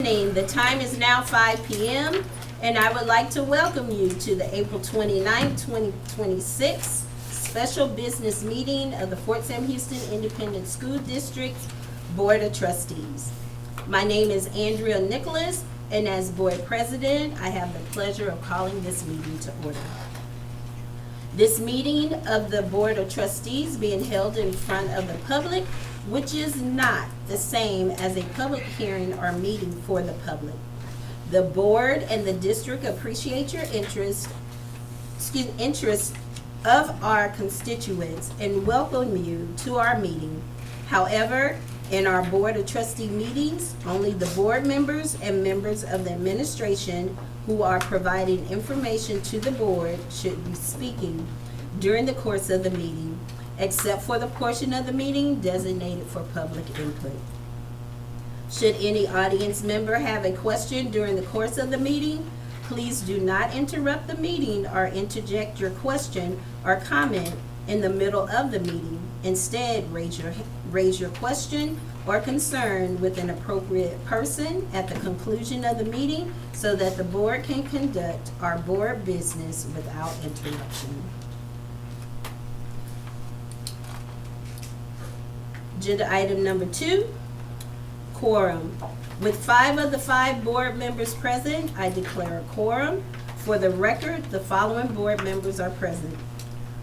The time is now 5 p.m. and I would like to welcome you to the April 29th, 2026 special business meeting of the Fort Sam Houston Independent School District Board of Trustees. My name is Andrea Nicholas, and as board president, I have the pleasure of calling this meeting to order. This meeting of the Board of Trustees being held in front of the public, which is not the same as a public hearing or meeting for the public. The board and the district appreciate your interest of our constituents and welcome you to our meeting. However, in our Board of Trustee meetings, only the board members and members of the administration who are providing information to the board should be speaking during the course of the meeting, except for the portion of the meeting designated for public input. Should any audience member have a question during the course of the meeting, please do not interrupt the meeting or interject your question or comment in the middle of the meeting. Instead, raise your question or concern with an appropriate person at the conclusion of the meeting so that the board can conduct our board business without interruption. Agenda item number 2, quorum. With 5 of the 5 board members present, I declare a quorum. For the record, the following board members are present: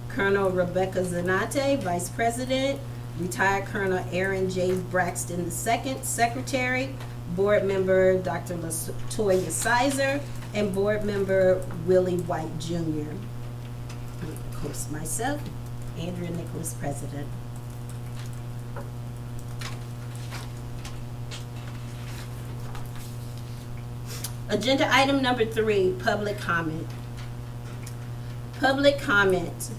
Colonel Rebecca Zanate, Vice President; retired Colonel Aaron J. Braxton II, Secretary; board member Dr. LaToya Sizer; and board member Willie White Jr. And of course, myself, Andrea Nicholas, President. Agenda item number 3, public comment. Public comment.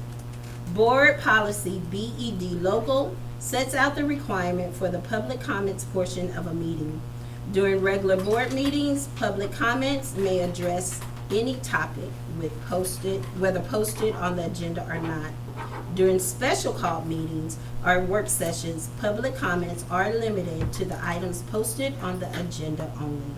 Board policy BED local sets out the requirement for the public comments portion of a meeting. During regular board meetings, public comments may address any topic whether posted on the agenda or not. During special call meetings or work sessions, public comments are limited to the items posted on the agenda only.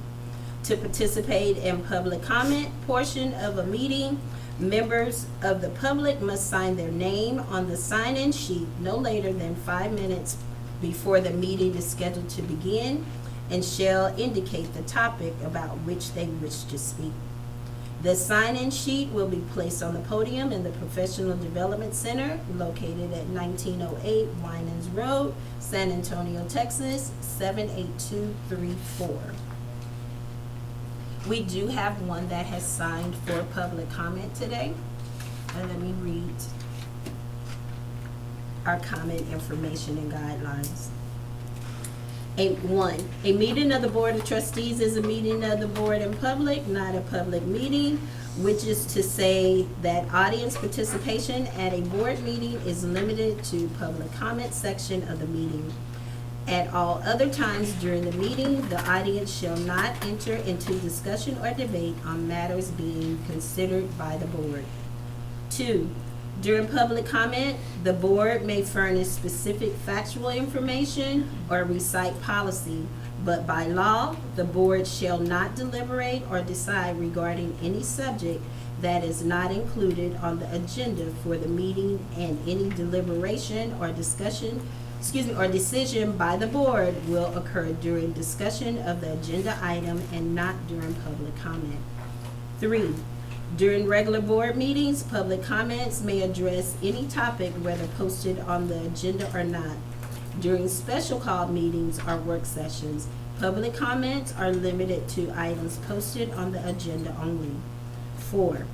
To participate in public comment portion of a meeting, members of the public must sign their name on the sign-in sheet no later than 5 minutes before the meeting is scheduled to begin and shall indicate the topic about which they wish to speak. The sign-in sheet will be placed on the podium in the Professional Development Center located at 1908 Winans Road, San Antonio, Texas, 78234. We do have one that has signed for public comment today. And let me read our comment information and guidelines. 1. A meeting of the Board of Trustees is a meeting of the board in public, not a public meeting, which is to say that audience participation at a board meeting is limited to public comment section of the meeting. At all other times during the meeting, the audience shall not enter into discussion or debate on matters being considered by the board. 2. During public comment, the board may furnish specific factual information or recite policy, but by law, the board shall not deliberate or decide regarding any subject that is not included on the agenda for the meeting, and any deliberation or decision by the board will occur during discussion of the agenda item and not during public comment. 3. During regular board meetings, public comments may address any topic whether posted on the agenda or not. During special call meetings or work sessions, public comments are limited to items posted on the agenda only. 4.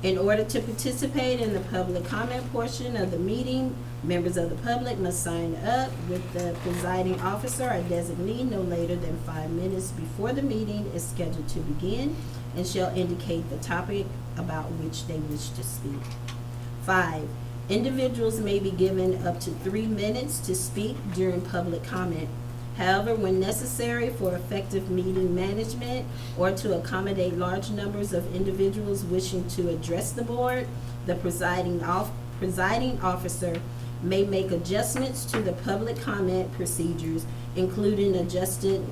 In order to participate in the public comment portion of the meeting, members of the public must sign up with the presiding officer or designee no later than 5 minutes before the meeting is scheduled to begin and shall indicate the topic about which they wish to speak. 5. Individuals may be given up to 3 minutes to speak during public comment. However, when necessary for effective meeting management or to accommodate large numbers of individuals wishing to address the board, the presiding officer may make adjustments to the public comment procedures, including adjusting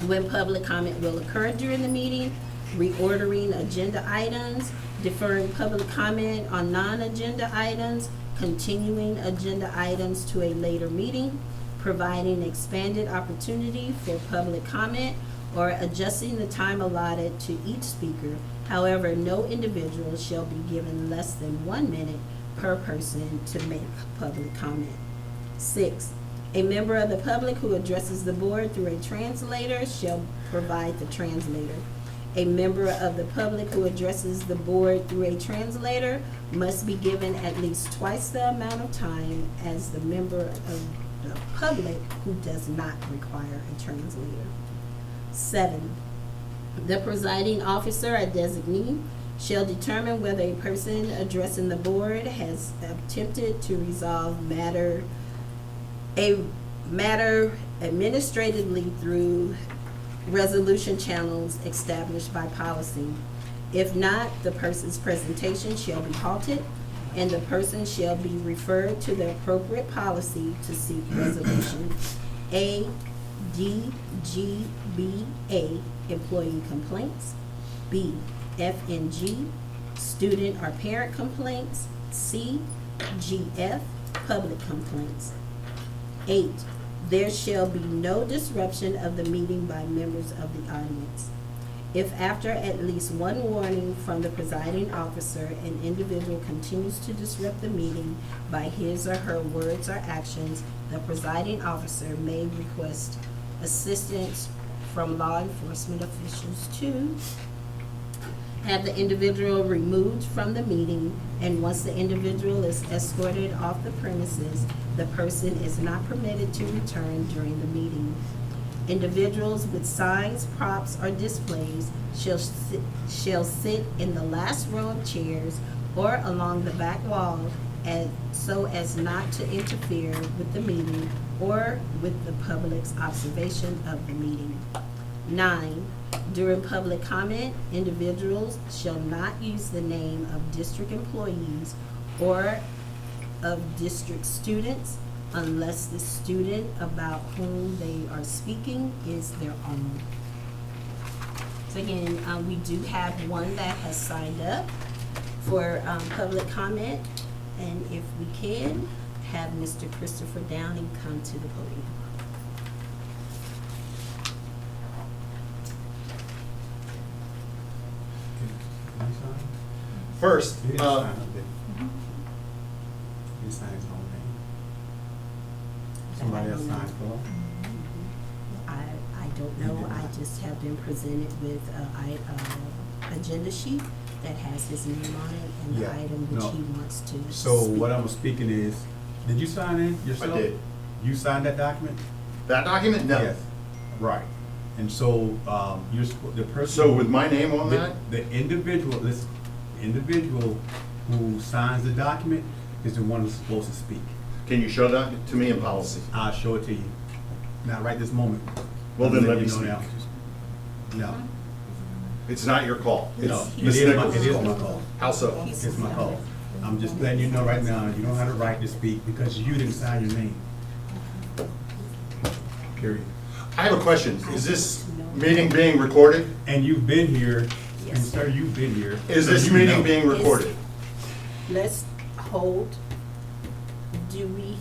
when public comment will occur during the meeting, reordering agenda items, deferring public comment on non-agenda items, continuing agenda items to a later meeting, providing expanded opportunity for public comment, or adjusting the time allotted to each speaker. However, no individual shall be given less than 1 minute per person to make public comment. 6, a member of the public who addresses the board through a translator shall provide the translator. A member of the public who addresses the board through a translator must be given at least twice the amount of time as the member of the public who does not require a translator. 7, the presiding officer or designee shall determine whether a person addressing the board has attempted to resolve a matter administratively through resolution channels established by policy. If not, the person's presentation shall be halted, and the person shall be referred to the appropriate policy to seek resolution. A, D, G, B, A, employee complaints. B, F and G, student or parent complaints. C, G, F, public complaints. 8, there shall be no disruption of the meeting by members of the audience. If after at least one warning from the presiding officer, an individual continues to disrupt the meeting by his or her words or actions, the presiding officer may request assistance from law enforcement officials to have the individual removed from the meeting, and once the individual is escorted off the premises, the person is not permitted to return during the meeting. Individuals with signs, props, or displays shall sit in the last row of chairs or along the back wall so as not to interfere with the meeting or with the public's observation of the meeting. 9, during public comment, individuals shall not use the name of district employees or of district students unless the student about whom they are speaking is their own. So again, we do have one that has signed up for public comment, and if we can, have Mr. Christopher Downing come to the podium. First, He sign his own name. Somebody else signs for him? I don't know, I just have been presented with a agenda sheet that has his name on it and the Yeah, item which no. he wants to So speak. what I'm speaking is, did you sign in yourself? I did. You signed that document? That document? No. Yes. Right. And so, the person. So with my name on that? The individual, listen, the individual who signs the document is the one who's supposed to speak. Can you show that to me in policy? I'll show it to you. Not right this moment. Well, then let me You know speak. now. No. It's not your call. It's No, it Ms. is my, Nichols' it is call. my call. How so? It's my call. I'm just letting you know right now, you don't have the right to speak because you didn't sign your name. Period. I have a question. Is this meeting being recorded? And you've been here, and Yes. sir, you've been here. Is so this you meeting know. being recorded? Let's hold, do we,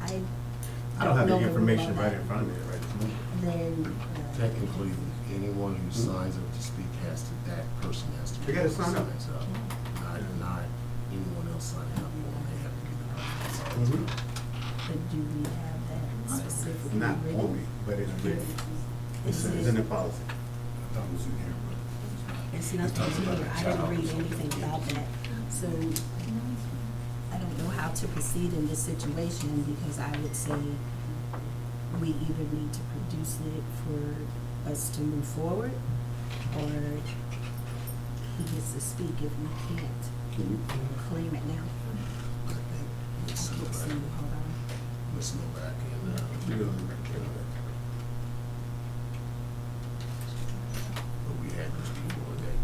I don't have know the the information law. right in front of me right this moment. Then, Technically, anyone who signs up to speak that person has to. They gotta sign up. Signs up. Not anyone else signing up for them, they have to be the person that signs Mhm. up. but do we have that specifically Not written? on me, but it's written. Is It's in the policy. I thought it was in here, but. It's nothing here, I didn't read anything about that, so I don't know how to proceed in this situation, because I would say we either need to produce it for us to move forward, or he gets to speak if we can't Can you? claim it now. I think Ms. Let's see, Novak, hold on. Ms. Novak and, but we had this before that,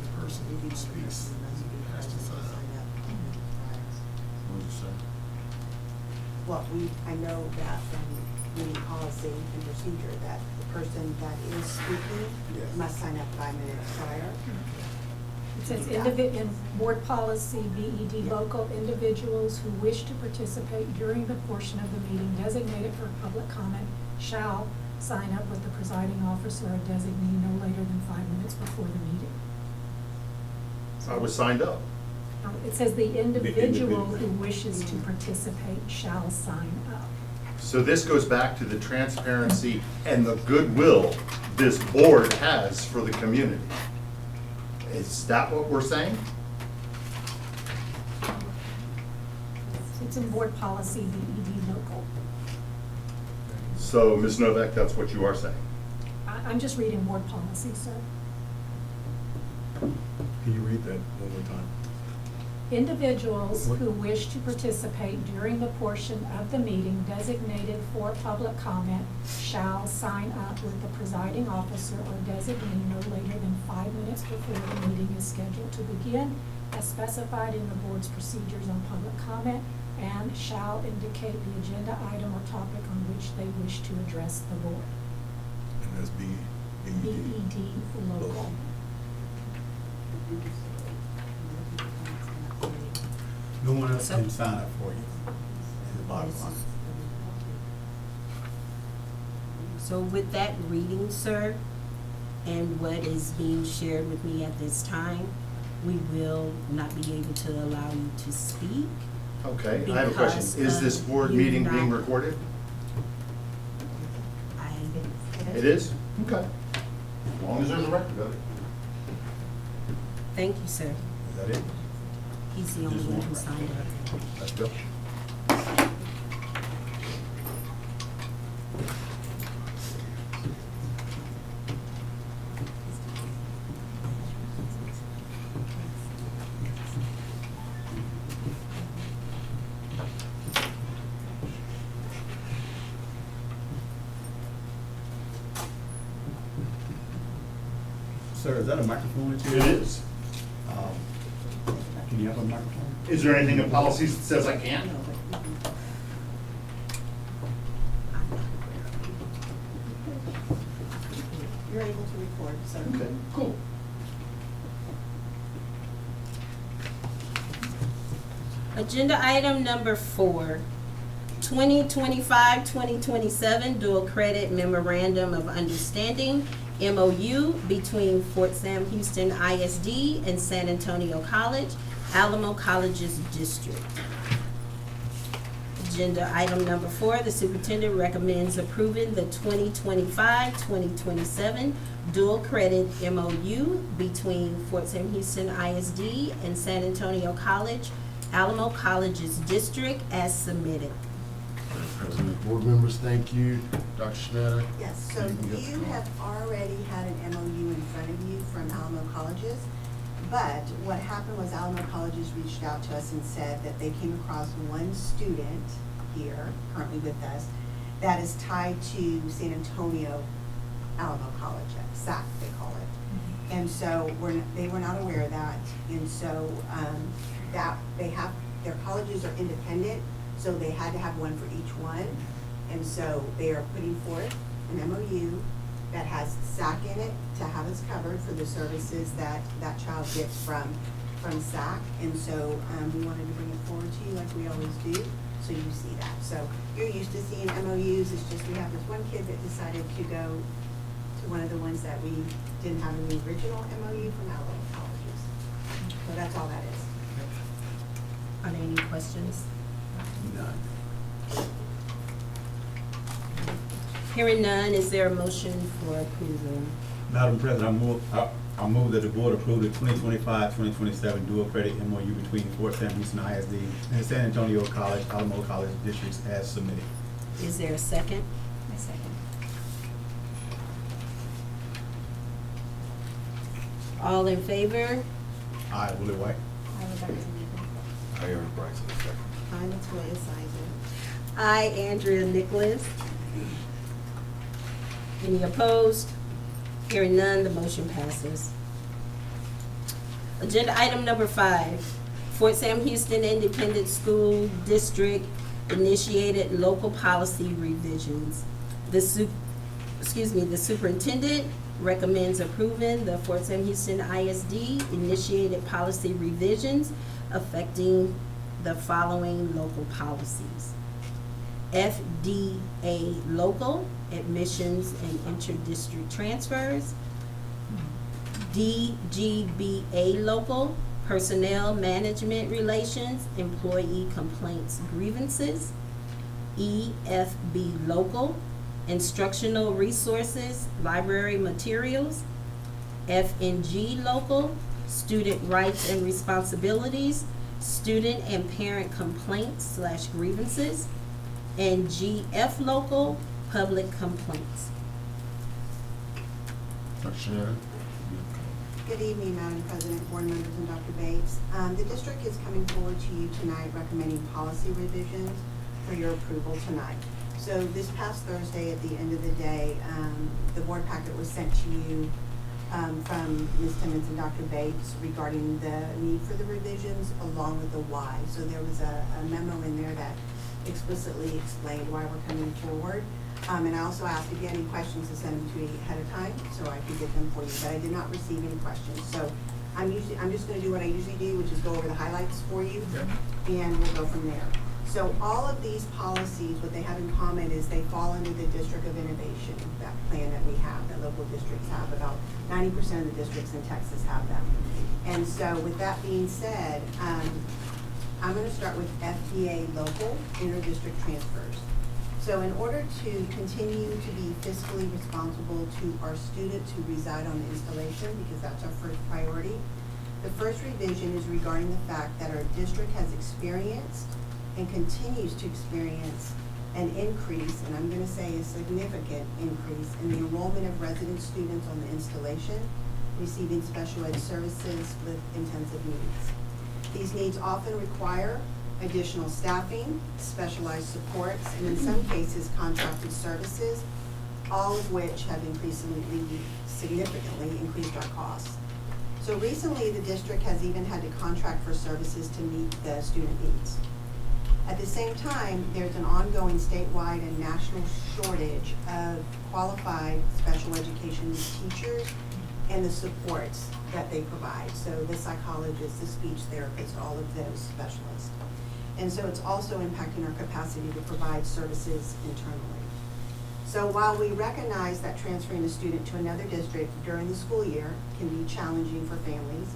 the person who speaks has to sign up. What did you say? Well, I know that meeting policy and procedure that the person that is speaking Yes. must sign up 5 minutes prior. It says in board policy, BED local individuals who wish to participate during the portion of the meeting designated for public comment shall sign up with the presiding officer or designee no later than 5 minutes before the meeting. I was signed up. It says the individual individual. who wishes to participate shall sign up. So this goes back to the transparency and the goodwill this board has for the community. Is that what we're saying? It's in board policy, BED local. So, Ms. Novak, that's what you are saying? I'm just reading board policy, sir. Can you read that one more time? Individuals who wish to participate during the portion of the meeting designated for public comment shall sign up with the presiding officer or designee no later than 5 minutes before the meeting is scheduled to begin, as specified in the board's procedures on public comment, and shall indicate the agenda item or topic on which they wish to address the board. And that's BED local. No one else So- can sign up for you, is the bottom line. So with that reading, sir, and what is being shared with me at this time, we will not be able to allow you to speak. Okay, I have a question. Because, Is this board you meeting being not- recorded? I, It is? Okay. As long as there's a record of it. thank you, sir. Is that it? He's the only Just one one. who signed up. Let's go. Sir, is that a microphone that you It have? is. Can you have a microphone? Is there anything in policies that says I can't? You're able to record, so. Okay, cool. Agenda item number 4, 2025-2027 dual credit memorandum of understanding, MOU, between Fort Sam Houston ISD and San Antonio College, Alamo Colleges District. Agenda item number 4, the superintendent recommends approving the 2025-2027 dual credit MOU between Fort Sam Houston ISD and San Antonio College, Alamo Colleges District as submitted. President, board members, thank you. Dr. Schneider? Yes, so You can get the you call. have already had an MOU in front of you from Alamo Colleges. But what happened was Alamo Colleges reached out to us and said that they came across one student here, currently with us, that is tied to San Antonio Alamo College, SAC they call it. And so they were not aware of that, and so, that their colleges are independent, so they had to have one for each one. And so they are putting forth an MOU that has SAC in it to have us covered for the services that that child gets from SAC. And so, we wanted to bring it forward to you like we always do, so you see that. So you're used to seeing MOUs, it's just we have this one kid that decided to go to one of the ones that we didn't have in the original MOU from Alamo Colleges. So that's all that is. Are there any questions? None. Hearing none, is there a motion for approval? Madam President, I move that the board approve the 2025-2027 dual credit MOU between Fort Sam Houston ISD and San Antonio College, Alamo College districts as submitted. Is there a second? I second. All in favor? Aye, Willie White. I hear Bryson, second. I, Latoya Sizer. Aye, Andrea Nicholas. Any opposed? Hearing none, the motion passes. Agenda item number 5, Fort Sam Houston Independent School District initiated local policy revisions. The superintendent recommends approving the Fort Sam Houston ISD initiated policy revisions affecting the following local policies. FDA local, admissions and interdistrict transfers. DGBA local, personnel management relations, employee complaints, grievances. EFB local, instructional resources, library materials. FNG local, student rights and responsibilities, student and parent complaints / grievances. And GF local, public complaints. Dr. Shannon? Good evening, Madam President, board members, and Dr. Bates. The district is coming forward to you tonight recommending policy revisions for your approval tonight. So this past Thursday, at the end of the day, the board packet was sent to you from Ms. Timmons and Dr. Bates regarding the need for the revisions along with the why. So there was a memo in there that explicitly explained why we're coming forward. And I also asked if you had any questions to send them to me ahead of time so I could get them for you, but I did not receive any questions. So I'm just gonna do what I usually do, which is go over the highlights for you, and we'll go from there. So all of these policies, what they have in common is they fall under the District of Innovation, that plan that we have, that local districts have. About 90% of the districts in Texas have them. And so with that being said, I'm gonna start with FDA local inter-district transfers. So in order to continue to be fiscally responsible to our students who reside on the installation, because that's our first priority, the first revision is regarding the fact that our district has experienced and continues to experience an increase, and I'm gonna say a significant increase, in the enrollment of resident students on the installation receiving special ed services with intensive needs. These needs often require additional staffing, specialized supports, and in some cases, contracted services, all of which have significantly increased our costs. So recently, the district has even had to contract for services to meet the student needs. At the same time, there's an ongoing statewide and national shortage of qualified special education teachers and the supports that they provide. So the psychologist, the speech therapist, all of those specialists. And so it's also impacting our capacity to provide services internally. So while we recognize that transferring a student to another district during the school year can be challenging for families,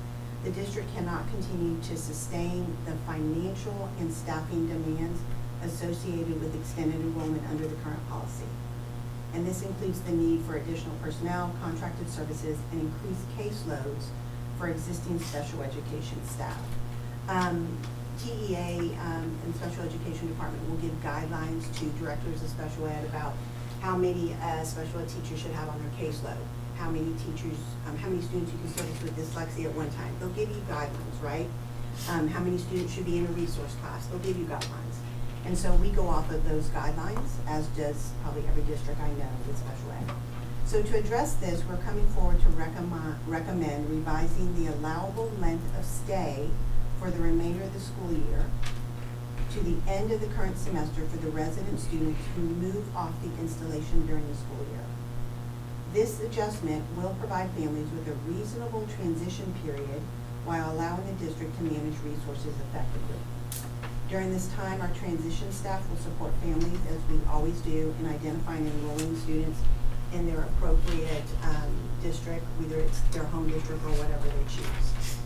the district cannot continue to sustain the financial and staffing demands associated with extended enrollment under the current policy. And this includes the need for additional personnel, contracted services, and increased caseloads for existing special education staff. TEA and Special Education Department will give guidelines to directors of special ed about how many special ed teachers should have on their caseload, how many teachers, how many students you can service with dyslexia at one time. They'll give you guidelines, right? How many students should be in a resource class. They'll give you guidelines. And so we go off of those guidelines, as does probably every district I know with special ed. So to address this, we're coming forward to recommend revising the allowable length of stay for the remainder of the school year to the end of the current semester for the resident students who move off the installation during the school year. This adjustment will provide families with a reasonable transition period while allowing the district to manage resources effectively. During this time, our transition staff will support families, as we always do, in identifying and enrolling students in their appropriate district, whether it's their home district or whatever they choose.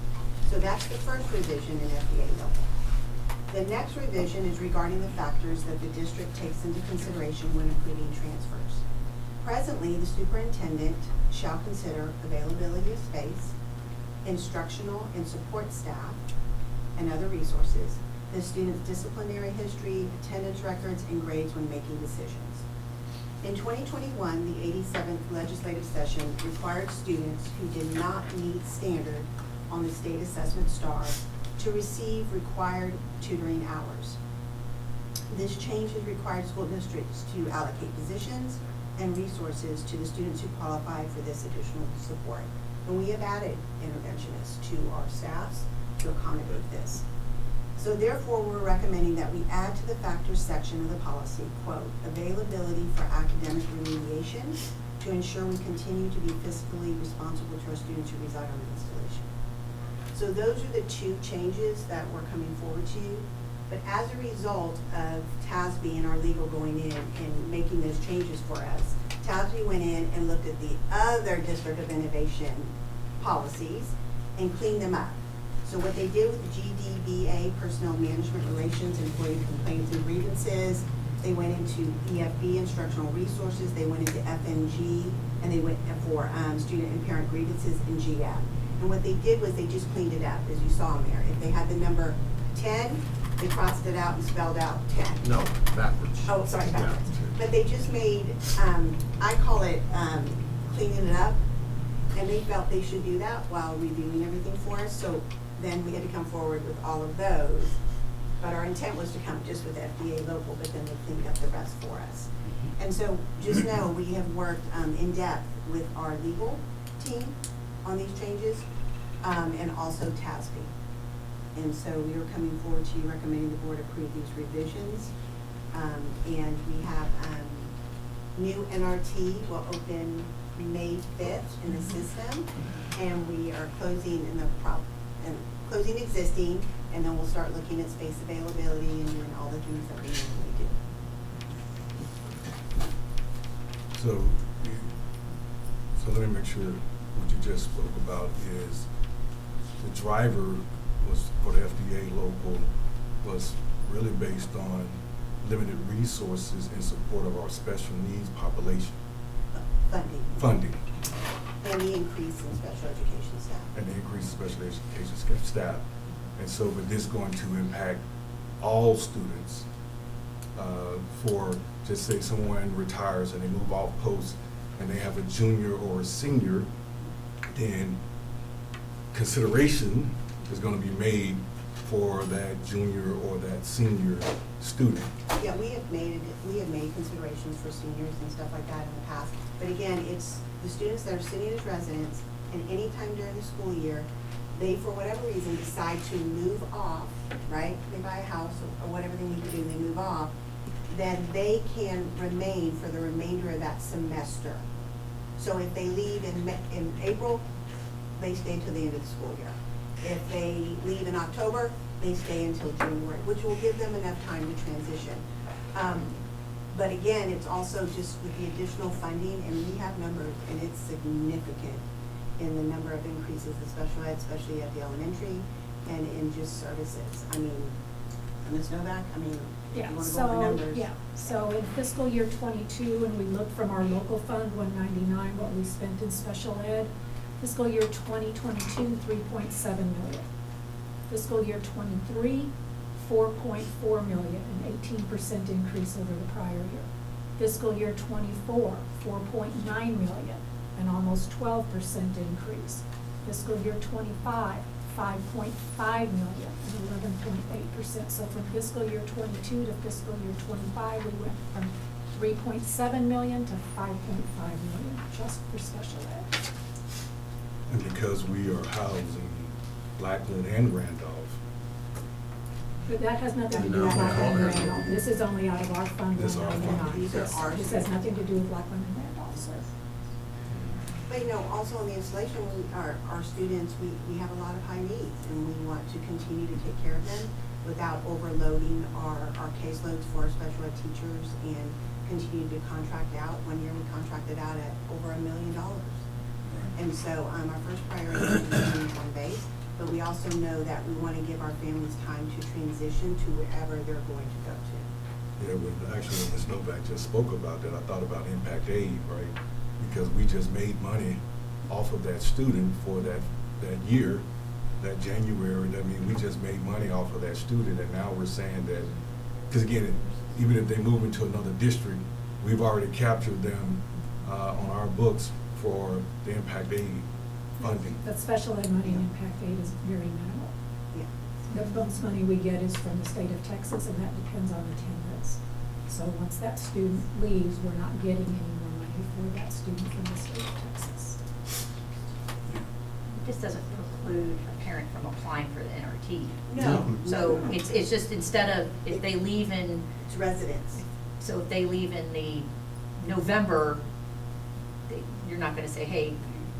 So that's the first revision in FDA level. The next revision is regarding the factors that the district takes into consideration when approving transfers. Presently, the superintendent shall consider availability of space, instructional and support staff, and other resources, the student's disciplinary history, attendance records, and grades when making decisions. In 2021, the 87th legislative session required students who did not meet standard on the state assessment STAR to receive required tutoring hours. This change has required school districts to allocate positions and resources to the students who qualify for this additional support. And we have added interventionists to our staffs to accommodate this. So therefore, we're recommending that we add to the factors section of the policy, quote, availability for academic remediation to ensure we continue to be fiscally responsible to our students who reside on the installation. So those are the two changes that we're coming forward to you. But as a result of TASB and our legal going in and making those changes for us, TASB went in and looked at the other District of Innovation policies and cleaned them up. So what they did with the GDBA, Personnel Management Relations, Employee Complaints and Grievances, they went into EFB, Instructional Resources, they went into FNG, and they went for Student and Parent Grievances in GM. And what they did was they just cleaned it up, as you saw in there. If they had the number 10, they crossed it out and spelled out 10. No, backwards. Oh, sorry, backwards. Yeah. But they just made, I call it cleaning it up, and they felt they should do that while reviewing everything for us. So then we had to come forward with all of those. But our intent was to come just with FDA local, but then they cleaned up the rest for us. And so just know we have worked in depth with our legal team on these changes, and also TASB. And so we are coming forward to you recommending the board approve these revisions. And we have new NRT will open May 5th in the system, and we are closing closing existing, and then we'll start looking at space availability and doing all the things that we normally do. So let me make sure what you just spoke about is the driver was for the FDA local was really based on limited resources in support of our special needs population. Funding. And the increase in special education staff. And the increase in special education staff. And so, but this is going to impact all students. For, just say someone retires and they move off post and they have a junior or a senior, then consideration is going to be made for that junior or that senior student. Yeah, we have made considerations for seniors and stuff like that in the past. But again, it's the students that are sitting as residents, and anytime during the school year, they, for whatever reason, decide to move off, right? They buy a house or whatever they need to do, and they move off, then they can remain for the remainder of that semester. So if they leave in April, they stay till the end of the school year. If they leave in October, they stay until January, which will give them enough time to transition. But again, it's also just with the additional funding, and we have numbers, and it's significant in the number of increases in special ed, especially at the elementary, and in just services. I mean, Ms. Novak, I mean, Yeah, you wanna go over so, numbers? yeah, so in fiscal year 22, when we look from our local fund, 199, what we spent in special ed, fiscal year 2022, 3.7 million. Fiscal year 23, 4.4 million, an 18% increase over the prior year. Fiscal year 24, 4.9 million, an almost 12% increase. Fiscal year 25, 5.5 million, an 11.8%. So from fiscal year 22 to fiscal year 25, we went from 3.7 million to 5.5 million just for special ed. And because we are housing Lackland and Randolph, But that has nothing to do No, with Lackland and no, no. Randolph. This is only out of our fund This is our fund. 199. These are ours. This has nothing to do with Lackland and Randolph, sir. But you know, also on the installation, our students, we have a lot of high needs, and we want to continue to take care of them without overloading our caseloads for our special ed teachers, and continue to contract out. One year we contracted out at over $1 million. And so our first priority is students on base, but we also know that we want to give our families time to transition to wherever they're going to go to. yeah, when Ms. Novak just spoke about that, I thought about impact aid, right? Because we just made money off of that student for that year, that January. I mean, we just made money off of that student, and now we're saying that, because again, even if they move into another district, we've already captured them on our books for the impact aid funding. But special ed money and impact aid is very minimal. Yeah. The most money we get is from the state of Texas, and that depends on attendance. So once that student leaves, we're not getting any more money for that student from the state of Texas. This doesn't, preclude a parent from applying for the NRT. No, So no. it's just instead of, if they leave in, It's residents. so if they leave in the November, you're not gonna say, hey,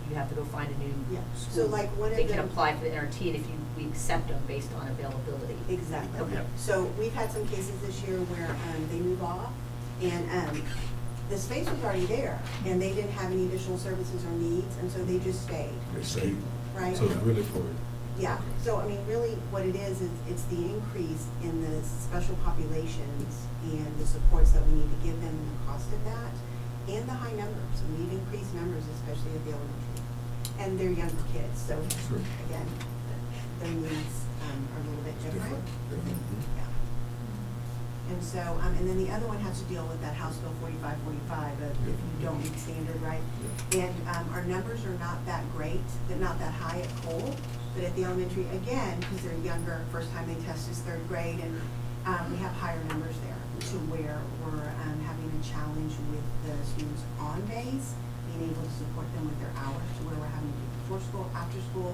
you have to go find a new Yeah. school. So like one of They can the- apply for the NRT, and if we accept them based on availability. Exactly. Okay. So we've had some cases this year where they move off and the space was already there and they didn't have any additional services or needs, and so they just stayed, They say, right? so it's really for, Yeah, so I mean, really what it is it's the increase in the special populations and the supports that we need to give them and the cost of that and the high numbers. And we've increased numbers, especially at the elementary. And they're younger kids, so Sure. again, their needs are a little bit different. different. Yeah. And so, and then the other one has to deal with that House Bill 4545 of if you don't meet standard, right? And our numbers are not that great, they're not that high at Cole, but at the elementary, again, because they're younger, first time they test is third grade, and we have higher numbers there to where we're having a challenge with the students on days, being able to support them with their hours, to where we're having to do before school, after school,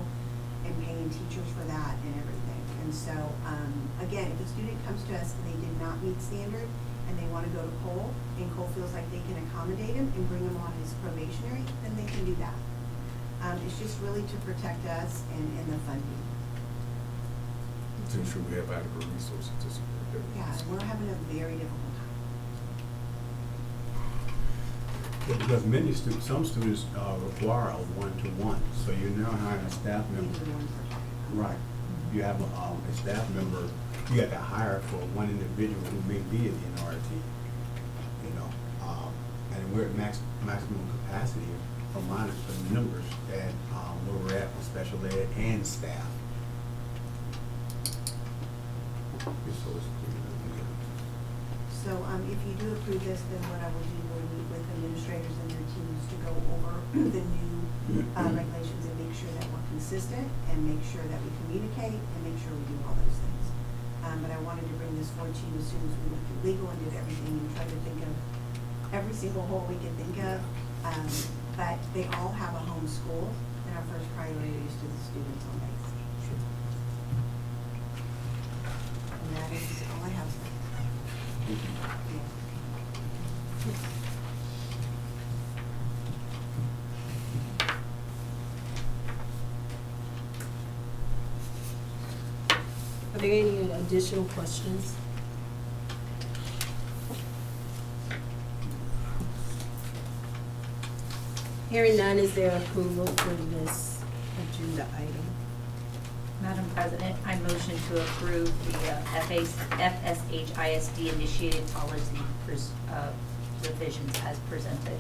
and paying teachers for that and everything. And so, again, if a student comes to us and they did not meet standard and they want to go to Cole, and Cole feels like they can accommodate him and bring him on as probationary, then they can do that. It's just really to protect us and the funding. To ensure we have adequate resources to support them. Yeah, and we're having a very difficult time. Yeah, because some students require a one-to-one, so you're now hiring a staff These member. are the ones we're talking about. Right. You have a staff member, you have to hire for one individual who may be in the NRT, you know. And we're at maximum capacity for the numbers at where we're at with special ed and staff. So it's clear. So, if you do approve this, then what I will do, we'll meet with administrators and their teams to go over the new regulations and make sure that we're consistent and make sure that we communicate and make sure we do all those things. But I wanted to bring this forward to you as soon as we went through legal and did everything and tried to think of every single hole we could think of. But they all have a home school, and our first priority is to the students on base. And that is all I have. Yeah. Are there any additional questions? Hearing none, is there approval for this agenda item? Madam President, I motion to approve the FSH ISD initiated policy revisions as presented.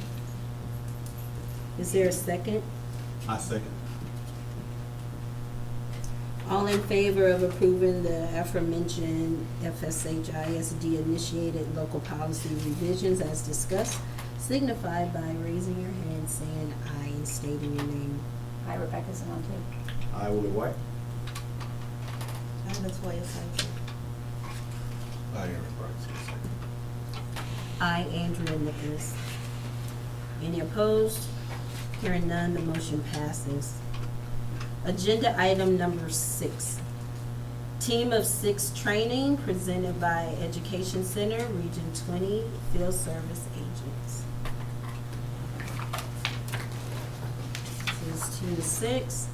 Is there a second? I second. All in favor of approving the aforementioned FSH ISD initiated local policy revisions as discussed, signify by raising your hand, saying aye, and stating your name. Hi, Rebecca Zanante. I will White. I am Bryce. I, Andrea Nicholas. Any opposed? Hearing none, the motion passes. Agenda item number 6. Team of 6 training presented by Education Center, Region 20, Field Service Agents. This is Team of 6.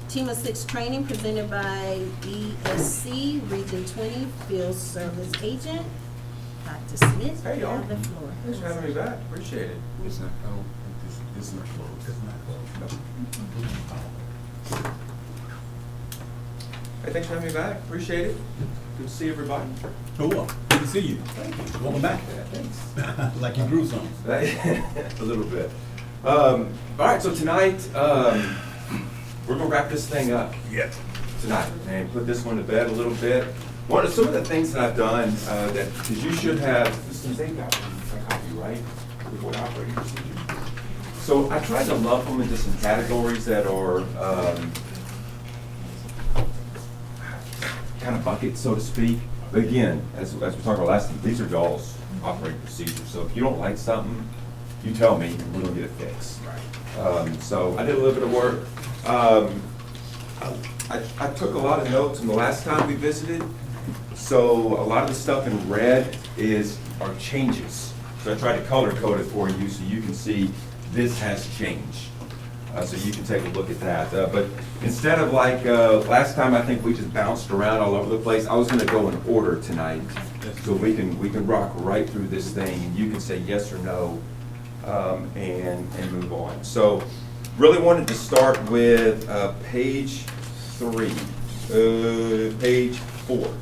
Team of 6 training presented by ESC, Region 20, Field Service Agent. Dr. Smith, you Hey, y'all. have the floor. Thanks for having me back, appreciate it. It's not, I don't think this is not closed. It's not closed. Hey, thanks for having me back, appreciate it. Good to see everybody. Cool. Good to see you. Thank you. Welcome back. Yeah, thanks. Like you grew some. A little bit. All right, so tonight, we're gonna wrap this thing up Yes. tonight and put this one to bed a little bit. Some of the things that I've done, because you should have, since they got a copy, right? Report operating procedure. So I tried to lump them into some categories that are, kind of buckets, so to speak. But again, as we talked about last time, these are y'all's operating procedures. So if you don't like something, you tell me, and we're gonna get it fixed. Right. So I did a little bit of work. I took a lot of notes from the last time we visited. So a lot of the stuff in red are changes. So I tried to color code it for you so you can see this has changed. So you can take a look at that. But instead of like, last time I think we just bounced around all over the place, I was gonna go in order tonight. So we can rock right through this thing and you can say yes or no, and move on. So really wanted to start with, page 3, page 4.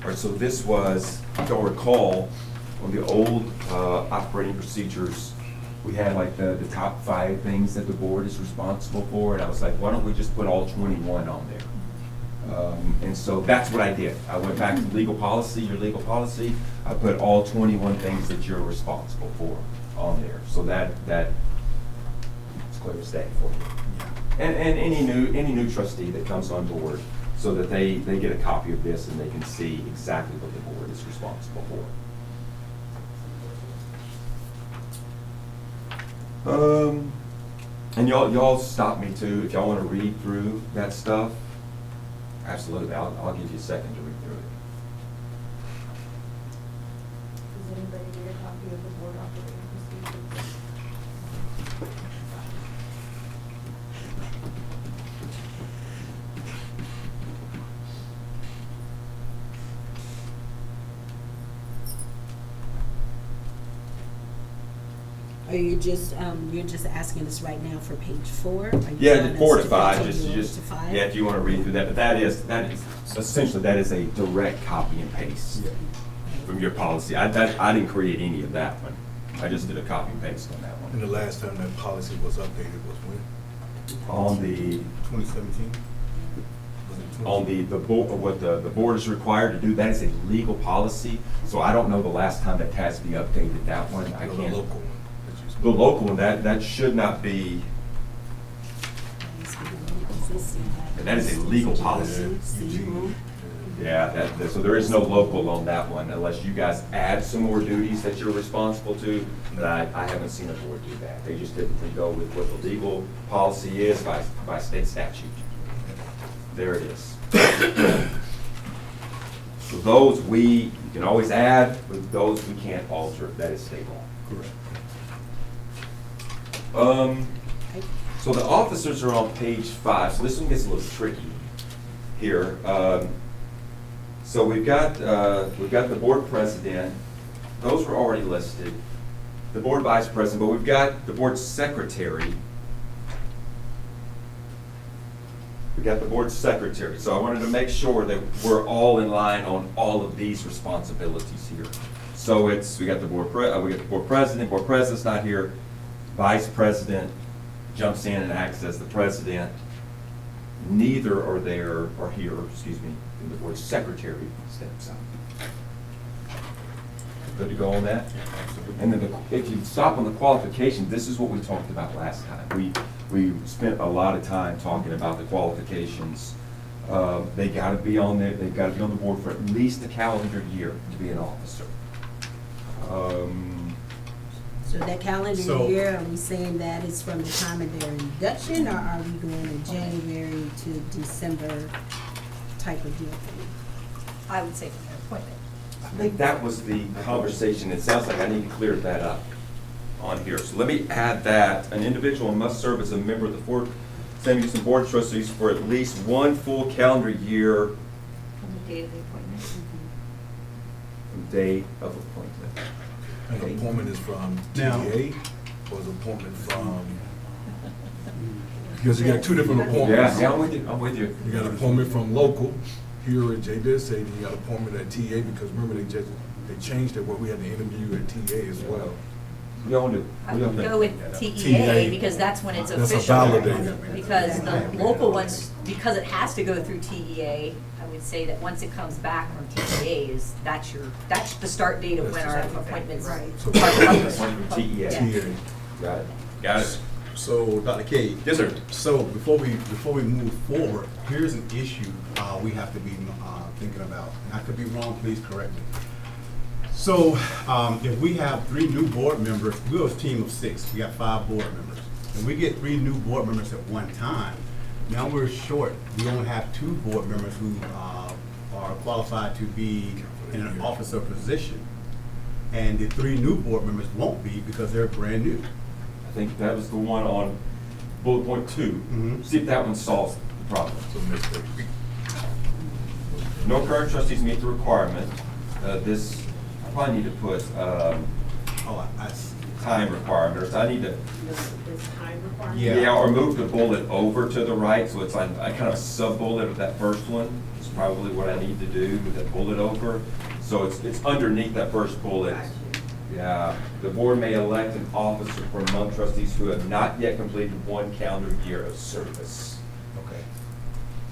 All right, so this was, if you'll recall, on the old operating procedures, we had like the top 5 things that the board is responsible for, and I was like, why don't we just put all 21 on there? And so that's what I did. I went back to legal policy, your legal policy, I put all 21 things that you're responsible for on there. So that's clear as day for you. And any new trustee that comes on board, so that they get a copy of this and they can see exactly what the board is responsible for. And y'all stop me too, if y'all want to read through that stuff. Absolutely, I'll give you a second to read through it. Does anybody need a copy of the board operating procedures? Are you just, you're just asking us right now for page 4? Are you Yeah, want us 4 to 5, continue just, to 5? yeah, if you want to read through that, but that is, essentially, that is a direct copy and paste from your policy. I didn't create any of that one. I just did a copy and paste on that And the one. last time that policy was updated was when? On the, 2017? board, what the board is required to do, that is a legal policy, so I don't know the last time that TASB updated that one. I The can't. local one that you spoke The local one, that should not be, and that is a legal policy. Eugene. Yeah, so there is no local on that one unless you guys add some more duties that you're responsible to, but I haven't seen a board do that. They just typically go with what the legal policy is by state statute. There it is. So those you can always add, but those we can't alter. That is state law. Correct. So the officers are on page 5, so this one gets a little tricky here. So we've got the board president, those were already listed, the board vice president, but we've got the board secretary. We got the board secretary, so I wanted to make sure that we're all in line on all of these responsibilities here. So we got the board president's not here, vice president jumps in and acts as the president. Neither are here, and the board secretary steps up. Good to go on that? And then if you stop on the qualifications, this is what we talked about last time. We spent a lot of time talking about the qualifications. They gotta be on there, they've gotta be on the board for at least a calendar year to be an officer. So that calendar So- year, are we saying that is from the time of their induction, or are we going to January to December type of deal? I would say from their appointment. I think that was the conversation. It sounds like I need to clear that up on here. So let me add that. An individual must serve as a member of the Fort Sam Houston Board of Trustees for at least one full calendar year From the date of the appointment. from date of appointment. And appointment is from Now- TDA, or is appointment from, because you got 2 different appointments. Yeah, I'm with you. You got appointment from local, here at J did say, you got appointment at TA, because remember they changed it where we had to interview at TA as well. We all do. I We all would do. go with TEA, TEA because that's when it's That's a official. validated. Because the local ones, because it has to go through TEA, I would say that once it comes back from TEA that's the start date of when our appointments are Right. So- published. One from TEA. Yeah. TA. Got it. Got it. So, Dr. K. Yes, sir. So before we move forward, here's an issue we have to be thinking about. And I could be wrong, please correct me. So, if we have 3 new board members, we're a team of 6, we got 5 board members. And we get 3 new board members at one time, now we're short. We only have 2 board members who are qualified to be in an officer position. And the 3 new board members won't be because they're brand new. I think that was the one on bullet point 2. Mhm. See if that one solves the problem. So mistake. No current trustees meet the requirement. This, I probably need to put Oh, I see. time requirement, or so I need to, This time requirement? Yeah. or move the bullet over to the right, so it's like, I kind of sub-bullet of that first one. Is probably what I need to do, with that bullet over. So it's underneath that first bullet. Got you. Yeah, the board may elect an officer from among trustees who have not yet completed 1 calendar year of service. Okay.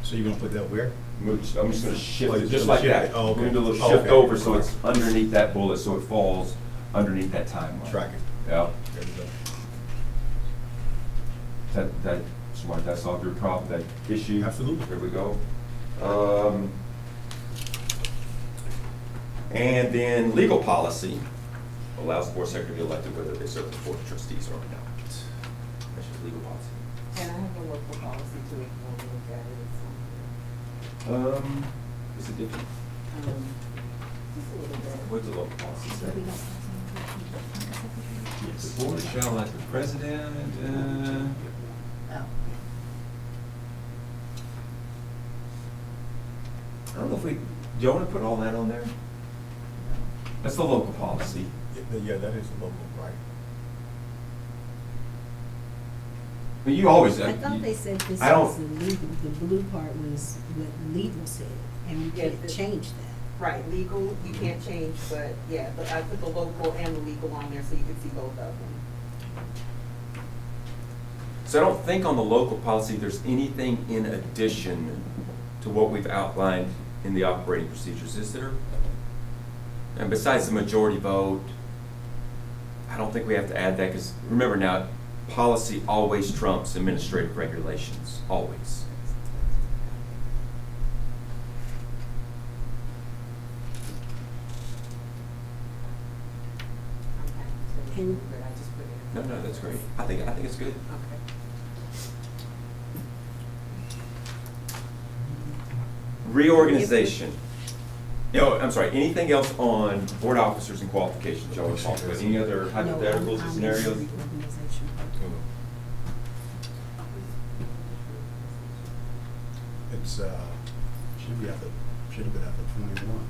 So you're gonna put that where? I'm just gonna shift Oh, it, you're just gonna like shift that. it. Oh, okay. We're gonna do a little Oh, shift okay. over, so it's underneath that bullet, so it falls underneath that timeline. Track it. Yeah. There you go. That solve your problem, that issue? Absolutely. There we go. And then legal policy allows the board secretary to be elected whether they serve the board of trustees or not. That's just legal policy. And I have a local policy too, if you want to look at it. Is it different? Just a little bit. What's the local policy say? The board shall elect the president, I don't know if we, do you want to put all that on there? That's the local policy. Yeah, that is local, right? But you always. I thought they said this I don't- was the legal, the blue part was what legal said, and we Yeah, can't the- change that. Right, legal, you can't change, but yeah, but I put the local and the legal on there so you can see both of them. So I don't think on the local policy, there's anything in addition to what we've outlined in the operating procedures, is there? And besides the majority vote, I don't think we have to add that, because remember now, policy always trumps administrative regulations, always. I'm happy to, And- but I just put it. No, that's great. I think it's good. Okay. Reorganization. No, I'm sorry, anything else on board officers and qualifications, y'all want to talk about? Any other hypotheticals or scenarios? Reorganization. It's, should be after, should have been after 21.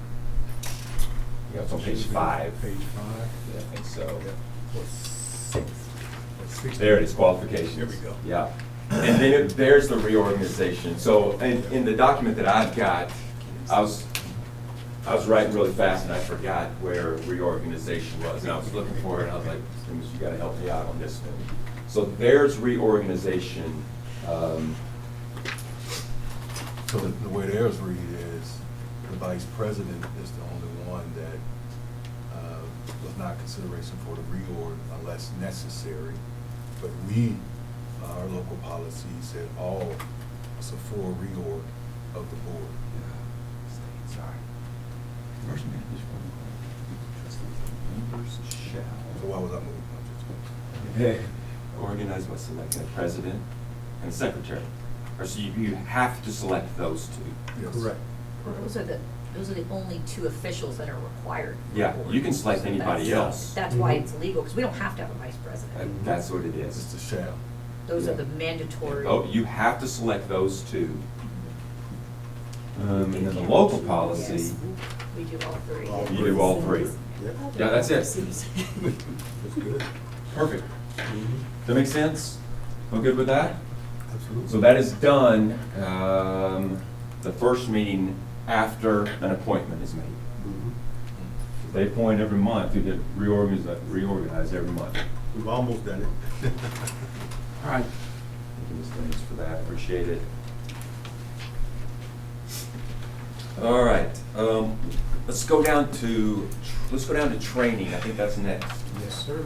Yeah, it's on page 5. Page 5. Yeah, I think so. Yeah. Or 6. Or 6. There it is, qualifications. There we go. Yeah. And then there's the reorganization. So in the document that I've got, I was writing really fast and I forgot where reorganization was. And I was looking for it and I was like, you gotta help me out on this one. So there's reorganization. So the way theirs read is, the vice president is the only one that was not consideration for the reorg unless necessary. But we, our local policy said all, it's a full reorg of the board. Sorry. First managed members shall. So why was I moving? Organized by selecting a president and a secretary. Or so you have to select those two. Yes. Correct. Those are the only 2 officials that are required. for the Yeah, board. you can select So anybody that's- else. That's why it's illegal, because we don't have to have a vice president. That's what it It's is. the shall. Those are Yeah. the mandatory. Oh, you have to select those 2. And then the local policy, Yes, we do all 3. All you do all 3. Yeah. Yeah, that's it. That's good. Perfect. Mhm. Does that make sense? We good with that? Absolutely. So that is done, the first meeting after an appointment is made. Mhm. They appoint every month, you get reorganized every month. We've almost done it. All right. Thank you, Ms. Dennis, for that, appreciate it. All right, let's go down to training, I think that's next. Yes, sir.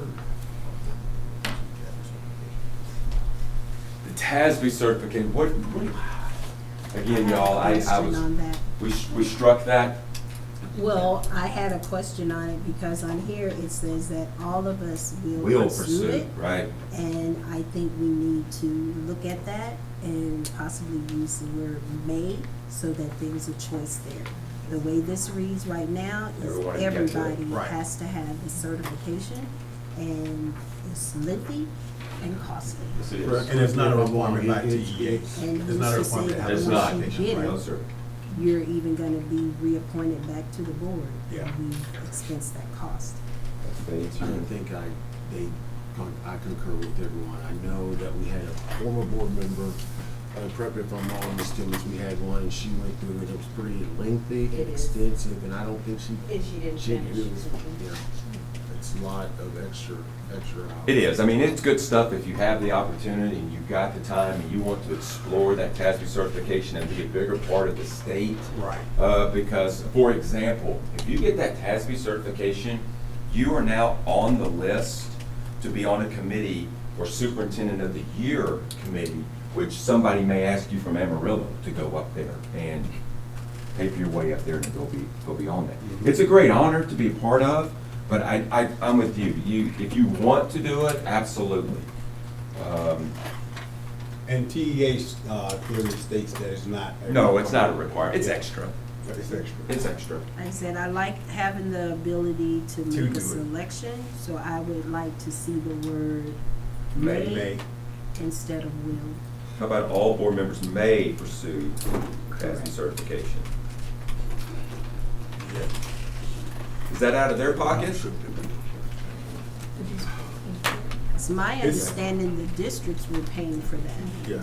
The TASB certification, again, y'all, I Question was, on that. we struck that. Well, I had a question on it because on here it says that all of us will We'll pursue pursue, it. right? And I think we need to look at that and possibly use the word may so that there's a choice there. The way this reads right now is Everyone can get to it. everybody Right. has to have the certification, and it's lengthy and costly. Yes, it is. And it's not a requirement by TEA. And It's not a who's to say requirement to that have a It's once not. you certification, get right? it, No, sir. you're even gonna be reappointed back to the board. Yeah. And we've expensed that cost. That's I the- think I concur with everyone. I know that we had a former board member, correct me if I'm wrong, Ms. Timmons, we had one, and she went through it. It was pretty lengthy and It is. extensive, and I don't think she. And she didn't finish. It was, yeah, it's a lot of extra hours. It is. I mean, it's good stuff if you have the opportunity and you've got the time and you want to explore that TASB certification and be a bigger part of the state. Right. Because, for example, if you get that TASB certification, you are now on the list to be on a committee or Superintendent of the Year committee, which somebody may ask you from Amarillo to go up there and pay for your way up there and go be on that. It's a great honor to be a part of, but I'm with you. If you want to do it, absolutely. And TEA clearly states that it's not. No, it's not a requirement. It's extra. It's extra. It's extra. Like I said, I like having the ability to To make do a it. selection, so I would like to see the word May. may instead of will. How about all board members may pursue TASB certification? Yeah. Is that out of their pocket? It's my It's- understanding the districts were paying for that. Yeah.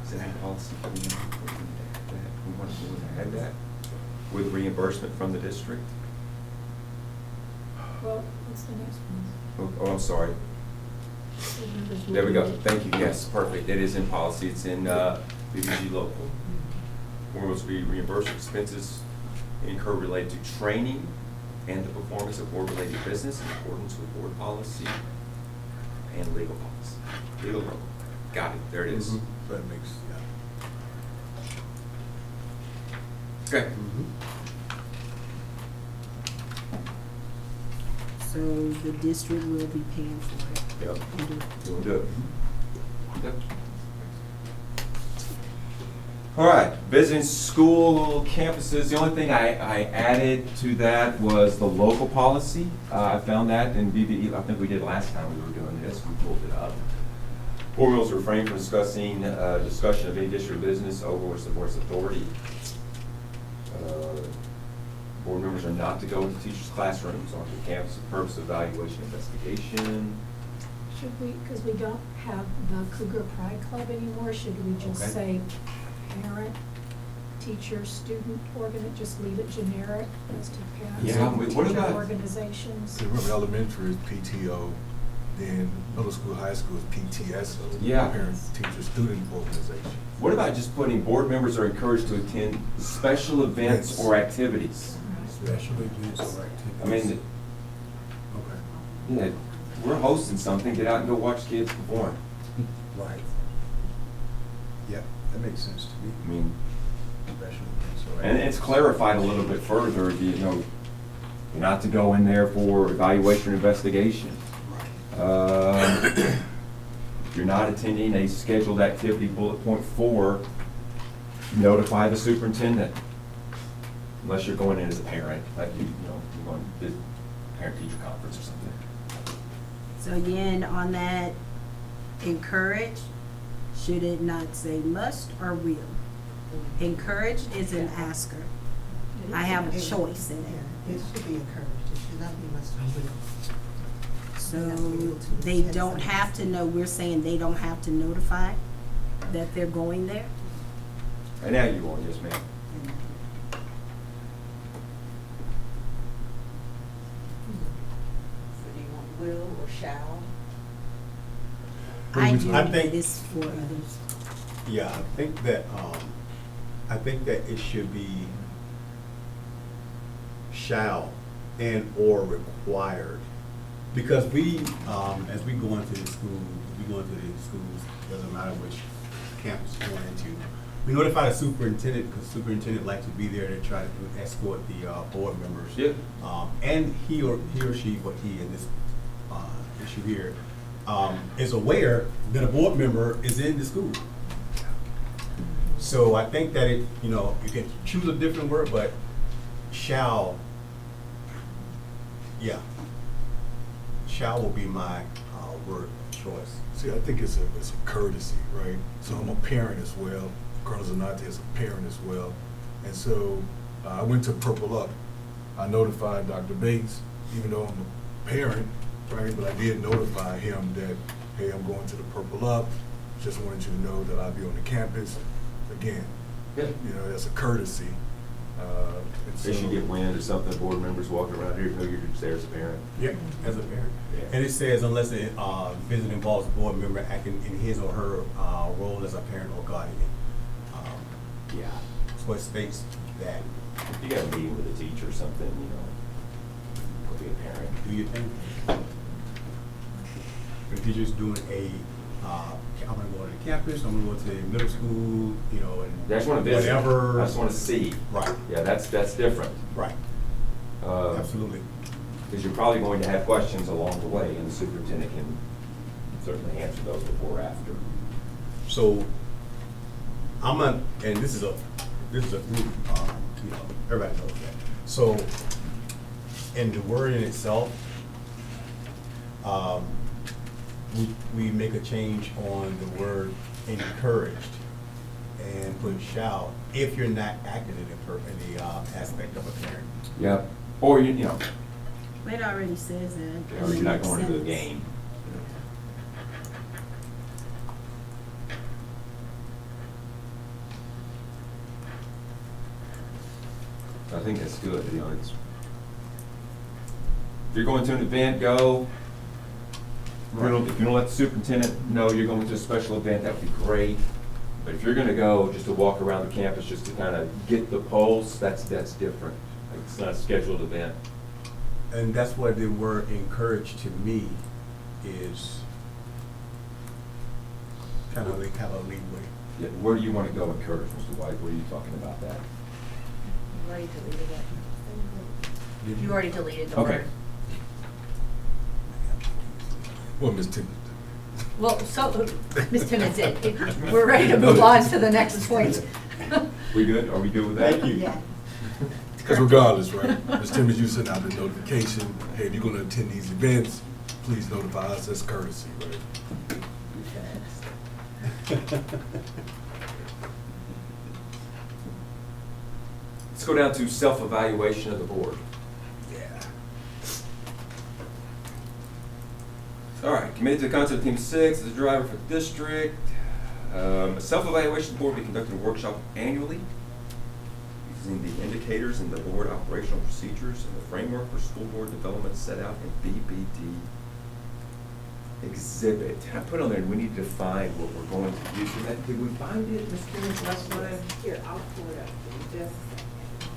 Is that in policy? We want to add that with reimbursement from the district? Well, what's the next one? Oh, I'm sorry. There we go. Thank you. Yes, perfect. It is in policy. It's in BBG local. Board must be reimbursed expenses incurred related to training and the performance of board-related business in accordance with board policy and legal policy. Legal local. Got it. There it is. Mhm. That makes, yeah. Okay. So the district will be paying for it. Yep. And We'll do it. Yep. All right, visiting school campuses, the only thing I added to that was the local policy. I found that in BBE, I think we did last time we were doing this, we pulled it up. Board members refrain from discussing, discussion of any district business over which the board's authority. Board members are not to go into teachers' classrooms or to campus for the purpose of evaluation investigation. Should we, because we don't have the Cougar Pride Club anymore, should we just Okay. say parent, teacher, student just leave it generic as to parents Yeah, and what teacher about- organizations? Remember, elementary is PTO, then middle school, high school is PTSO. Yeah. Parent, teacher, student organization. What about just putting board members are encouraged to attend special events or activities? Special events or I mean, activities. Okay. yeah, we're hosting something, get out and go watch kids perform. Right. Yeah, that makes sense to me. I mean, Special events or and it's clarified a little bit further, you know, you're not to go in there for evaluation or investigation. If you're not attending a scheduled activity, bullet point 4, notify the superintendent. Unless you're going in as a parent, like you're going to parent-teacher conference or something. So again, on that, encourage, should it not say must or will? Encourage is an asker. I have a choice in it. It should be encouraged, it should not be must or will. So they don't have to know, we're saying they don't have to notify that they're going there? And now you are, yes, ma'am. So do you want will or shall? I I do, think- it is for others. Yeah, I think that it should be shall and or required. Because we, as we go into the schools, doesn't matter which campus going into. We notify the superintendent, because superintendent likes to be there to try to escort the board members. Yeah. And he or she, what he in this issue here, is aware that a board member is in the school. So I think that it, you know, you can choose a different word, but shall, yeah. Shall will be my word of choice. See, I think it's a courtesy, right? So I'm a parent as well. Colonel Zanate is a parent as well. And so I went to Purple Up. I notified Dr. Bates, even though I'm a parent, right? But I did notify him that, hey, I'm going to the Purple Up. Just wanted you to know that I'll be on the campus. Again, Yeah. you know, that's a courtesy. In case you get wind or something, board members walking around here, know you're just there as a parent. Yep, as a parent. Yeah. And it says unless the visit involves a board member acting in his or her role as a parent or guardian. Yeah, so it states that. You got a meeting with a teacher or something, you know, or be a parent. Do you think? The teacher's doing I'm gonna go to the campus, I'm gonna go to the middle school, you know, and They just want to visit. whatever. I just want to see. Right, Yeah, that's different. right, Because absolutely. you're probably going to have questions along the way, and the superintendent can certainly answer those before or after. So, I'm not, and this is a group, you know, everybody knows that. So, in the word in itself, we make a change on the word encouraged and put shall, if you're not acting in the aspect of a parent. Yeah. Or, you know, It already says that. or you're not going to the game. I think that's good, you know, it's, if you're going to an event, go. If you don't let the superintendent know you're going to a special event, that would be great. But if you're gonna go just to walk around the campus, just to kind of get the pulse, that's different. Like, it's not a scheduled event. And that's what the word encouraged to me is kind of like have a leeway. Yeah, where do you want to go encourage, Mr. White? What are you talking about that? You already deleted it. You already deleted the Okay. word. Well, Ms. Timmons. Well, so, Ms. Timmons did. We're ready to move on to the next point. We good? Are we good with that? Thank you. Yeah. Because regardless, right, Ms. Timmons, you send out the notification, hey, if you're gonna attend these events, please notify us as courtesy, right? Let's go down to self-evaluation of the board. Yeah. All right, committed to the concept of Team 6 as a driver for the district. A self-evaluation board will be conducted a workshop annually using the indicators and the board operational procedures and the framework for school board development set out in BBD exhibit. I put on there, we need to define what we're going to use for that. Did we find it, Ms. Timmons, last time? Here, I'll pull it up in just a second.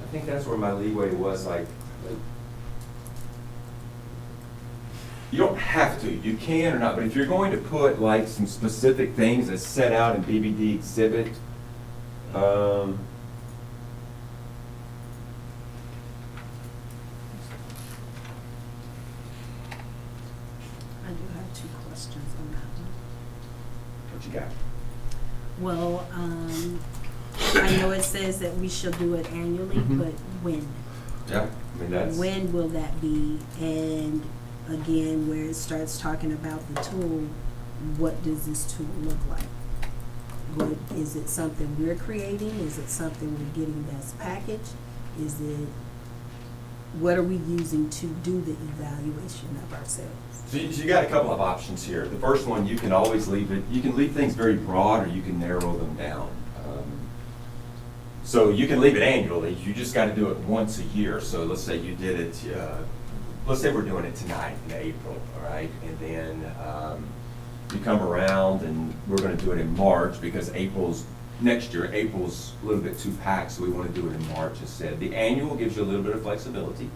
I think that's where my leeway was, like, you don't have to, you can or not, but if you're going to put like some specific things that's set out in BBD exhibit, I do have two questions on that one. what you got? Well, I know it says that we shall do it annually, Mhm. but when? Yeah, I mean, that's. When will that be? And again, where it starts talking about the tool, what does this tool look like? What, is it something we're creating? Is it something we're getting as package? Is it, what are we using to do the evaluation of ourselves? So you got a couple of options here. The first one, you can always leave it, you can leave things very broad or you can narrow them down. So you can leave it annually, you just gotta do it once a year. So let's say you did it, let's say we're doing it tonight in April, all right? And then you come around and we're gonna do it in March because next year, April's a little bit too packed, so we wanna do it in March instead. The annual gives you a little bit of flexibility.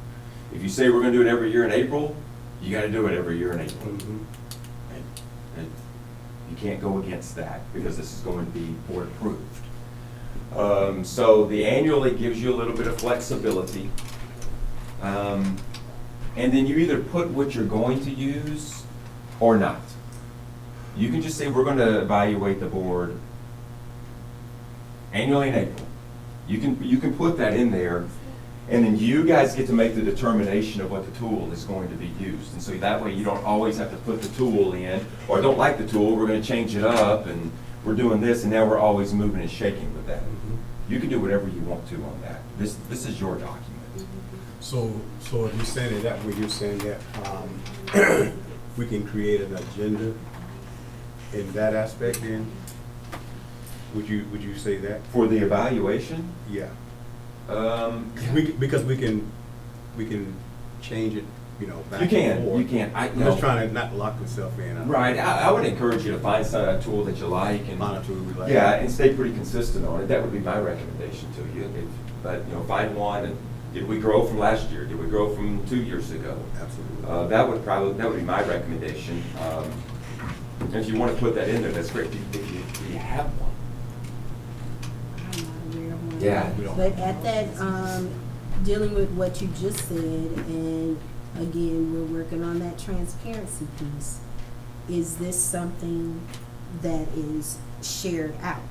If you say we're gonna do it every year in April, you gotta do it every year in April. Mhm. And You can't go against that because this is going to be board approved. So the annually gives you a little bit of flexibility. And then you either put what you're going to use or not. You can just say, we're going to evaluate the board annually in April. You can put that in there, and then you guys get to make the determination of what the tool is going to be used. And so that way you don't always have to put the tool in, or I don't like the tool, we're going to change it up, and we're doing this, and now we're always moving and shaking with that. You can do whatever you want to on that. This is your document. So if you're saying it that way, you're saying that we can create an agenda in that aspect then? Would you say that? For the evaluation, Yeah. Because we can change it, back you can, and forth. you can. I'm just trying to not lock myself in. Right, I would encourage you to find a tool that you like and. Find a tool we like. Yeah, and stay pretty consistent on it. That would be my recommendation to you. But, find one, and did we grow from last year? Did we grow from 2 years ago? Absolutely. That would be my recommendation. And if you want to put that in there, that's great. Do you have one? I'm not aware of one. Yeah. But at that, dealing with what you just said, and again, we're working on that transparency piece. Is this something that is shared out?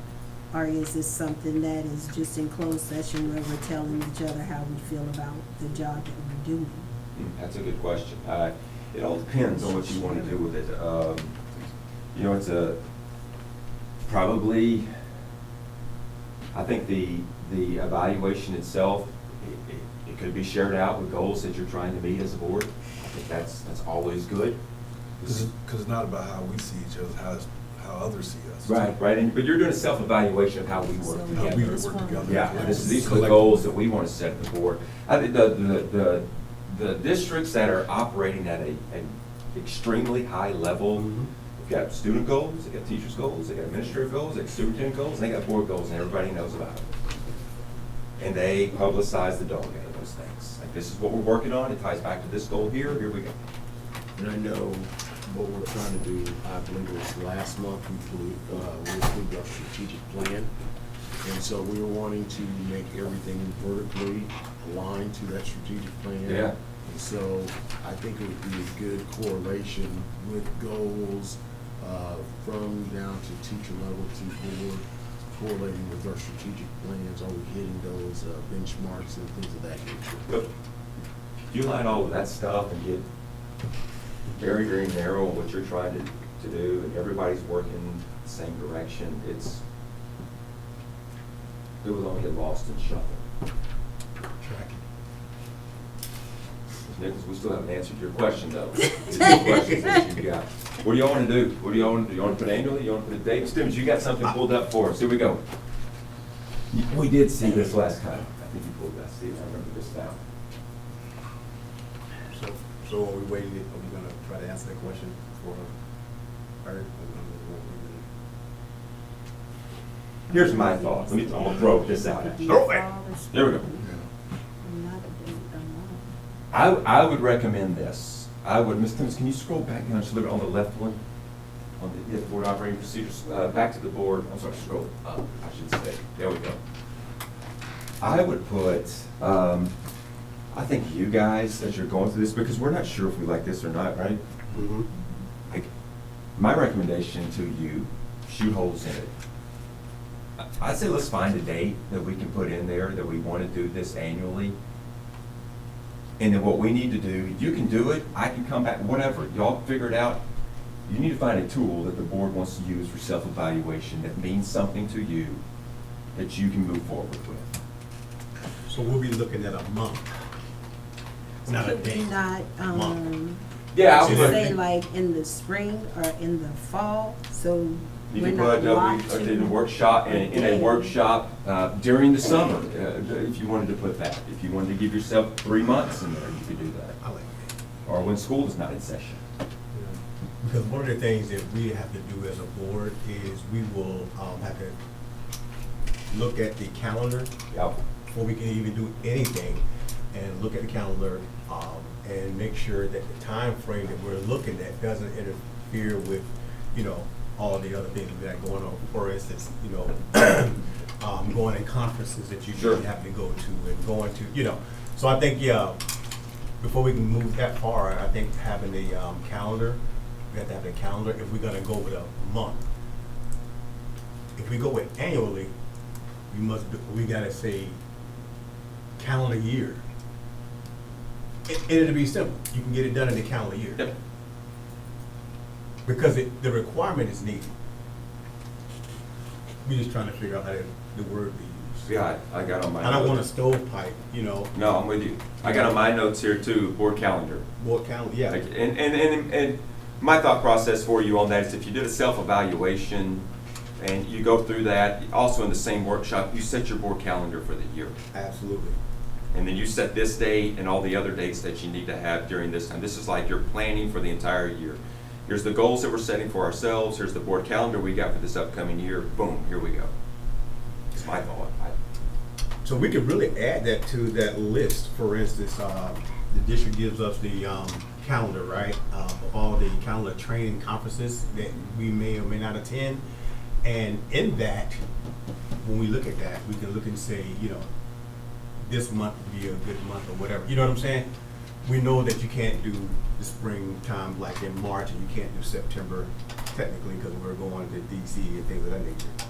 Or is this something that is just in closed session where we're telling each other how we feel about the job that we're doing? That's a good question. It all depends on what you want to do with it. It's probably, I think the evaluation itself, it could be shared out with goals that you're trying to meet as a board. I think that's always good. Because it's not about how we see each other, how others see us. Right, but you're doing a self-evaluation of how we work So How we together. work together. Yeah, these are the goals that we want to set at the board. I think the districts that are operating at an extremely high level, they've got student goals, they got teachers' goals, they got administrative goals, they got superintendent goals, and they got board goals, and everybody knows about it. And they publicize the dog of those things. Like, this is what we're working on, it ties back to this goal here we go. And I know what we're trying to do, I believe it was last month, we approved our strategic plan. And so we were wanting to make everything vertically aligned to that strategic plan. Yeah. And so I think it would be a good correlation with goals from down to teacher level to board, correlating with our strategic plans. Are we hitting those benchmarks and things of that nature? But you line all of that stuff and get very, very narrow on what you're trying to do, and everybody's working the same direction, it would only get lost in shuffle. Nicholas, we still haven't answered your question, though. It's the questions that you got. What do y'all want to do? What do y'all want to do? You want to put annually? You want to put a date? Stevens, you got something pulled up for us. Here we go. We did see this last time. I think you pulled that, Steve. I remember this now. So are we waiting, are we gonna try to answer that question for her? Here's my thoughts. I'm gonna throw this out at you. Throw it. There we go. I would recommend this. Ms. Timmons, can you scroll back down just a little bit on the left one? On the board operating procedures, back to the board, I'm sorry, scroll up, I should say. There we go. I would put, I think you guys, as you're going through this, because we're not sure if we like this or not, right? Mm-hmm. My recommendation to you, shoot holes in it. I'd say let's find a date that we can put in there that we want to do this annually. And then what we need to do, you can do it, I can come back, whatever, y'all figure it out. You need to find a tool that the board wants to use for self-evaluation that means something to you that you can move forward with. So we'll be looking at a month, not a Could we date. not, Yeah, I would say like in the spring or in the fall, so You we're can not put, locked we did a to. workshop, in a workshop during the summer, if you wanted to put that. If you wanted to give yourself 3 months in there, you could do that. I like that. Or when school is not in session. Because one of the things that we have to do as a board is we will have to look at the calendar Yep. before we can even do anything, and look at the calendar and make sure that the time frame that we're looking at doesn't interfere with, all the other things we got going on. For instance, you know, going to conferences that you Sure. shouldn't have to go to and going to, you know. So I think, yeah, before we can move that far, I think having a calendar, we have to have a calendar if we're gonna go with a month. If we go with annually, we gotta say calendar year. It'll be simple. You can get it done in the calendar year. Yep. Because the requirement is needed. We're just trying to figure out how the word we use. Yeah, I got on my. I don't want a notes. stovepipe, you know, No, I'm with you. I got on my notes here too, board calendar. board calendar, yeah. Like, and my thought process for you on that is if you did a self-evaluation and you go through that, also in the same workshop, you set your board calendar for the year. Absolutely. And then you set this date and all the other dates that you need to have during this time. This is like you're planning for the entire year. Here's the goals that we're setting for ourselves. Here's the board calendar we got for this upcoming year. Boom, here we go. It's my thought. So we could really add that to that list. For instance, the district gives us the calendar, right, of all the calendar training conferences that we may or may not attend. And in that, when we look at that, we can look and say, you know, this month would be a good month or whatever. You know what I'm saying? We know that you can't do the springtime like in March, and you can't do September technically because we're going to DC and things of that nature.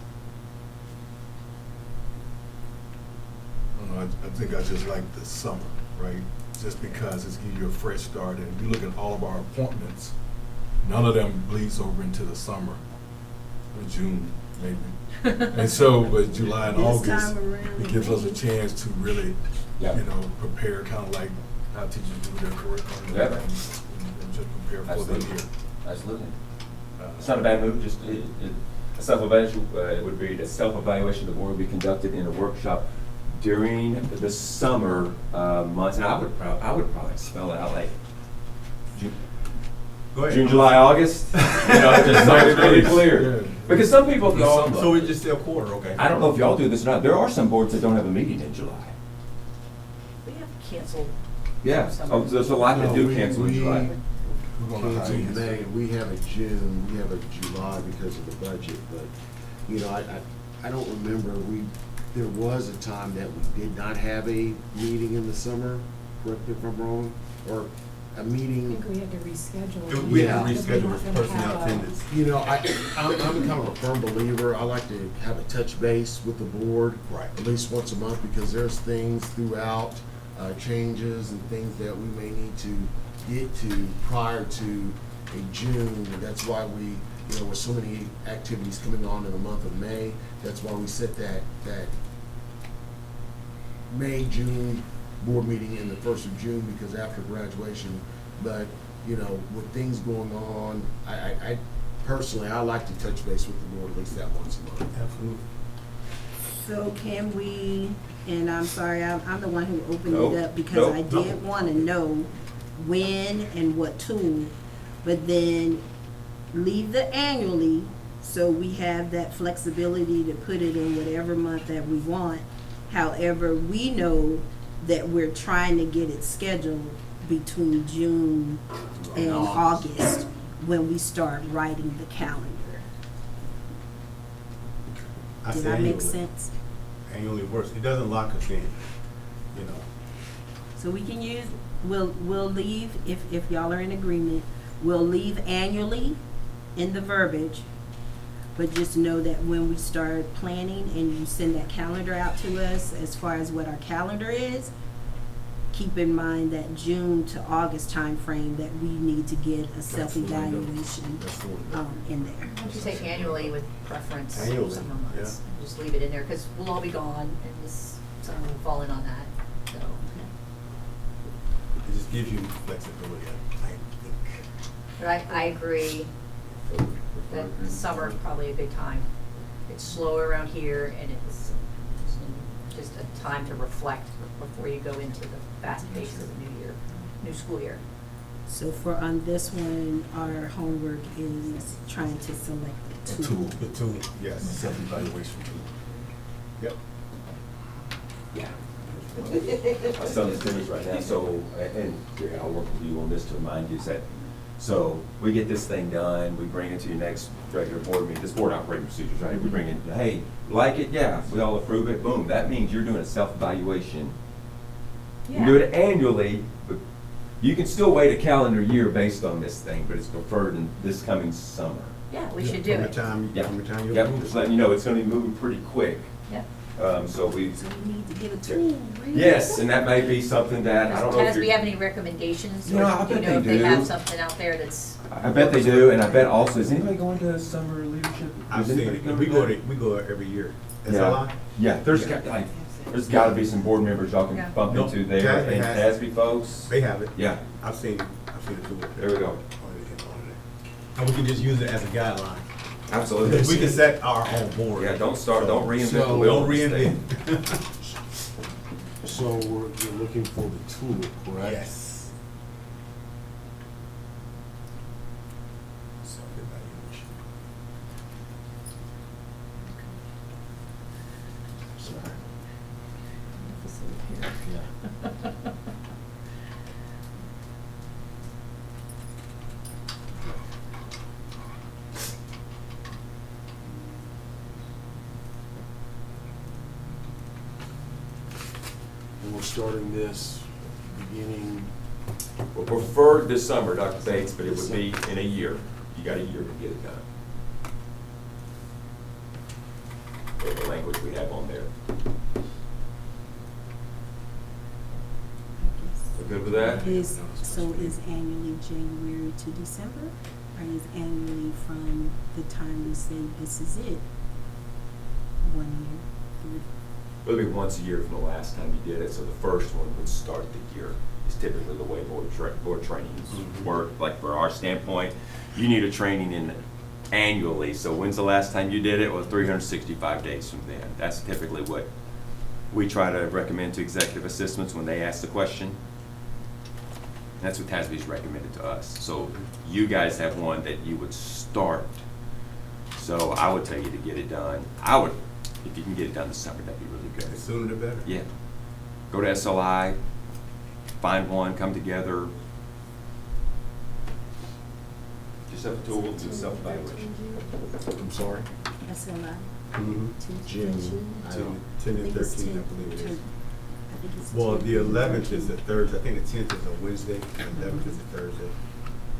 I think I just like the summer, right? Just because it's give you a fresh start, and you look at all of our appointments, none of them bleeds over into the summer, or June maybe. And so, but July and This August, time around it gives us a in chance to really, Yeah. you know, prepare kind of like how teachers do their curriculum Yeah. and just prepare for the Absolutely. year. Absolutely. Uh, It's not a bad move, just a self-evaluation, it would be the self-evaluation the board would be conducted in a workshop during the summer months, and I would probably spell it out like Go ahead. June, July, August, you know, just so it's really clear. Yeah. Because some people, y'all, So we just say a quarter, okay? I don't know if y'all do this or not, there are some boards that don't have a meeting in July. We have canceled. Yeah, some. there's a lot that No, do we- cancel in we- July. We're gonna Cancel hiatus. May, we have a June, we have a July because of the budget, but, you know, I don't remember, there was a time that we did not have a meeting in the summer, correct me if I'm wrong, or a I meeting. think we had to reschedule. We Yeah. have to Because we reschedule weren't gonna personnel have a- attendance. You know, I'm kind of a firm believer, I like to have a touch base with the board. Right. At least once a month, because there's things throughout, changes and things that we may need to get to prior to a June. That's why we, you know, with so many activities coming on in the month of May, that's why we set that May, June board meeting in the first of June, because after graduation. But, you know, with things going on, I personally, I like to touch base with the board at least that once a month. Absolutely. So can we, and I'm sorry, I'm the one who opened Nope, it up because I nope. did want to know when and what tool, but then leave the annually so we have that flexibility to put it in whatever month that we want. However, we know that we're trying to get it scheduled between June and August when we start writing the calendar. Did say that make annually. sense? Annually works. It doesn't lock us in, you know. So we can use, we'll leave, if y'all are in agreement, we'll leave annually in the verbiage, but just know that when we start planning and you send that calendar out to us, as far as what our calendar is, keep in mind that June to August timeframe that we need to get a self-evaluation That's the window. in there. Why don't you say annually with preference for Annually, summer months? yeah. Just leave it in there, because we'll all be gone, and this summer will fall in on that, so. It just gives you flexibility, I think. But I agree that summer is probably a good time. It's slower around here, and it's just a time to reflect before you go into the fast pace of the new school year. So for on this one, our homework is trying to select the tool. The tool, yes. Self-evaluation tool. Yep. Yeah. My son is finished right now, so, and yeah, I'll work with you on this to remind you, is that So we get this thing done, we bring it to your next regular board meeting, this board operating procedures, right? We bring it, hey, like it, yeah, we all approve it, boom. That means you're doing a self-evaluation. You can do it annually, but you can still wait a calendar year based on this thing, but it's preferred in this coming summer. Yeah, we should do it. From the time you Yep, approve just it. letting you know, it's gonna be moving pretty quick. Yep. So we, So we need to get a tool. really? yes, and that may be something that, I don't Does know if TASB you're. have any recommendations? You know, Or I do you bet know if they they have do. something out there that's? I bet they do, and I bet also, is anybody going to summer leadership? I've Is seen anybody it, going we to go that? we go every year. Yeah, SLI? yeah, there's Yeah. there's gotta be some board members y'all Yeah. can bump No, into there, TASB and has- TASB folks. They have it. Yeah, I've seen it too. there we go. And we can just use it as a guideline. Absolutely. We can set our own board. Yeah, don't reinvent the So- wheel. Don't on this thing. reinvent. So you're looking for the tool, correct? Yes. Self-evaluation. Sorry. And we're starting this beginning, Well, preferred this summer, Dr. Bates, but it would be in a year. You got a year to get it done. Or the language we have on there. We're good with that? So is annually January to December, or is annually from the time we say this is it? 1 year? It'll be once a year from the last time you did it, so the first one would start the year. Is typically the way board trainings work. Like for our standpoint, you need a training in annually. So when's the last time you did it? Well, 365 days from then. That's typically what we try to recommend to executive assistants when they ask the question. That's what TASB's recommended to us. So you guys have one that you would start. So I would tell you to get it done. If you can get it done this summer, that'd be really good. The sooner the better. Yeah. Go to SLI, find one, come together. Just have a tool to do self-evaluation. I'm sorry? SLI. Mhm. June. 10 and I think it's 13, I 10 believe it is. I think it's Well, 10 the and 11th is 13. a Thursday, I think the 10th is a Wednesday, the 11th is a Thursday.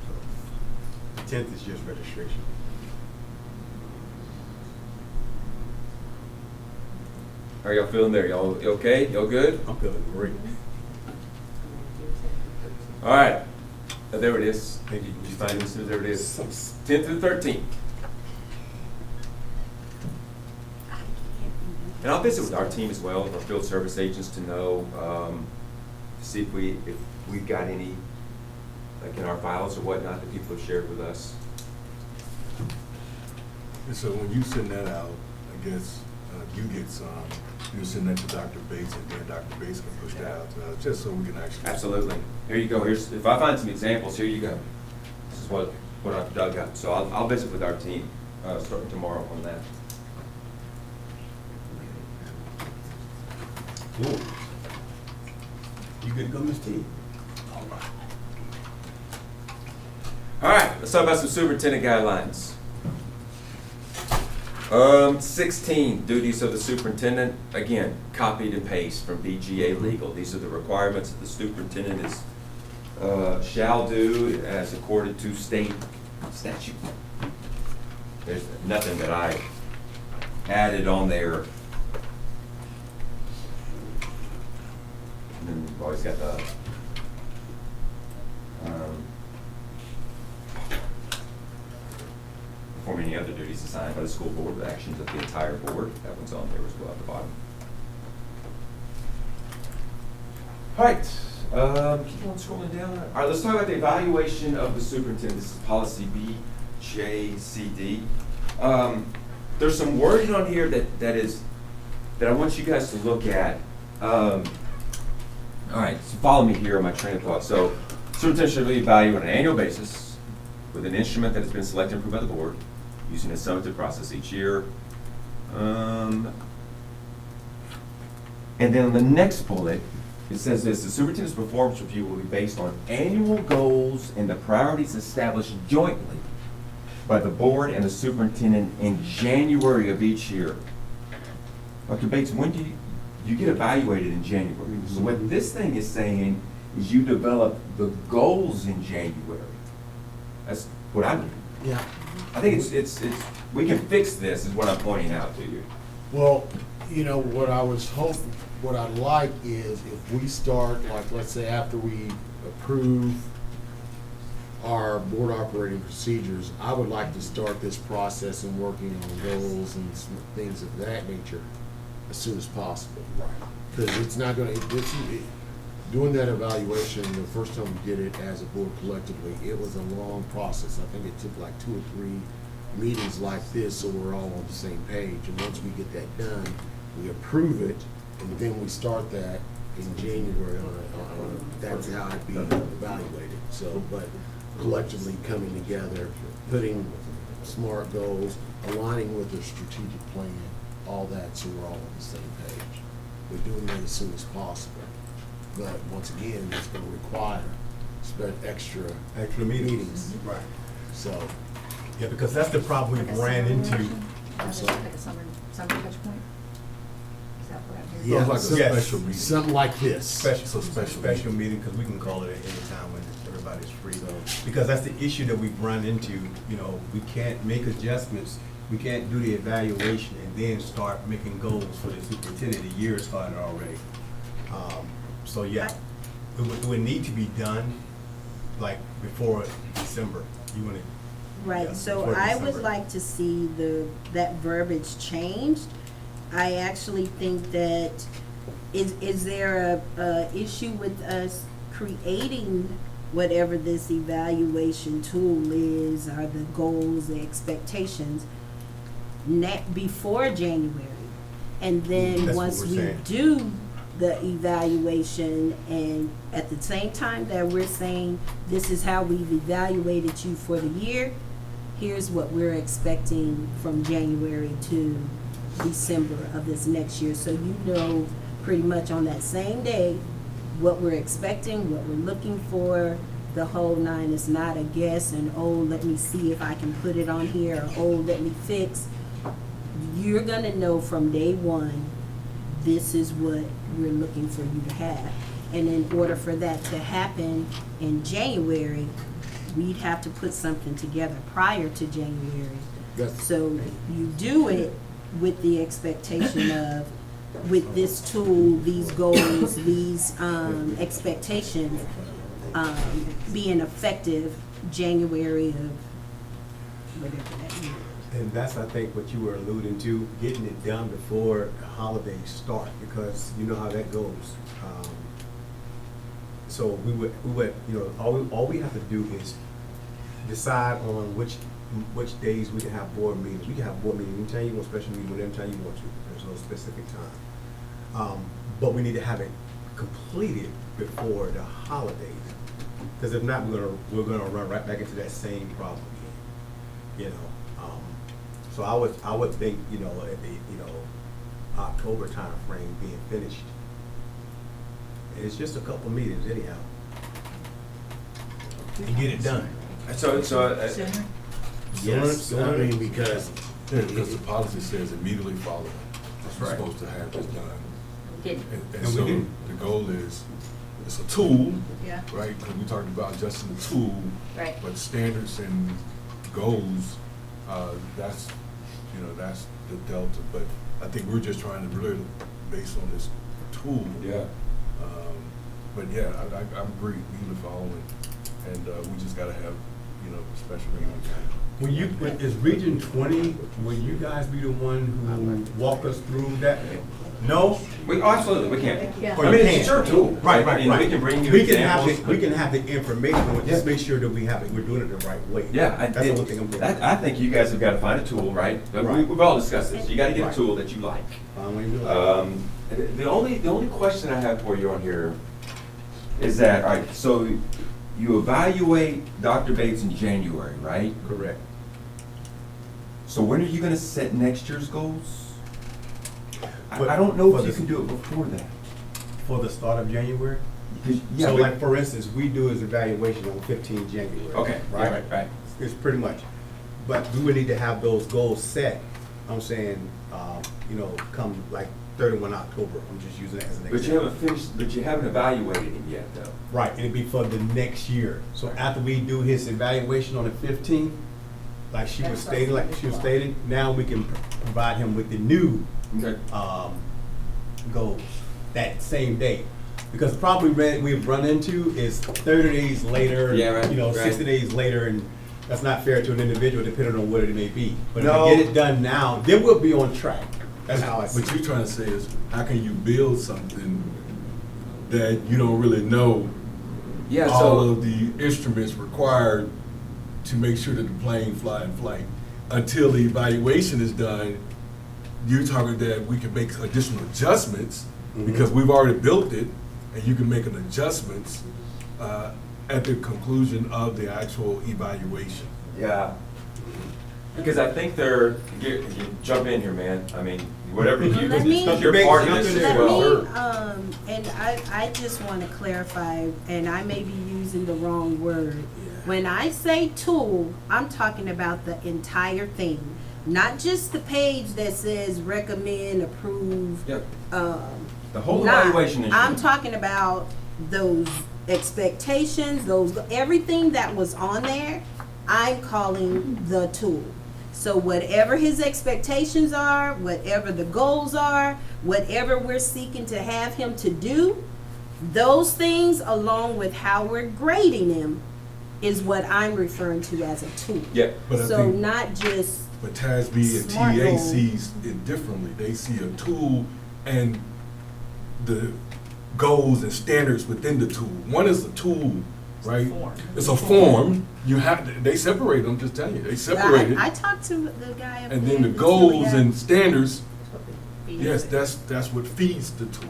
So, the 10th is just registration. How are y'all feeling there? Y'all okay? Y'all good? I'm feeling great. All right. There it is. Thank you. Did you find this? There it is. 10th through 13th. And I'll visit with our team as well, our field service agents, to know, to see if we've got any, like in our files or whatnot, that people have shared with us. And so when you send that out, I guess you get some, you send that to Dr. Bates, and then Dr. Bates can push that out to us, just so we can actually. Absolutely. Here you go. If I find some examples, here you go. This is what I've dug up. So I'll visit with our team, starting tomorrow on that. Cool. You good to go, Ms. T? All right, let's talk about some superintendent guidelines. 16, duties of the superintendent, again, copied and pasted from BGA Legal. These are the requirements that the superintendent shall do as accorded to state statute. There's nothing that I added on there. And then we've always got the perform any other duties assigned by the school board, the actions of the entire board. That one's on there as well at the bottom. All right, keep on scrolling down. All right, let's talk about the evaluation of the superintendent. This is policy BJCD. There's some wording on here that I want you guys to look at. All right, so follow me here on my train of thought. So, superintendent should be evaluated on an annual basis with an instrument that has been selected and approved by the board, using a summative process each year. And then the next bullet It says this, the superintendent's performance review will be based on annual goals and the priorities established jointly by the board and the superintendent in January of each year. Dr. Bates, when do you get evaluated in January? So what this thing is saying is you develop the goals in January. That's what I mean. Yeah. I think it's, we can fix this, is what I'm pointing out to you. Well, you know, what I'd like is if we start, like, let's say after we approve our board operating procedures, I would like to start this process and working on goals and things of that nature as soon as possible. Right. Because it's not gonna, doing that evaluation, the first time we did it as a board collectively, it was a long process. I think it took like 2 or 3 meetings like this, so we're all on the same page. And once we get that done, we approve it, and then we start that in January that's how it'd be evaluated. So, but collectively coming together, putting smart goals, aligning with their strategic plan, all that, so we're all on the same page. We're doing that as soon as possible. But once again, it's gonna require extra meetings. Right. So, Yeah, because that's the problem Like we've a ran summer into. version? I'm sorry. Like a summer touch point? Is that what I'm hearing? Yeah, like a some- special meeting. something like this. Special meeting, because we can call it at any time when everybody's free. Because that's the issue that we've run into, you know, we can't make adjustments, we can't do the evaluation and then start making goals for the superintendent. The year started already. So yeah, it would need to be done like before December. You want to? Right, so before I would December. like to see that verbiage changed. I actually think that, is there a issue with us creating whatever this evaluation tool is, or the goals, the expectations, before January? And then That's what once we're we saying. do the evaluation, and at the same time that we're saying, this is how we've evaluated you for the year, here's what we're expecting from January to December of this next year. So you know pretty much on that same day what we're expecting, what we're looking for, the whole nine. Is not a guess and, oh, let me see if I can put it on here, or, oh, let me fix. You're gonna know from day one, this is what we're looking for you to have. And in order for that to happen in January, we'd have to put something together prior to January. That's- So you do it with the expectation of, with this tool, these goals, these expectations, being effective January of whatever that year. And that's, I think, what you were alluding to, getting it done before the holidays start, because you know how that goes. So we would, you know, all we have to do is decide on which days we can have board meetings. We can have board meetings anytime you want, special meeting, whatever time you want to. There's no specific time. But we need to have it completed before the holidays. Because if not, we're gonna run right back into that same problem again, you know. So I would think, you know, at the, you know, October timeframe being finished. And it's just a couple meetings anyhow. And get it done. Sooner? Yes, I mean, because Yeah, because the policy says immediately following. That's We're right. supposed to have this done. Didn't, And And we so didn't. the goal is, it's a tool, yeah, right? Because we talked about just the tool. right. But standards and goals, that's, you know, that's the delta. But I think we're just trying to really, based on this tool. Yeah. But yeah, I agree, immediately following. And we just gotta have, you know, special meetings. Is Region 20, will you guys be the one who walk us through that? No? Absolutely, we can. Yeah. Or I you mean, can? it's your tool. Right. And we can bring you We can have examples. we can have the information, we'll just Yeah. make sure that we're doing it the right way. Yeah, That's the only thing I'm doing. I think you guys have got to find a tool, right? Right. We've all discussed this. You got to get a Right. tool that you like. Fine, when you do it. The only question I have for you on here is that, all right, so you evaluate Dr. Bates in January, right? Correct. So when are you going to set next year's goals? But I don't know for if you the- can do it before that. for the start of January. Yeah, So but- like, for instance, we do his evaluation on 15 January. Okay, Right? right. It's pretty much. But we would need to have those goals set, I'm saying, come like 31 October. I'm just using that as an example. But you haven't evaluated him yet, though. Right, it'd be for the next year. So after we do his evaluation on the 15th, like she was stating, now we can provide him with the new Okay. goals that same day. Because the problem we've run into is 30 days later, Yeah, right, 60 right. days later, and that's not fair to an individual depending on what it may be. But No. if we get it done now, then we'll be on track. That's how I see What it. you're trying to say is, how can you build something that you don't really know Yeah, all so, of the instruments required to make sure that the plane fly in flight? Until the evaluation is done, you're talking that we can make additional adjustments because we've already built it, and you can make an adjustments at the conclusion of the actual evaluation. yeah. Because I think you jump in here, man. I mean, whatever you, Let me- you're part of this as Let well. me, and I just want to clarify, and I may be using the wrong word. When I say tool, I'm talking about the entire thing, not just the page that says recommend, approve. Yeah. The Not. whole evaluation is. I'm talking about those expectations, everything that was on there, I'm calling the tool. So whatever his expectations are, whatever the goals are, whatever we're seeking to have him to do, those things along with how we're grading him is what I'm referring to as a tool. Yeah. But I So think- not just, But TASB and Smart TA goal. sees it differently. They see a tool and the goals and standards within the tool. One is a tool, right? Form. It's a form. They separate them, just telling you, they separate I it. talked to the guy up And there, then the the goals tool guy. and standards, Feed yes, it. that's what feeds the tool.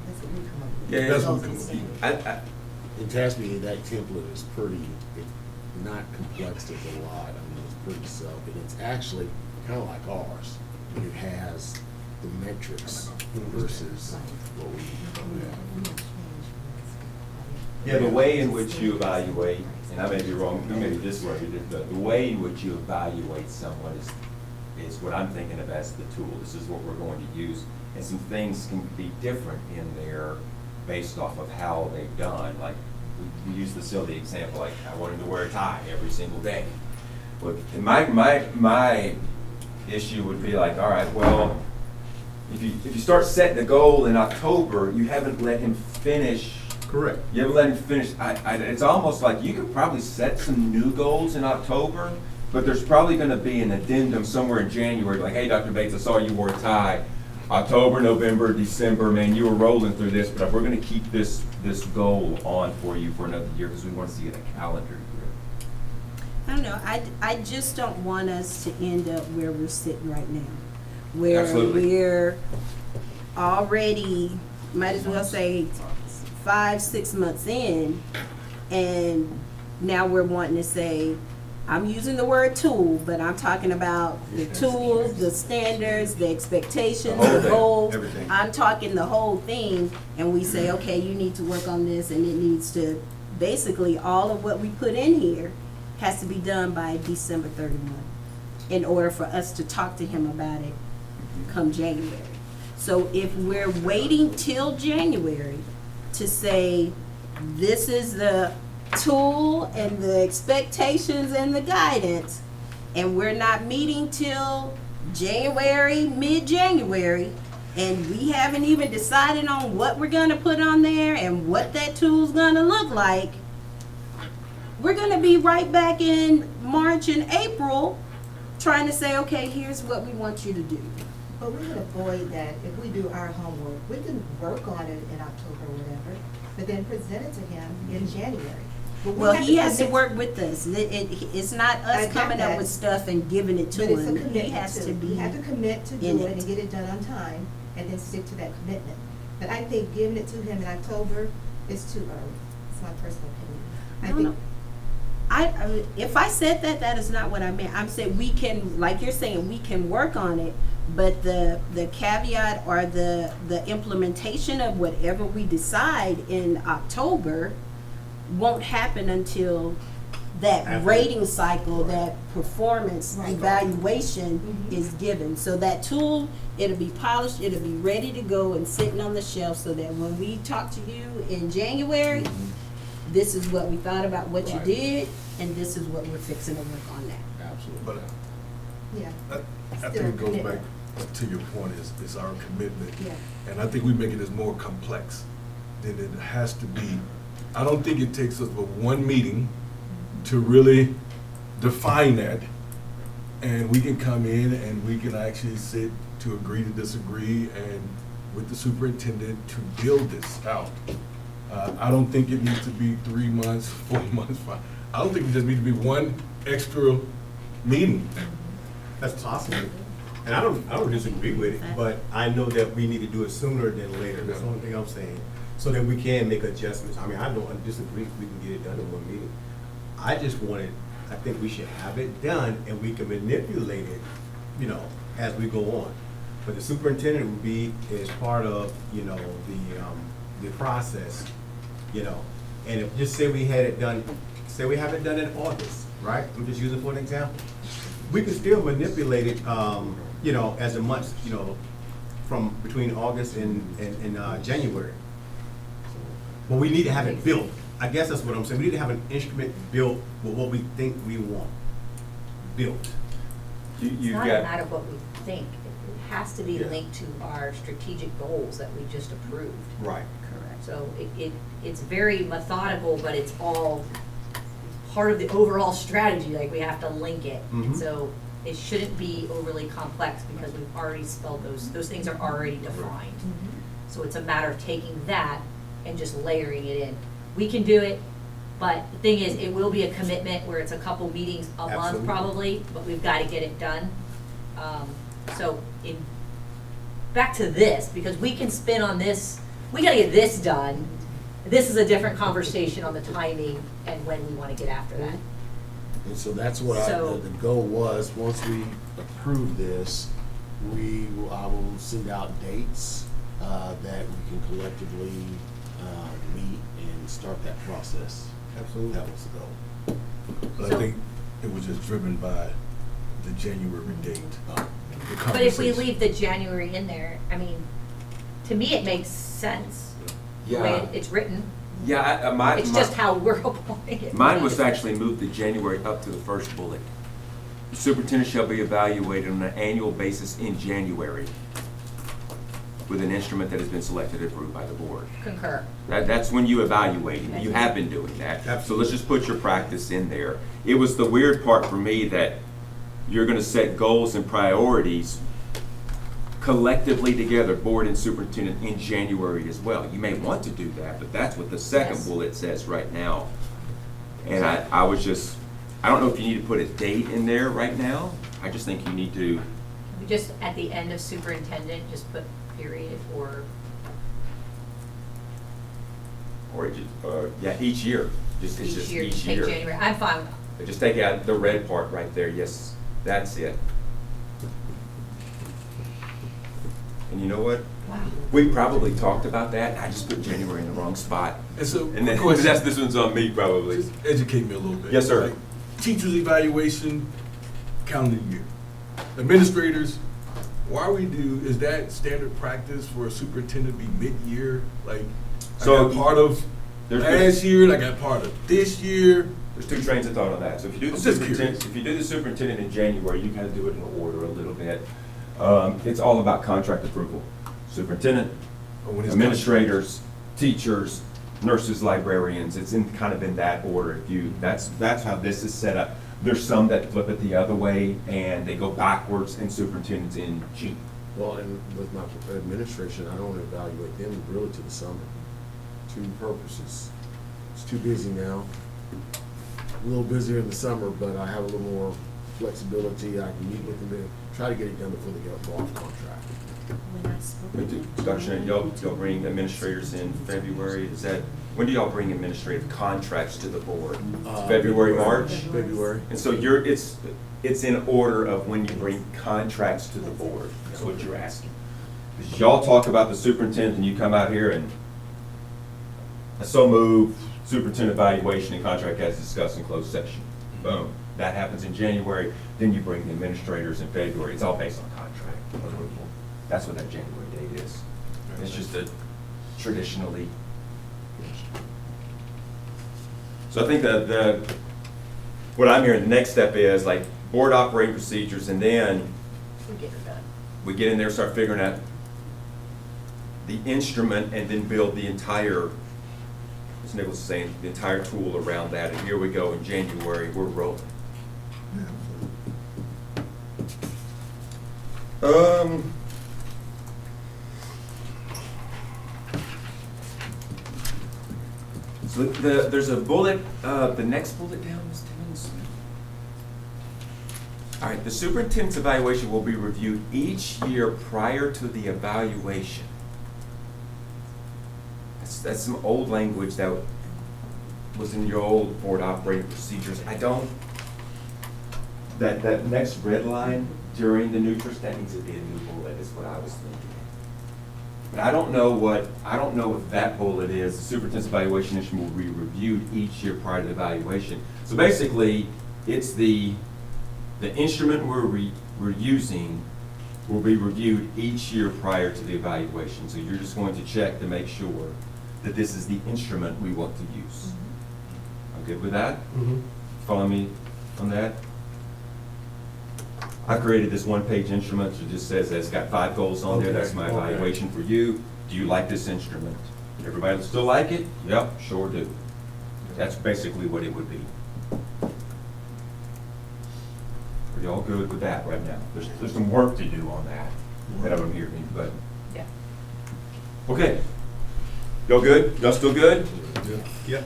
That's what we come up with. Yeah, That's Goals what and comes- standards. In TASB, that template is not complex, there's a lot, I mean, it's pretty simple, and it's actually kind of like ours. It has the metrics versus what we have. Yeah, the way in which you evaluate, and I may be wrong, we may be disworded it, but the way in which you evaluate someone is what I'm thinking of as the tool. This is what we're going to use. And some things can be different in there based off of how they've done. Like, we use the silly example, like, I want him to wear a tie every single day. But my issue would be like, all right, well, if you start setting a goal in October, you haven't let him finish. Correct. You ever let him finish? It's almost like you could probably set some new goals in October, but there's probably going to be an addendum somewhere in January, like, hey, Dr. Bates, I saw you wore a tie. October, November, December, man, you were rolling through this, but we're going to keep this goal on for you for another year because we want to see it in a calendar year. I don't know, I just don't want us to end up where we're sitting right now. Where Absolutely. we're already, might as well say, 5-6 months in, and now we're wanting to say, I'm using the word tool, but I'm talking about the tools, the standards, the expectations, The whole the thing, goals. everything. I'm talking the whole thing, and we say, okay, you need to work on this, and it needs to, basically, all of what we put in here has to be done by December 31, in order for us to talk to him about it come January. So if we're waiting till January to say, this is the tool and the expectations and the guidance, and we're not meeting till January, mid-January, and we haven't even decided on what we're gonna put on there and what that tool's gonna look like, we're gonna be right back in March and April trying to say, okay, here's what we want you to do. But we can avoid that if we do our homework. We can work on it in October or whatever, but then present it to him in January. But we Well, have he has to commit- work with us. It's not I us got coming up that. with stuff and giving it to But it's a him. He commitment has to too. be We have to commit to in do it it. and get it done on time, and then stick to that commitment. But I think giving it to him in October is too early. It's my personal opinion. I don't know. if I said that, that is not what I meant. I'm saying we can, like you're saying, we can work on it, but the caveat or the implementation of whatever we decide in October won't happen until that After. rating cycle, that performance Right. evaluation Mhm. is given. So that tool, it'll be polished, it'll be ready to go and sitting on the shelf so that when we talk to you in January, this is what we thought about what you Right. did, and this is what we're fixing to work on now. Absolutely. But Yeah, I think it goes back to your point, is our commitment. yeah. And I think we make it as more complex than it has to be. I don't think it takes us but one meeting to really define that. And we can come in and we can actually sit to agree to disagree and with the superintendent to build this out. I don't think it needs to be 3 months, 4 months, 5. I don't think it just needs to be one extra meeting. That's possible. And I don't disagree with it, but I know that we need to do it sooner than later. That's the only thing I'm saying. So that we can make adjustments. I mean, I don't disagree if we can get it done in one meeting. I just wanted, I think we should have it done and we can manipulate it, you know, as we go on. But the superintendent would be, as part of, you know, the process, you know. And if, just say we had it done, say we have it done in August, right? I'm just using for an example. We can still manipulate it, you know, as a month, you know, from between August and January. But we need to have it built. I guess that's what I'm saying. We need to have an instrument built with what we think we want built. You It's not a got, matter of what we think. It has to be Yeah. linked to our strategic goals that we just approved. Right. Correct. So it's very methodical, but it's all part of the overall strategy, like we have to link it. And Mhm. so it shouldn't be overly complex because we've already spelled those things are already defined. So it's a matter of taking that and just layering it in. We can do it, but the thing is, it will be a commitment where it's a couple meetings a month Absolutely. probably, but we've got to get it done. So back to this, because we can spin on this, we got to get this done. This is a different conversation on the timing and when we want to get after that. And so that's what So- the goal was, once we approve this, I will send out dates, that we can collectively, meet and start that process. Absolutely. That was the goal. But I think it was just driven by the January date. the But if we conversation. leave the January in there, I mean, to me, it makes sense. The way yeah, it's written. yeah, It's just how we're applying it. mine was actually moved to January up to the first bullet. The superintendent shall be evaluated on an annual basis in January with an instrument that has been selected and approved by the board. Concur. That's when you evaluate, and you have been doing that. So let's just put your practice in there. It was the weird part for me that you're gonna set goals and priorities collectively together, board and superintendent, in January as well. You may want to do that, but that's what the second Yes. bullet says right now. And I was just, I don't know if you need to put a date in there right now. I just think you need to, We just, at the end of superintendent, just put period or, yeah, each year. It's each just year, each take year. January. I'm fine with that. Just take out the red part right there, yes, that's it. And you know what? Wow. We probably talked about that, and I just put January in the wrong spot. And so, And then, question. this one's on me probably. Just educate me a little bit. Yes, sir. Like, teachers' evaluation, calendar year. Administrators, why we do, is that standard practice for a superintendent to be mid-year? Like, So, I got part of there's- last year, and I got part of this year. There's two trains of thought on that. So if you do the I'm just superintendent, curious. if you do the superintendent in January, you kind of do it in order a little bit. It's all about contract approval. Superintendent, Or when it's administrators, teachers, nurses, librarians, it's in, kind of in that order. If you, that's how this is set up. There's some that flip it the other way and they go backwards and superintendent's in June. Well, and with my administration, I don't evaluate them really to the summer. Two purposes. It's too busy now. A little busier in the summer, but I have a little more flexibility, I can meet with them and try to get it done before they go off contract. When I spoke to them, Dr. Shannon, y'all bring administrators in February, is that, when do y'all bring administrative contracts to the board? February, March? February. And so it's in order of when you bring contracts to the board, is what you're asking. Because y'all talk about the superintendent and you come out here and so move superintendent evaluation and contract as discussed in closed session. Boom. That happens in January, then you bring the administrators in February. It's all based on contract. That's what that January date is. It's just a traditionally. So I think what I'm hearing, the next step is like board operating procedures, and then We get it done. we get in there, start figuring out the instrument, and then build the entire, as Nick was saying, the entire tool around that. And here we go in January, we're rolling. So there's a bullet, the next bullet down, Ms. Timmons. All right, the superintendent's evaluation will be reviewed each year prior to the evaluation. That's some old language that was in your old board operating procedures. I don't, that next red line during the nutrition, that needs to be a new bullet, is what I was thinking. But I don't know what that bullet is. The superintendent's evaluation issue will be reviewed each year prior to the evaluation. So basically, it's the instrument we're using will be reviewed each year prior to the evaluation. So you're just going to check to make sure that this is the instrument we want to use. I'm good with that? Follow me on that? I created this one-page instrument that just says that it's got 5 goals on there. That's my evaluation for you. Do you like this instrument? Everybody still like it? Yep, sure do. That's basically what it would be. Are y'all good with that right now? There's some work to do on that I'm hearing, but. Yeah. Okay. Y'all good? Y'all still good? Yep.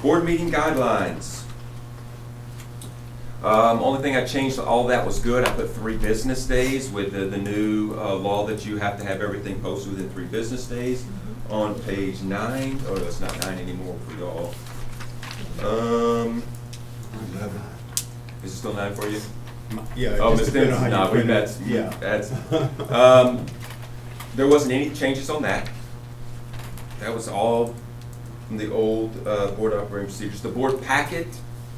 Board meeting guidelines. Only thing I changed, all that was good. I put 3 business days with the new law that you have to have everything posted within 3 business days. On page 9, oh, that's not 9 anymore for y'all. Is it still 9 for you? Yeah. Oh, it Ms. just depends Timmons, on how no, you print that's, it. Yeah. that's, there wasn't any changes on that. That was all from the old board operating procedures. The board packet,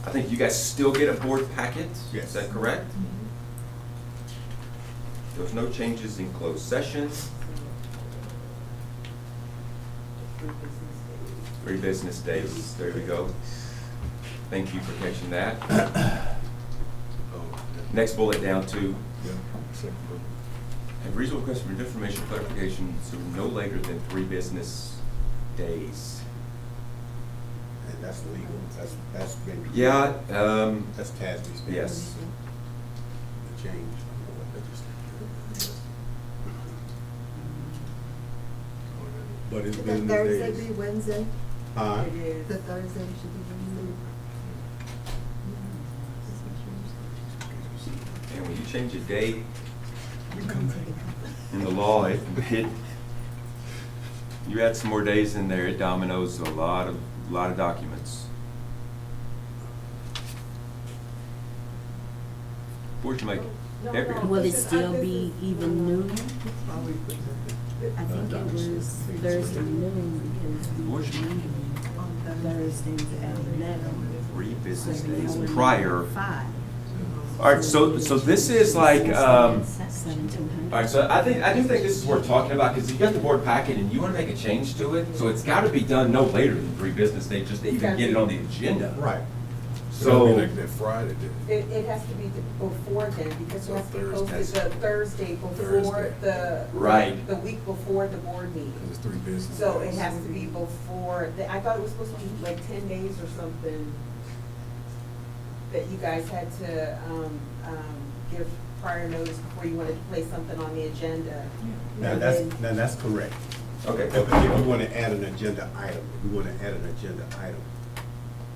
I think you guys still get a board packet. Yes. Is that correct? There was no changes in closed session. 3 business days. There we go. Thank you for catching that. Next bullet down to have reasonable request for information clarification so no later than 3 business days. And that's legal, that's been. Yeah, That's TASB's. yes. The change. But it's The business Thursday days. be Wednesday, It is. the Thursday should be Wednesday. And when you change a date in the law, it you add some more days in there, it dominoes a lot of documents. Where'd you make every? Will it still be even noon? I think it was Thursday noon because we were Where'd you- meeting on Thursdays at 11. 3 business So days now we're prior. 5. All right, so this is like, all 1700. right, so I do think this is worth talking about, because you got the board packet and you want to make a change to it, so it's got to be done no later than 3 business days, just to even get it on the agenda. Right. So, like that Friday, then. It has to be before then, because it has to be posted Thursday. the Thursday before Thursday. Right. the week before the board meeting. Because it's 3 business So it days. has to be before, I thought it was supposed to be like 10 days or something that you guys had to, give prior notice before you wanted to place something on the agenda. Now, And that's, then- now that's correct. okay. If we want to add an agenda item,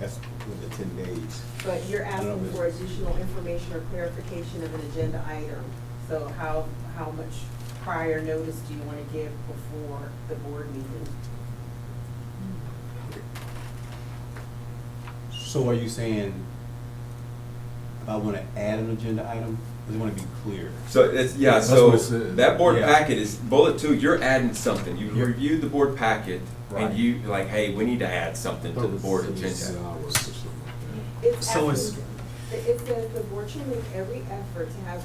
That's with the 10 days. But you're I don't know asking if for it's- additional information or clarification of an agenda item. So how much prior notice do you want to give before the board meeting? So are you saying if I want to add an agenda item, I just want to be clear? So it's, yeah, That's so what it says. that board Yeah. packet is, bullet two, you're adding something. You Yeah. reviewed the board packet Right. and you, like, hey, we need to add something to the board agenda. Hours or something like that. It's So asking, it says the board shall make every effort to have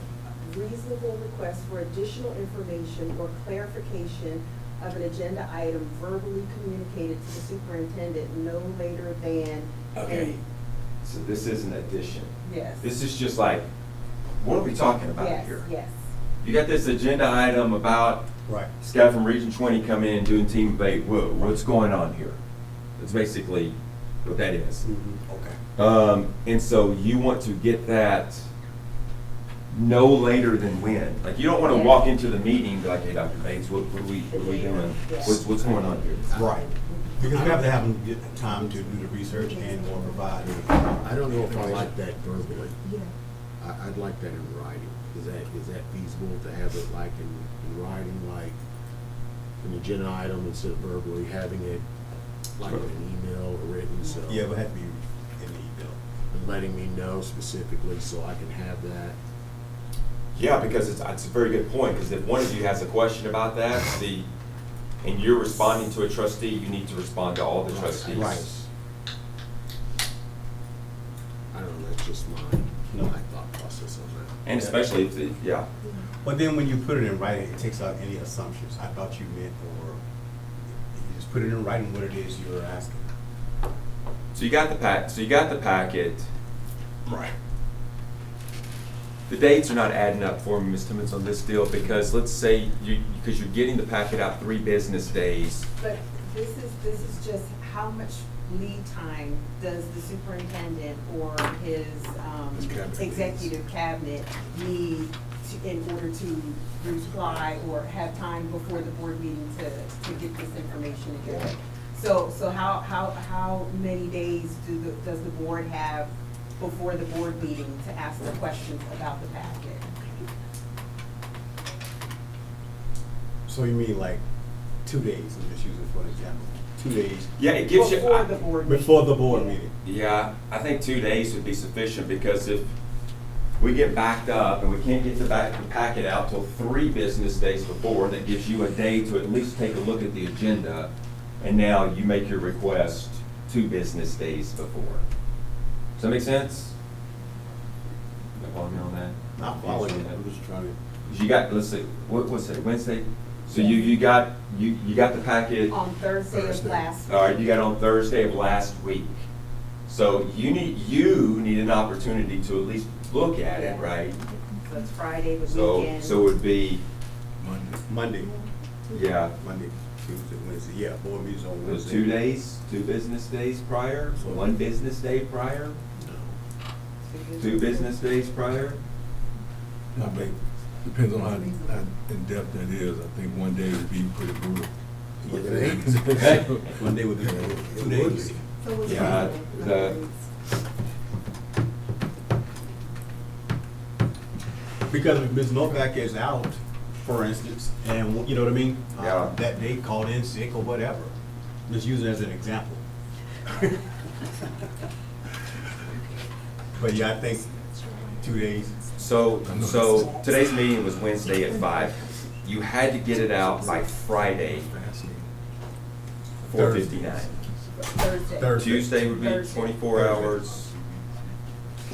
reasonable requests for additional information or clarification of an agenda item verbally communicated to the superintendent no later than. Okay, so this is an addition. Yes. This is just like, what are we talking about Yes, here? yes. You got this agenda item about Right. this guy from Region 20 coming in and doing team debate. Whoa, what's going on here? That's basically what that is. Okay. And so you want to get that no later than when? Like, you don't want to Yeah. walk into the meeting and be like, hey, Dr. Bates, what are we doing? Yeah. What's going on here? Right. Because we have to have them get time to do the research and or provide. I don't know if I like that verbally. Yeah. I'd like that in writing. Is that feasible to have it like in writing, like an agenda item instead of verbally having it like in an email or written, so. Yeah, it would have to be in the email. And letting me know specifically so I can have that. Yeah, because it's a very good point, because if one of you has a question about that, and you're responding to a trustee, you need to respond to all the trustees. Right. I don't know, that's just my No. thought process on that. And especially if, yeah. But then when you put it in writing, it takes out any assumptions. I thought you meant, or you just put it in writing what it is you were asking. So you got the packet. Right. The dates are not adding up for me, Ms. Timmons, on this deal, because let's say because you're getting the packet out 3 business days. But this is just how much lead time does the superintendent or his His cabinet executive cabinet need in order to reply or have time before the board meeting to get this information together? So how many days does the board have before the board meeting to ask the questions about the packet? So you mean like 2 days, I'm just using for an example, 2 days Yeah, it gives you. Before the board meeting. before the board meeting. Yeah, I think 2 days would be sufficient, because if we get backed up and we can't get the packet out till 3 business days before, that gives you a day to at least take a look at the agenda, and now you make your request 2 business days before. Does that make sense? You follow me on that? Not following it. I'm just trying to. You got, let's see, what was it, Wednesday? So you got the packet. On Thursday of Thursday. last. All right, you got on Thursday of last week. So you need an opportunity to at least look at it, right? So it's Friday, the So, weekend. so it would be, Monday, yeah, Monday, Tuesday, Wednesday, yeah, board meetings on those Wednesday. 2 days, 2 business days prior, 1 business day prior, 2 business days prior? I think, depends on how in-depth that is. I think 1 day would be pretty brutal. One day would be 2 days. So what's Yeah, Because if Ms. Novak is out, for instance, and, you know what I mean? Yeah. That day called in sick or whatever, just use it as an example. But yeah, I think 2 days. So today's meeting was Wednesday at 5. You had to get it out by Friday, 4:59. Thursday. Tuesday would be Thursday. 24 hours,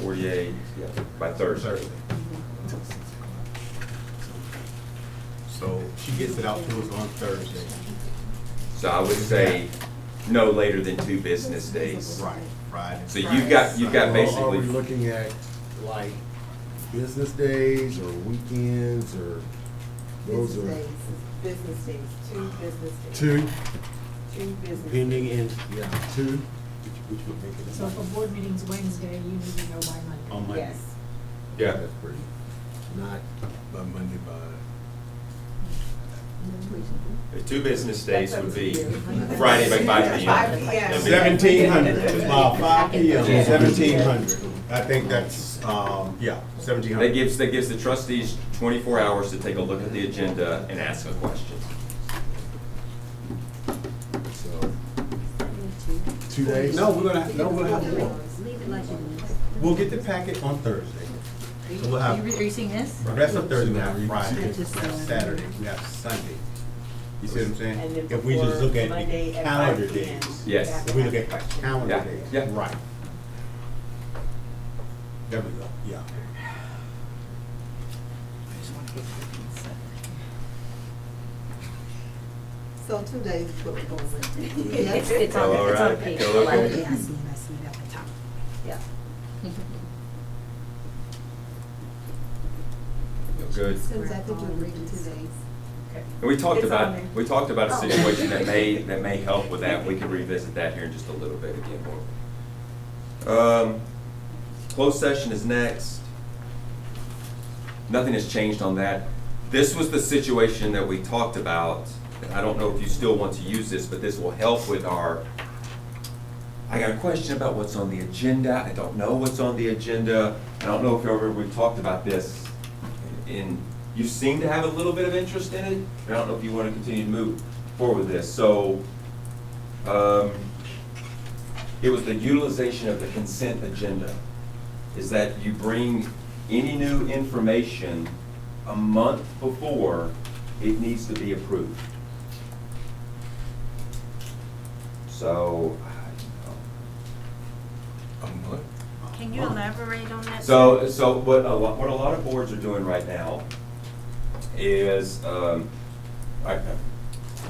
48, yeah, by Thursday. So she gets it out to us on Thursday. So I would say no later than 2 business days. Right, Friday. So you've got Are we basically, looking at like business days or weekends or those Business are days. Business days, 2 business days. two, 2 business. pending in, yeah, 2. Which would make it. So if a board meeting's Wednesday, you need to know by Monday. On Monday. Yes. yeah, That's pretty, not, By Monday, by The 2 business days That's up would to be you. Friday by 5 p.m. 5 p.m. 1700, it's about 5 p.m., 1700. I think that's, yeah, 1700. That gives the trustees 24 hours to take a look at the agenda and ask a question. So, 2 days? No, we'll have more. Leave it like it is. We'll get the packet on Thursday. So we'll have, Are you seeing this? the rest of Thursday, we have Friday, I just, Saturday, we have Sunday. You see what I'm saying? And then If we just before look at Monday the at calendar 5 p.m. days. Yes. If we look at calendar Yeah, days. yeah. Right. There we go, yeah. So 2 days is what we're going with. It's All on, it's on right. page Go look at 11. it. I see it at the top. Yeah. Good. Since I think you agreed to 2 days. And we talked It's on about, there. we talked about a situation that may help with that. We could revisit that here in just a little bit again more. Closed session is next. Nothing has changed on that. This was the situation that we talked about. And I don't know if you still want to use this, but this will help with our, I got a question about what's on the agenda. I don't know what's on the agenda. I don't know if we've talked about this. And you seem to have a little bit of interest in it. I don't know if you want to continue to move forward with this. So, it was the utilization of the consent agenda. Is that you bring any new information a month before it needs to be approved. So, What? Can you elaborate on that? So what a lot of boards are doing right now is, I'm gonna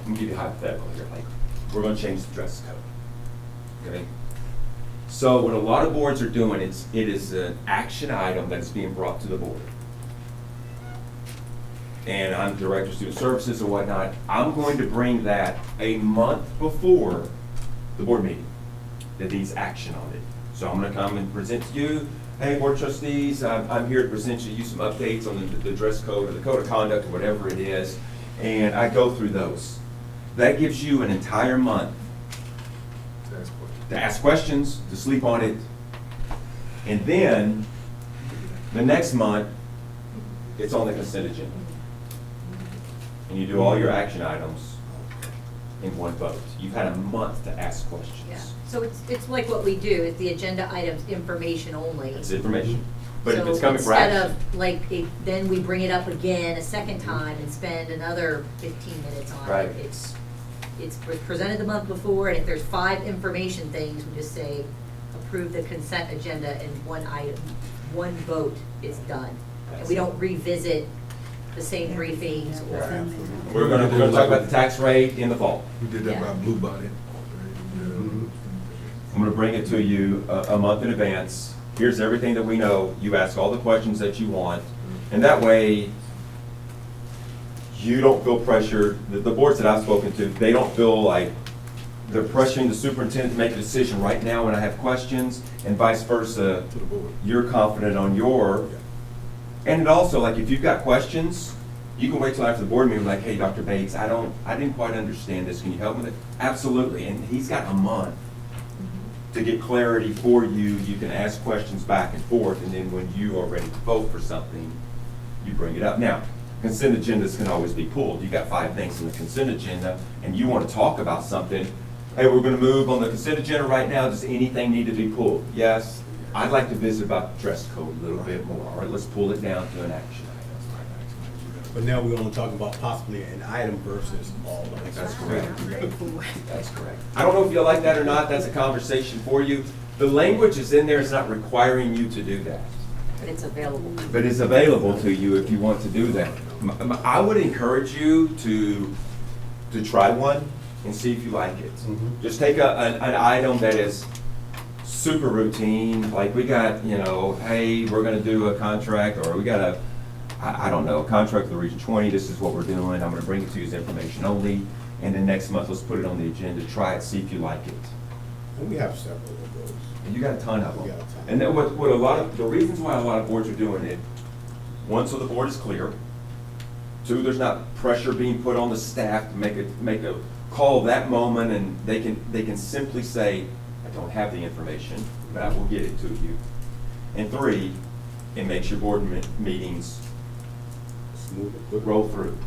give you a hypothetical here, like, we're gonna change the dress code, okay? So what a lot of boards are doing, it is an action item that is being brought to the board. And I'm Director of Student Services or whatnot, I'm going to bring that a month before the board meeting that needs action on it. So I'm gonna come and present to you, hey, Board of Trustees, I'm here to present to you some updates on the dress code or the code of conduct or whatever it is, and I go through those. That gives you an entire month to ask questions, to sleep on it, and then the next month, it's on the consent agenda. And you do all your action items in one vote. You've had a month to ask questions. Yeah, so it's like what we do, it's the agenda items, information only. It's information, but if So it's coming for action. instead of, like, then we bring it up again a second time and spend another 15 minutes on Right. it. It's presented the month before, and if there's 5 information things, we just say, approve the consent agenda, and one item, one vote is done. And we don't revisit the same briefings or. We're gonna talk about the tax rate in the fall. We did that Yeah. by Blue Bonnet. I'm gonna bring it to you a month in advance. Here's everything that we know. You ask all the questions that you want. And that way, you don't feel pressured. The boards that I've spoken to, they don't feel like they're pressuring the superintendent to make a decision right now when I have questions, and vice versa. To the board. You're confident on your, and it also, like, if you've got questions, you can wait till after the board meeting, like, hey, Dr. Bates, I didn't quite understand this. Can you help me with it? Absolutely. And he's got a month to get clarity for you. You can ask questions back and forth, and then when you are ready to vote for something, you bring it up. Now, consent agendas can always be pulled. You got 5 things in the consent agenda, and you want to talk about something. Hey, we're going to move on the consent agenda right now. Does anything need to be pulled? Yes. I'd like to visit about the dress code a little bit more. All right, let's pull it down to an action item. But now we're gonna talk about possibly an item versus all of it. That's correct. That's correct. I don't know if you like that or not. That's a conversation for you. The language is in there. It's not requiring you to do that. But it's available. But it's available to you if you want to do that. I would encourage you to try one and see if you like it. Mhm. Just take an item that is super routine, like we got, hey, we're gonna do a contract, or we got I don't know, a contract with the Region 20, this is what we're doing, I'm gonna bring it to you as information only, and then next month, let's put it on the agenda, try it, see if you like it. And we have several of those. And you got a ton of We them. got a ton. And then what the reasons why a lot of boards are doing it, one, so the board is clear, Two, there's not pressure being put on the staff to make a call that moment, and they can simply say, I don't have the information, but I will get it to you. And three, it makes your board meetings Smooth and quick. roll through.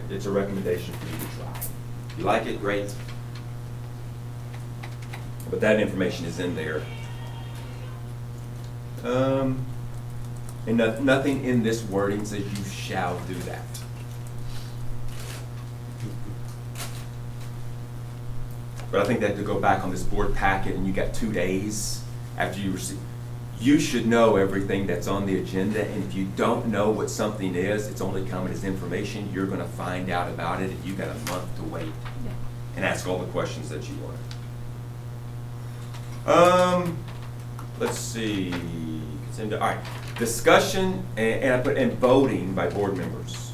It's a recommendation for you to try. If you like it, great. But that information is in there. And nothing in this wording says you shall do that. But I think that to go back on this board packet and you got 2 days after you receive, you should know everything that's on the agenda, and if you don't know what something is, it's only coming as information, you're gonna find out about it, and you got a month to wait and ask all the questions that you want. Let's see, all right, discussion and I put and voting by board members.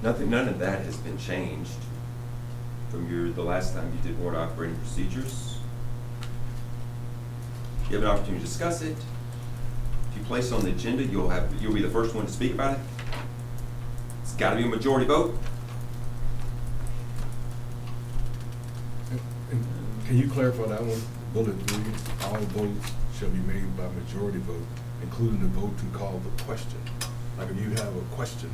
None of that has been changed from the last time you did board operating procedures. You have an opportunity to discuss it. If you place it on the agenda, you'll be the first one to speak about it. It's got to be a majority vote. And can you clarify that one? Bullet 3, all votes shall be made by majority vote, including the vote to call the question. Like if you have a question,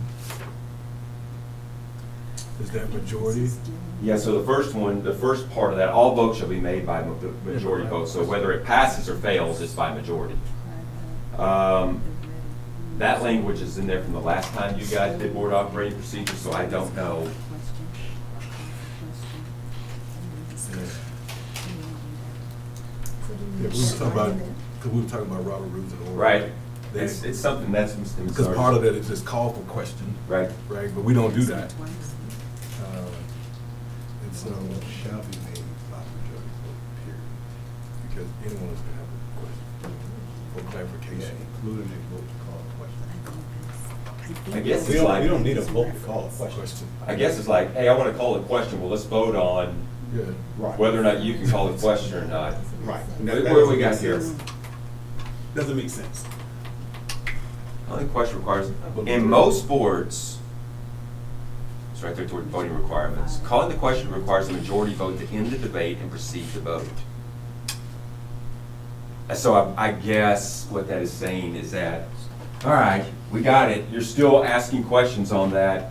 is that majority? Yeah, so the first part of that, all votes shall be made by majority vote. So whether it passes or fails, it's by majority. That language is in there from the last time you guys did board operating procedures, so I don't know. Yeah, we were talking about Robert Rules and Order. Right. That- It's something that's. Because part of that is just call for question. Right. Right, but we don't do that. And so, Shall be made by majority vote, period. because anyone else can have a question for Yeah, clarification. including a vote to call a question. I guess We it's like. don't need a vote to call a question. Question. I guess it's like, hey, I want to call a question. Well, let's vote on Yeah. Right. whether or not you can call a question or not. Right. What do we got here? Doesn't make sense. Calling the question requires, in most boards, it's right there toward voting requirements. Calling the question requires a majority vote to end the debate and proceed to vote. So I guess what that is saying is that, all right, we got it. You're still asking questions on that.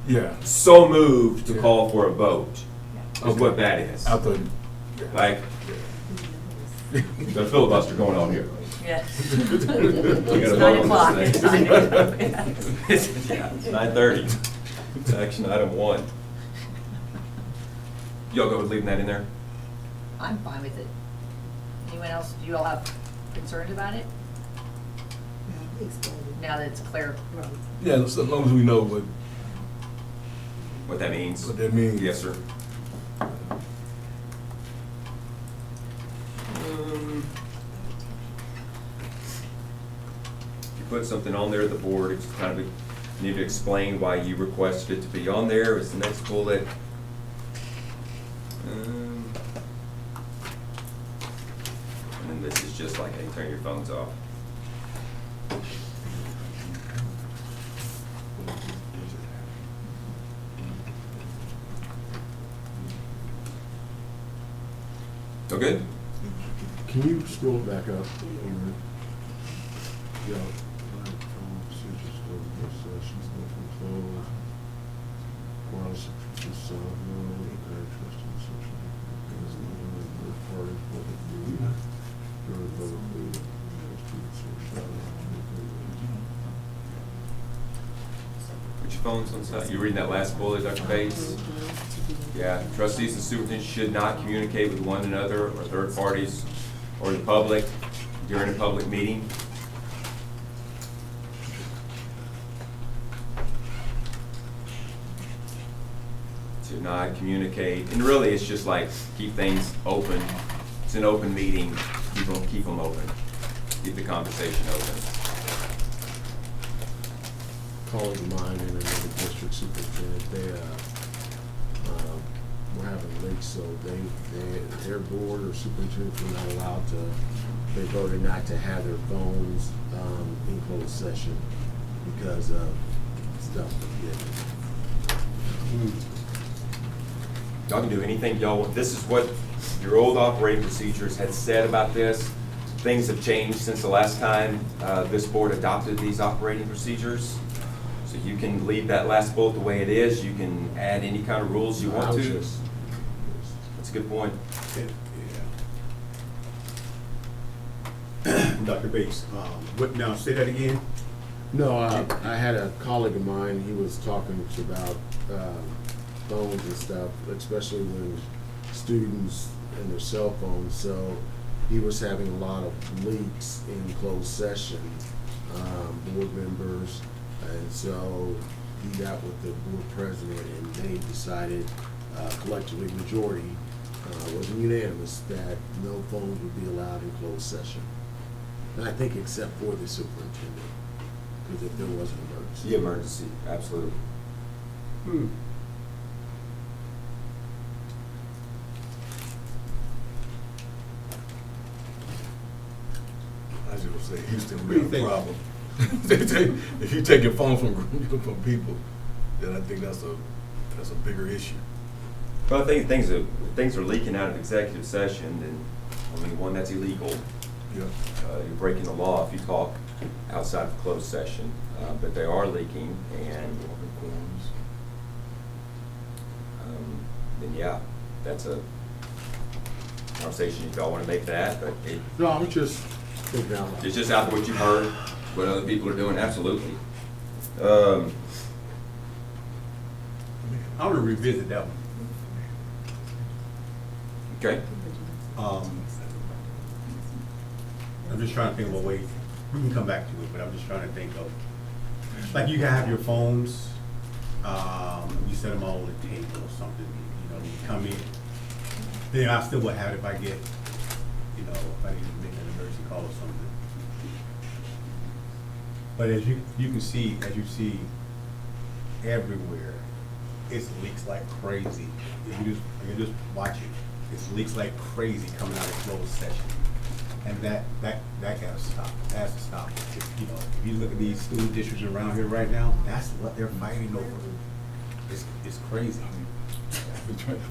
Yeah. So moved to call for a vote is Okay. what that is. I thought. Like, there's a filibuster going on here. Yeah. We gotta It's vote 9 on o'clock, this it's thing. 9 o'clock, yeah. It's 9:30. It's action item 1. Y'all go with leaving that in there? I'm fine with it. Anyone else, do you all have concerns about it? Now that it's clear. Yeah, so as long as we know What that means? what that means. Yes, sir. If you put something on there, the board, it's kind of, you need to explain why you requested it to be on there. It's the next bullet. And then this is just like, hey, turn your phones off. So good? Can you scroll back up? Yeah. She's open, closed. Courthouse sections, okay, trust and social. Because third party for the food. Your vote, trustees or shall. Put your phones on side. You reading that last bullet, Dr. Bates? Yeah, trustees and superintendents should not communicate with one another or third parties or the public during a public meeting. To not communicate, and really it's just like keep things open. It's an open meeting, keep them open. Keep the conversation open. Calling mine and another district superintendent, they, were having leaks, so their board or superintendents were not allowed to, they voted not to have their phones, in closed session because of stuff getting. Y'all can do anything y'all want. This is what your old operating procedures had said about this. Things have changed since the last time this board adopted these operating procedures. So you can leave that last bullet the way it is. You can add any kind of rules you want to. That's a good point. Dr. Bates, what, now, say that again? No, I had a colleague of mine, he was talking about phones and stuff, especially when students and their cell phones. So he was having a lot of leaks in closed session, board members. And so he got with the board president and they decided collectively, majority, wasn't unanimous, that no phones would be allowed in closed session. And I think except for the superintendent, because if there was an emergency. The emergency, absolutely. I just would say Houston What do you would be a think? problem. If you take your phone from people, then I think that's a bigger issue. Well, I think things are leaking out of executive session, and I mean, one, that's illegal. Yeah. You're breaking the law if you talk outside of closed session, but they are leaking, and then yeah, that's a conversation if y'all want to make that, but No, I was just thinking out loud. it's just out of what you've heard, what other people are doing, absolutely. I want to revisit that one. Okay. I'm just trying to think of a way, we can come back to it, but I'm just trying to think of, like you can have your phones, you set them all on the table or something, you know, you come in. Then I still would have it if I get, you know, if I need to make an emergency call or something. But as you can see, as you see everywhere, it's leaks like crazy. If you just watch it, it's leaks like crazy coming out of closed session. And that gotta stop. That has to stop. You know, if you look at these school districts around here right now, that's what they're fighting over. It's crazy.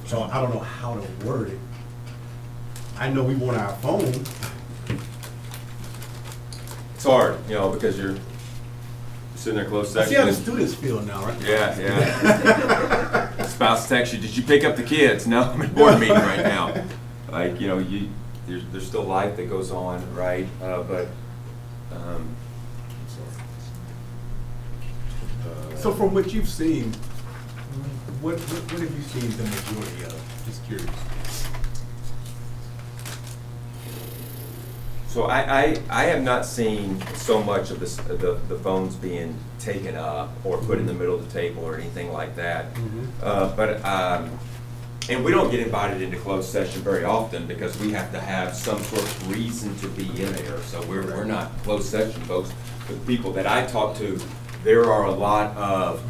So I don't know how to word it. I know we want our phone. It's hard, you know, because you're sitting there closed I session. see how the students feel now, right? Yeah, yeah. Spouse texts you, did you pick up the kids? No, I'm in board meeting right now. Like, you know, there's still life that goes on, right? So from what you've seen, what have you seen the majority of? Just curious. So I have not seen so much of this, the phones being taken up or put in the middle of the table or anything like that. And we don't get invited into closed session very often because we have to have some sort of reason to be in there. So we're not closed session folks. The people that I talk to, there are a lot of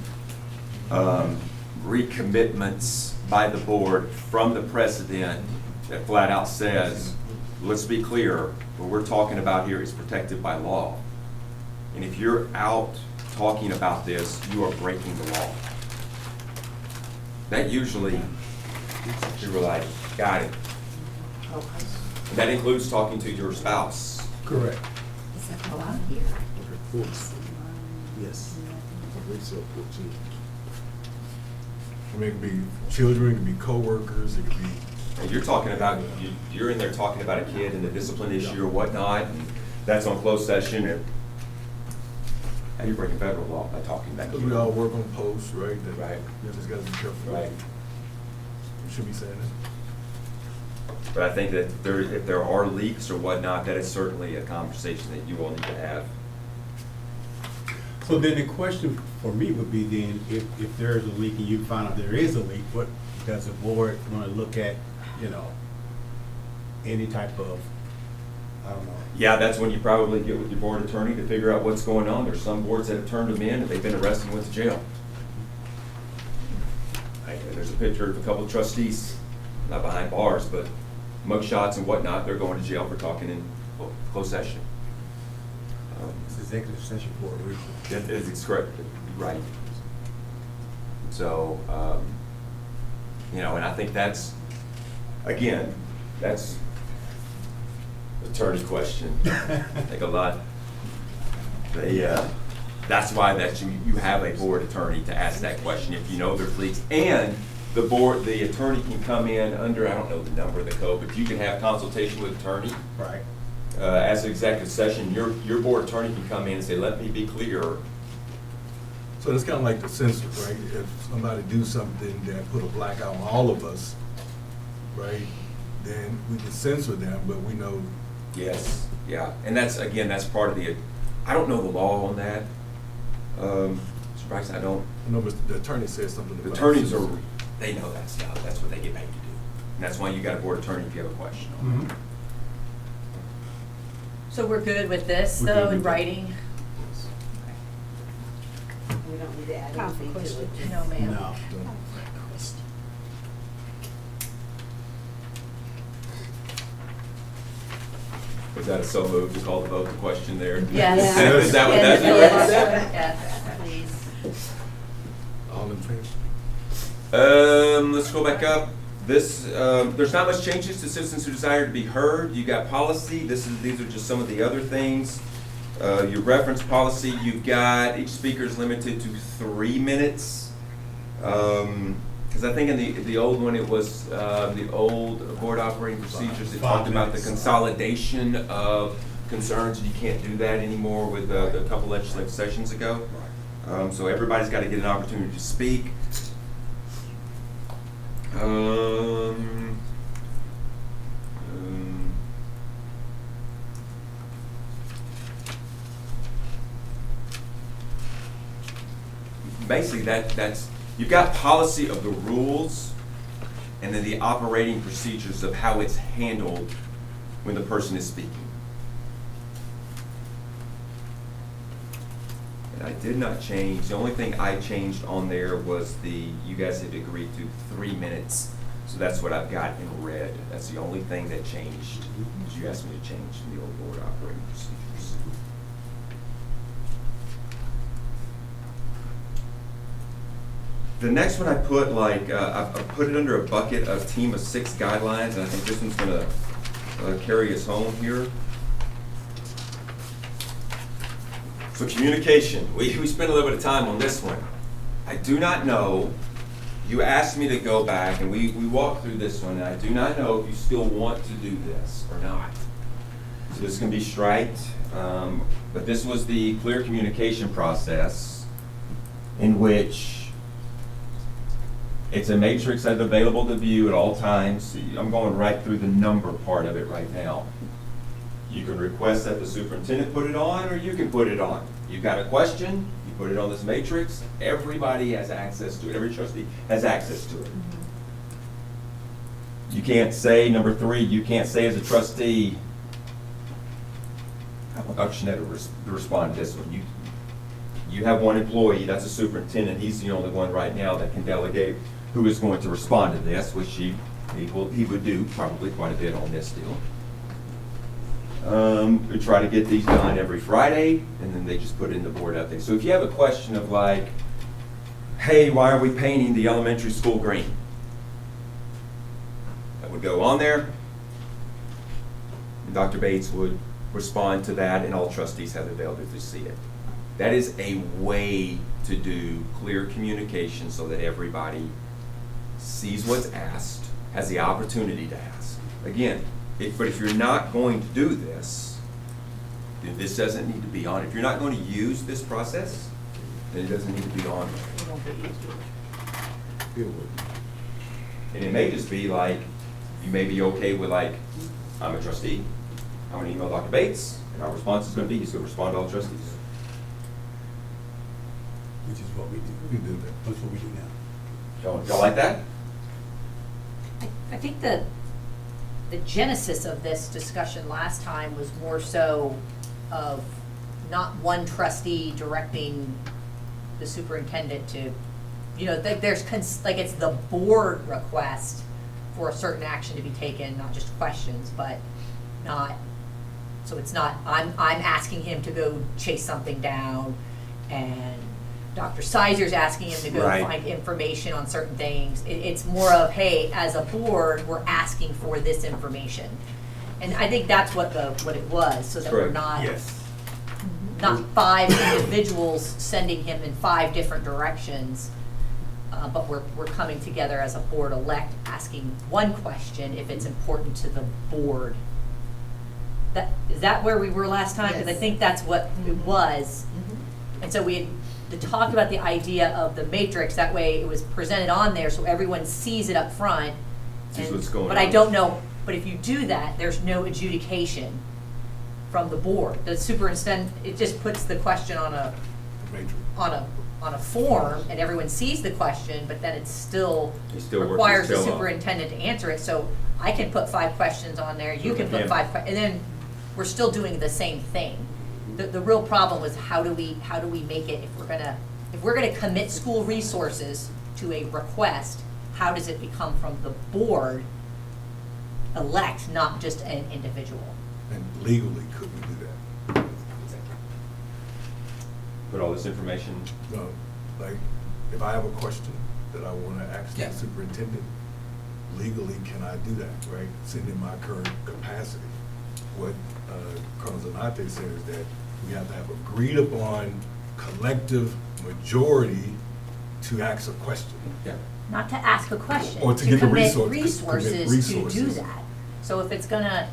recommitments by the board from the president that flat out says, let's be clear, what we're talking about here is protected by law. And if you're out talking about this, you are breaking the law. That usually, you're like, got it. And that includes talking to your spouse. Correct. Is that allowed here? Okay, 14. Yes, I believe so, 14. I mean, it could be children, it could be coworkers, it could be. And you're talking about, you're in there talking about a kid and a discipline issue or whatnot, and that's on closed session, and how you breaking federal law by talking about Because we all work on posts, right? that- Right. You just gotta be careful. Right. You should be saying that. But I think that if there are leaks or whatnot, that is certainly a conversation that you all need to have. So then the question for me would be then, if there is a leak and you find out there is a leak, what does the board want to look at, you know, any type of, I don't know. Yeah, that's when you probably get with your board attorney to figure out what's going on. There's some boards that have turned them in and they've been arrested and went to jail. and there's a picture of a couple of trustees, not behind bars, but mug shots and whatnot, they're going to jail for talking in closed session. It's executive session for a reason. That is correct, right. So, and I think that's, again, that's attorney question. I think a lot, that's why you have a board attorney to ask that question if you know there's leaks. And the attorney can come in under, I don't know the number of the code, but you can have consultation with attorney. Right. As an executive session, your board attorney can come in and say, let me be clear. So it's kind of like the censor, right? If somebody do something that put a blackout on all of us, right, then we can censor them, but we know. Yes, yeah, and that's part of I don't know the law on that. Mr. Bryce, I don't. I know the attorney said something about. The attorneys they know that stuff, that's what they get paid to do. And that's why you got a board attorney if you have a question on that. So we're good with this, We're though, good in with that. writing? We don't need to add Call for anything to question. it. No, ma'am. No. Was that a so moved to call the vote the question there? Yes. Is that what Yes, that's? yes, please. All in favor? Let's go back up. This, there's not much changes to citizens who desire to be heard. You got policy. These are just some of the other things. Your reference policy, you've got each speaker is limited to 3 minutes. Because I think in the old one, it was the old board operating procedures that talked about the consolidation of concerns, and you can't do that anymore with a couple legislative sessions ago. So everybody's got to get an opportunity to speak. Basically, that's you've got policy of the rules, and then the operating procedures of how it's handled when the person is speaking. And I did not change. The only thing I changed on there was you guys had agreed to 3 minutes. So that's what I've got in red. That's the only thing that changed. You asked me to change in the old board operating procedures. The next one I put I put it under a bucket of team of 6 guidelines, and I think this one's gonna carry us home here. So communication, we spent a little bit of time on this one. I do not know, you asked me to go back, and we walked through this one, and I do not know if you still want to do this or not. So this can be striked, but this was the clear communication process in which it's a matrix that's available to view at all times. I'm going right through the number part of it right now. You can request that the superintendent put it on, or you can put it on. You've got a question, you put it on this matrix, everybody has access to it, every trustee has access to it. You can't say, number 3, you can't say as a trustee, Shanetta to respond to this one. You have one employee, that's a superintendent, he's the only one right now that can delegate who is going to respond to this, which he would do probably quite a bit on this deal. We try to get these done every Friday, and then they just put it in the board ethics. So if you have a question of like, hey, why are we painting the elementary school green? That would go on there. And Dr. Bates would respond to that, and all trustees have the ability to see it. That is a way to do clear communication so that everybody sees what's asked, has the opportunity to ask. Again, but if you're not going to do this, then this doesn't need to be on. If you're not going to use this process, then it doesn't need to be on there. And it may just be like, you may be okay with like, I'm a trustee, I'm going to email Dr. Bates, and our response is going to be, he's going to respond to all trustees. Which is what we do. We do that. That's what we do now. Y'all like that? I think the genesis of this discussion last time was more so of not one trustee directing the superintendent to you know, there's, like, it's the board request for a certain action to be taken, not just questions, but not, so it's not, I'm asking him to go chase something down, and Dr. Sizer's asking him to go Right. find information on certain things. It's more of, hey, as a board, we're asking for this information. And I think that's what it was, so that we're Correct. not, Yes. not 5 individuals sending him in 5 different directions, but we're coming together as a board elect, asking one question if it's important to the board. Is that where we were last time? Because I Yes. think that's what it was. Mhm. And so we had talked about the idea of the matrix, that way it was presented on there so everyone sees it up front. Sees And- what's going But I on. don't know, but if you do that, there's no adjudication from the board. The superintendent, it just puts the question on a form, and everyone sees the question, but then it still He still works his requires the tail off. superintendent to answer it. So I can put 5 questions on there, you can put Yeah. 5 and then we're still doing the same thing. The real problem was how do we make it, if we're gonna commit school resources to a request, how does it become from the board elect, not just an individual? And legally, could we do that? Put all this information, No, like, if I have a question that I wanna ask Yeah. the superintendent, legally, can I do that, right? Sitting in my current capacity. What Colonel Zanate said is that we have to have agreed upon collective majority to ask a question. yeah. Not to ask a question, Or to get the commit commit resources to do resources. that. So if it's gonna,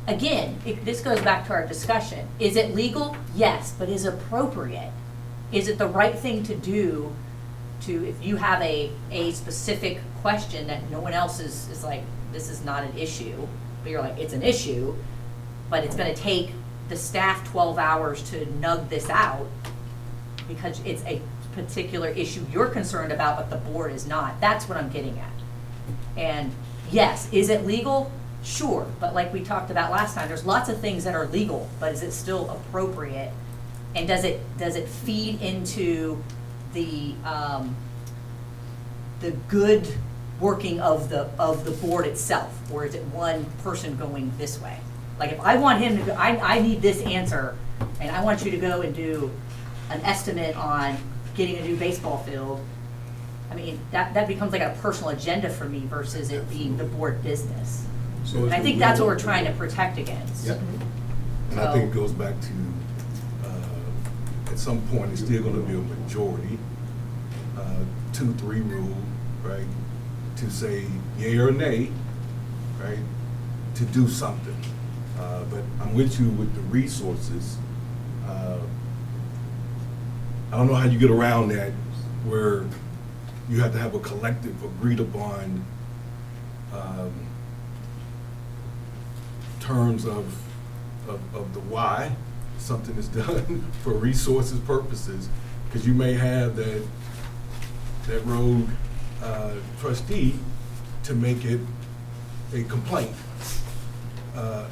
again, this goes back to our discussion. Is it legal? Yes, but is it appropriate? Is it the right thing to do if you have a specific question that no one else is like, this is not an issue, but you're like, it's an issue, but it's gonna take the staff 12 hours to nug this out because it's a particular issue you're concerned about, but the board is not. That's what I'm getting at. And yes, is it legal? Sure, but like we talked about last time, there's lots of things that are legal, but is it still appropriate? And does it feed into the good working of the board itself? Or is it one person going this way? Like if I want him to go, I need this answer, and I want you to go and do an estimate on getting a new baseball field, I mean, that becomes like a personal agenda for me versus it being the board business. So And it's I think the that's what will we're trying to protect against. Yeah. And I think it goes back to, at some point, it's still gonna be a majority, 2-3 rule, right? To say yea or nay, right, to do something. But I'm with you with the resources. I don't know how you get around that, where you have to have a collective agreed upon terms of the why something is done for resources purposes, because you may have that road trustee to make it a complaint.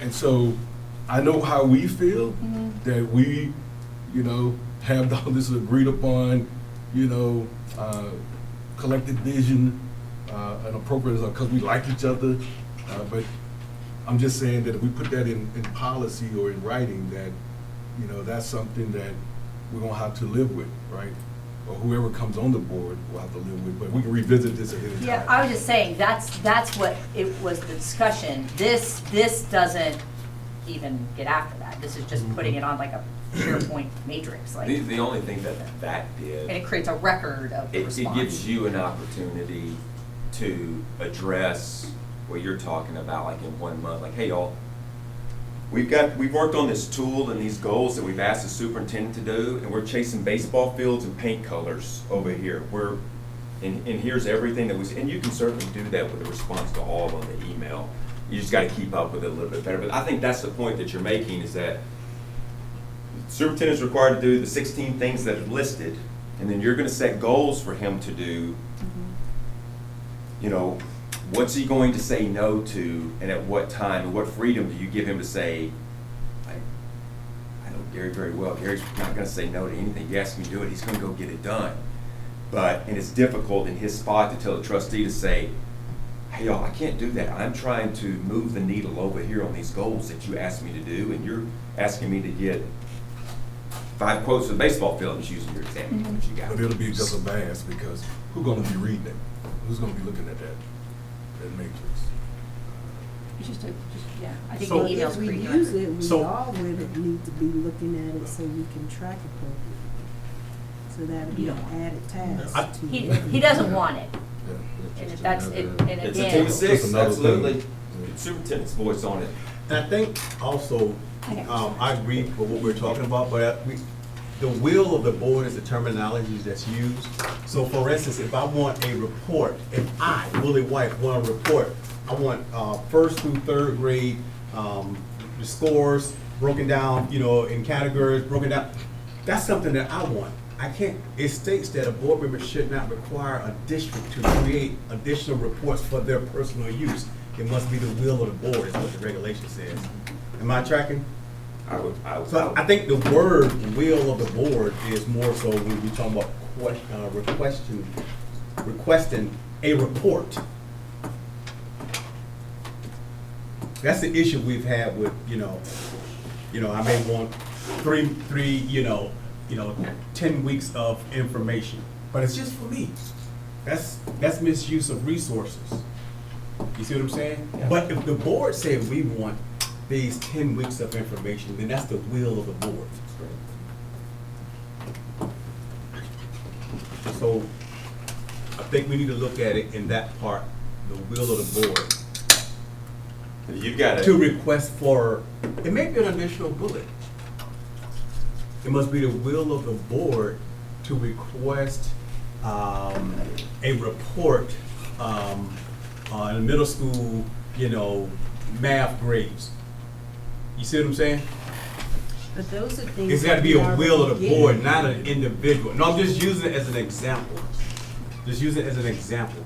And so I know how we feel, that we, have all this agreed upon, collective vision, and appropriate, because we like each other. But I'm just saying that if we put that in policy or in writing, that, that's something that we're gonna have to live with, right? Or whoever comes on the board will have to live with, but we can revisit this at any time. Yeah, I was just saying, that's what it was, the discussion. This doesn't even get after that. This is just putting it on like a SharePoint matrix, like, and The only thing that did, it creates a record of it response. gives you an opportunity to address what you're talking about, like in 1 month, like, hey, y'all, we've worked on this tool and these goals that we've asked the superintendent to do, and we're chasing baseball fields and paint colors over here. And here's everything that was, and you can certainly do that with a response to all on the email. You just gotta keep up with it a little bit better. But I think that's the point that you're making, is that superintendent's required to do the 16 things that are listed, and then you're gonna set goals for him to do. What's he going to say no to, and at what time, and what freedom do you give him to say, I know Gary very well, Gary's not gonna say no to anything. You ask him to do it, he's gonna go get it done. and it's difficult in his spot to tell the trustee to say, hey, y'all, I can't do that. I'm trying to move the needle over here on these goals that you asked me to do, and you're asking me to get 5 quotes for the baseball field. I'm just using your example that you got. But it'll be just a mass, because who's gonna be reading it? Who's gonna be looking at that matrix? Yeah, I think So- the email's If we pretty use accurate. it, we So- all would need to be looking at it so we can track appropriately. So that'd be an added task to. He doesn't want it, Yeah, and just if that's, another- and It's a again. 2 to 6, Just another absolutely. thing. Superintendent's voice on it. And I think also, I agree with what we're talking about, but the will of the board is the terminology that's used. So for instance, if I want a report, if I, Willie White, want a report, I want, 1st through 3rd grade, the scores broken down, in categories, broken down. That's something that I want. I can't, it states that a board member should not require a district to create additional reports for their personal use. It must be the will of the board, is what the regulation says. Am I tracking? I would. So I think the word will of the board is more so when we talk about requesting a report. That's the issue we've had with, I may want three, 10 weeks of information, but it's just for me. That's misuse of resources. You see what I'm saying? Yeah. But if the board said we want these 10 weeks of information, then that's the will of the board. So I think we need to look at it in that part, the will of the board, You've got to request for, it may be an additional bullet. It must be the will of the board to request a report in the middle school, math grades. You see what I'm saying? But those are things. It's gotta be that a we will of already the board, get. not an individual. No, I'm just using it as an example. Just use it as an example.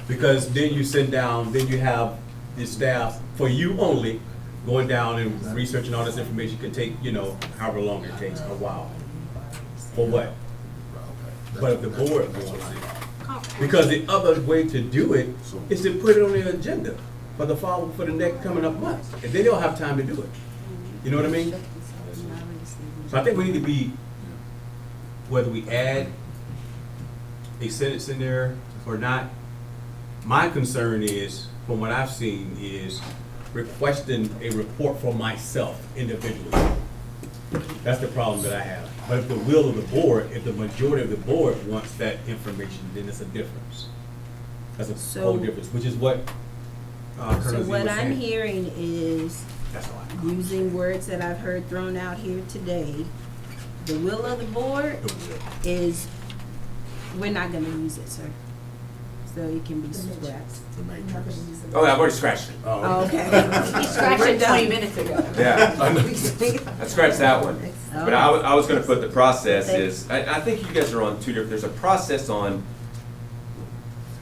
Because then you sit down, then you have the staff, for you only, going down and researching all this information could take, however long it takes, a while. For what? But if the board wants it. Because the other way to do it is to put it on the agenda for the next coming up months. And then they'll have time to do it. You know what I mean? So I think we need to be, whether we add a sentence in there or not, my concern is, from what I've seen, is requesting a report for myself individually. That's the problem that I have. But if the will of the board, if the majority of the board wants that information, then it's a difference. That's a whole So- difference, which is what Colonel So Z what was I'm saying. hearing is, That's all I know. using words that I've heard thrown out here today, the will of the board The will. is, we're not gonna use it, sir. So it can be scrapped. The matrix. Oh, I've already scratched it. Oh, okay. He scratched We're it 20 done. minutes ago. Yeah, I scratched that one. But I was gonna put the process is, I think you guys are on 2 different, there's a process on,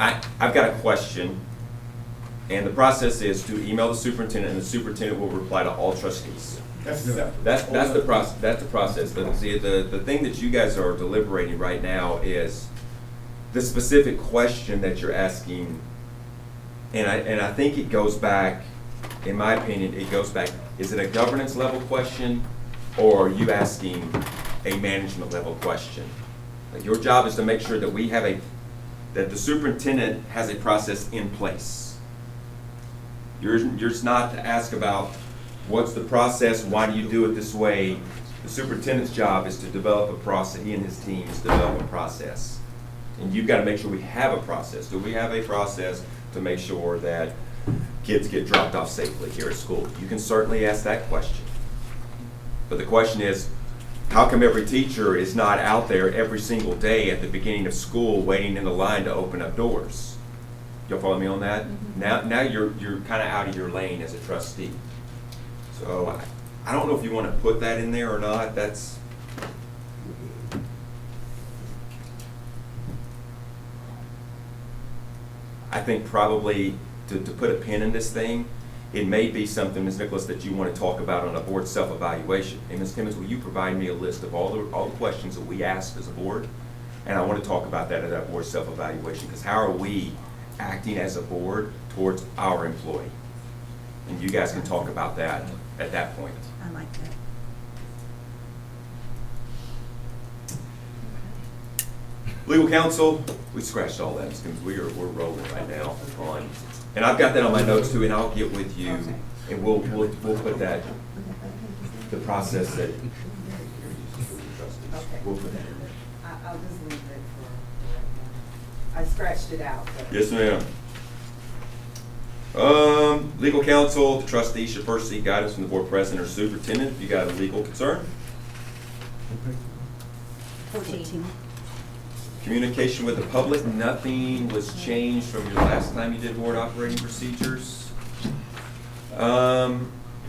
I've got a question, and the process is to email the superintendent, and the superintendent will reply to all trustees. That's the process. The thing that you guys are deliberating right now is the specific question that you're asking, and I think it goes back, in my opinion, it goes back, is it a governance level question, or are you asking a management level question? Like, your job is to make sure that that the superintendent has a process in place. Yours not to ask about what's the process, why do you do it this way? The superintendent's job is to develop a process, he and his teams develop a process. And you've got to make sure we have a process. Do we have a process to make sure that kids get dropped off safely here at school? You can certainly ask that question. But the question is, how come every teacher is not out there every single day at the beginning of school waiting in the line to open up doors? Y'all follow me on that? Now you're kind of out of your lane as a trustee. So I don't know if you want to put that in there or not. That's, I think probably to put a pin in this thing, it may be something, Ms. Nicholas, that you want to talk about on a board self-evaluation. And Ms. Timmons, will you provide me a list of all the questions that we asked as a board? And I want to talk about that at that board self-evaluation, because how are we acting as a board towards our employee? And you guys can talk about that at that point. I like that. Legal counsel, we scratched all that, because we're rolling right now on, and I've got that on my notes too, and I'll get with you, and we'll put that, the process that, we'll put that in there. I'll just leave it for right now. I scratched it out, but. Yes, ma'am. Legal counsel, the trustee should first seek guidance from the board president or superintendent if you got a legal concern. 14. Communication with the public, nothing was changed from your last time you did board operating procedures.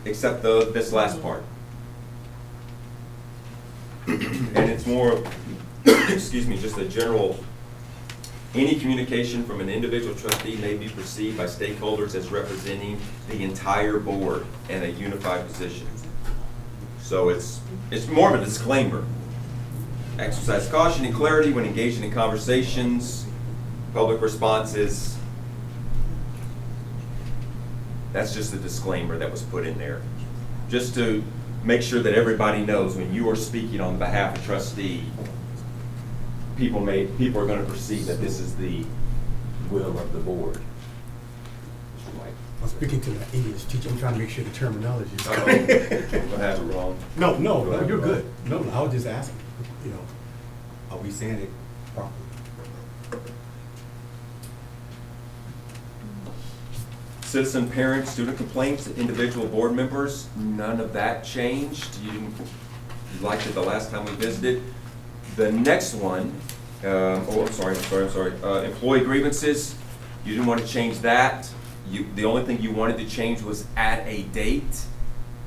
Except this last part. And it's more, excuse me, just a general, any communication from an individual trustee may be perceived by stakeholders as representing the entire board in a unified position. So it's more of a disclaimer. Exercise caution and clarity when engaging in conversations, public responses. That's just a disclaimer that was put in there. Just to make sure that everybody knows when you are speaking on behalf of trustee, people are going to perceive that this is the will of the board. Mr. White. I'm speaking to my English teacher, I'm trying to make sure the terminology is Uh-oh. correct. I have it wrong. No, you're good. No, I was just asking, you know, are we saying it properly? Citizen, parent, student complaints, individual board members, none of that changed. You liked it the last time we visited. The next one, I'm sorry. Employee grievances, you didn't want to change that. The only thing you wanted to change was add a date.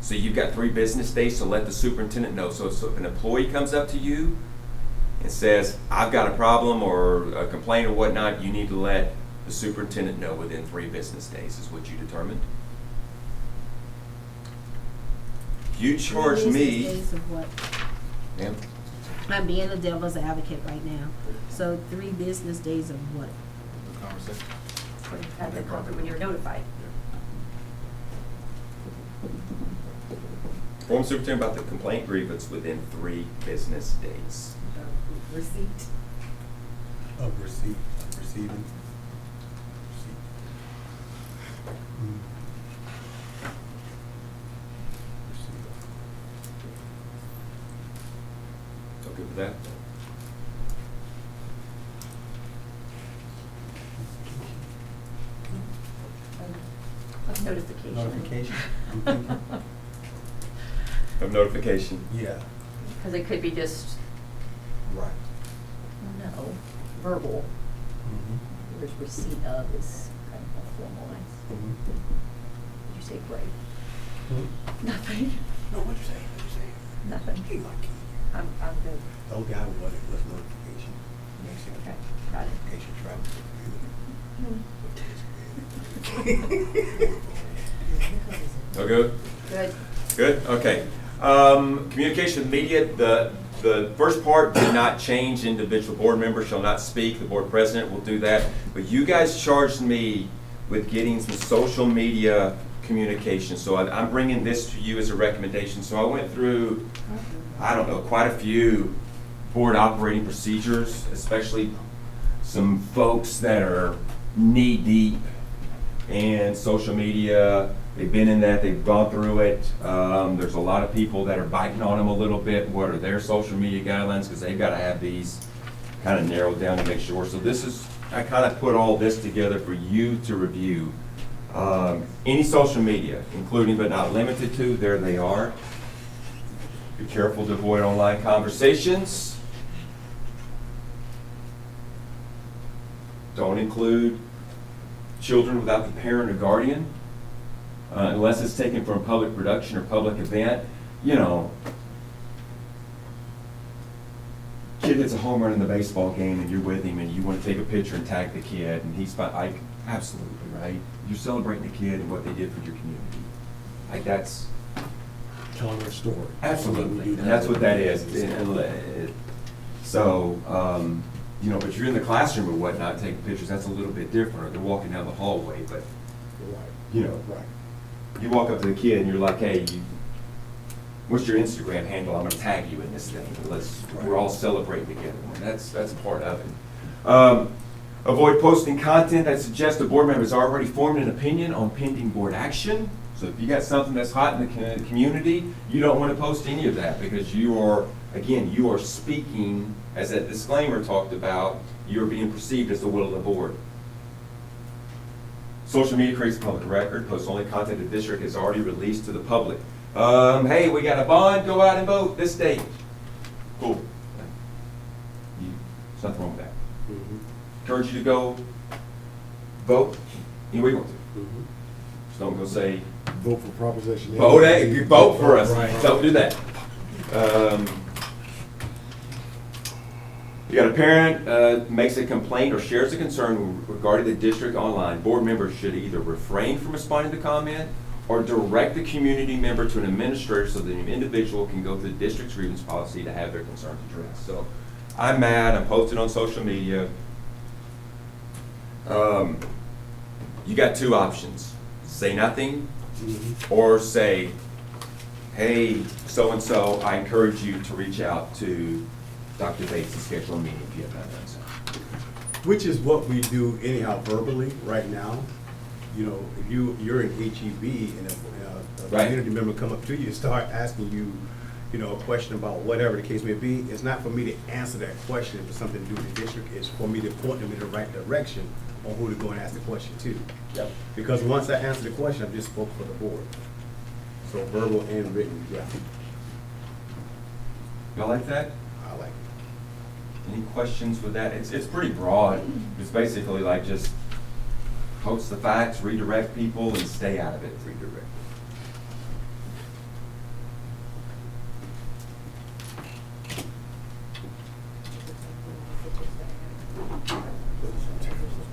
So you've got 3 business days to let the superintendent know. So if an employee comes up to you and says, I've got a problem or a complaint or whatnot, you need to let the superintendent know within 3 business days is what you determined. You charge 3 me. business days of what? Ma'am? I'm being a devil's advocate right now. So 3 business days of what? At the conference when you're notified. Inform superintendent about the complaint grievance within 3 business days. Receipt. Of receiving. Receipt. So good with that? Of notification. Notification. I'm thinking. Of notification. Yeah, Because it could be just, right. no, verbal. Mhm. There's receipt of is kind of more formalized. Mhm. Did you say great? Hmm? Nothing. No, what'd you say? What'd you say? Nothing. Hey, Mikey. I'm good. The only thing I wanted was notification. Okay, got it. Notification travel. No good? Good. Good, okay. Communication with media, the first part did not change. Individual board members shall not speak. The board president will do that. But you guys charged me with getting some social media communication. So I'm bringing this to you as a recommendation. So I went through, I don't know, quite a few board operating procedures, especially some folks that are knee deep in social media. They've been in that, they've gone through it. There's a lot of people that are biting on them a little bit. What are their social media guidelines? Because they've got to have these kind of narrowed down to make sure. So this is, I kind of put all this together for you to review. Any social media, including but not limited to, there they are. Be careful to avoid online conversations. Don't include children without the parent or guardian. Unless it's taken from public production or public event. You know, kid hits a home run in the baseball game and you're with him and you want to take a picture and tag the kid and he's fine. Absolutely, right? You're celebrating the kid and what they did for your community. Like that's Telling their story. absolutely, and that's what that is. So You know, but you're in the classroom or whatnot, taking pictures, that's a little bit different, or they're walking down the hallway, but, you know, you walk up to the kid and you're like, hey, what's your Instagram handle? I'm gonna tag you in this thing. We're all celebrating together. And that's part of it. Avoid posting content that suggests the board member has already formed an opinion on pending board action. So if you got something that's hot in the community, you don't want to post any of that because you are, again, you are speaking, as that disclaimer talked about, you're being perceived as the will of the board. Social media creates a public record, posts only content the district has already released to the public. Hey, we got a bond, go out and vote this date. Cool. There's nothing wrong with that. Encourage you to go vote any way you want to. Just don't go say, Vote for Proposition A. vote A, vote for us. Right. Don't do that. You got a parent makes a complaint or shares a concern regarding the district online. Board members should either refrain from responding to comment or direct the community member to an administrator so that an individual can go through the district's grievance policy to have their concerns addressed. So I'm mad, I'm posted on social media. You got two options. Say nothing or say, hey, so-and-so, I encourage you to reach out to Dr. Bates and schedule a meeting if you have not done so. Which is what we do anyhow verbally right now. You know, if you're in HEB and a Right. community member come up to you and start asking you, you know, a question about whatever the case may be, it's not for me to answer that question for something to do with the district. It's for me to point them in the right direction on who to go and ask the question to. Yep. Because once I answer the question, I've just spoke for the board. So verbal and written, yeah, Y'all like that? I like it. Any questions with that? It's pretty broad. It's basically like just post the facts, redirect people, and stay out of it. Redirect.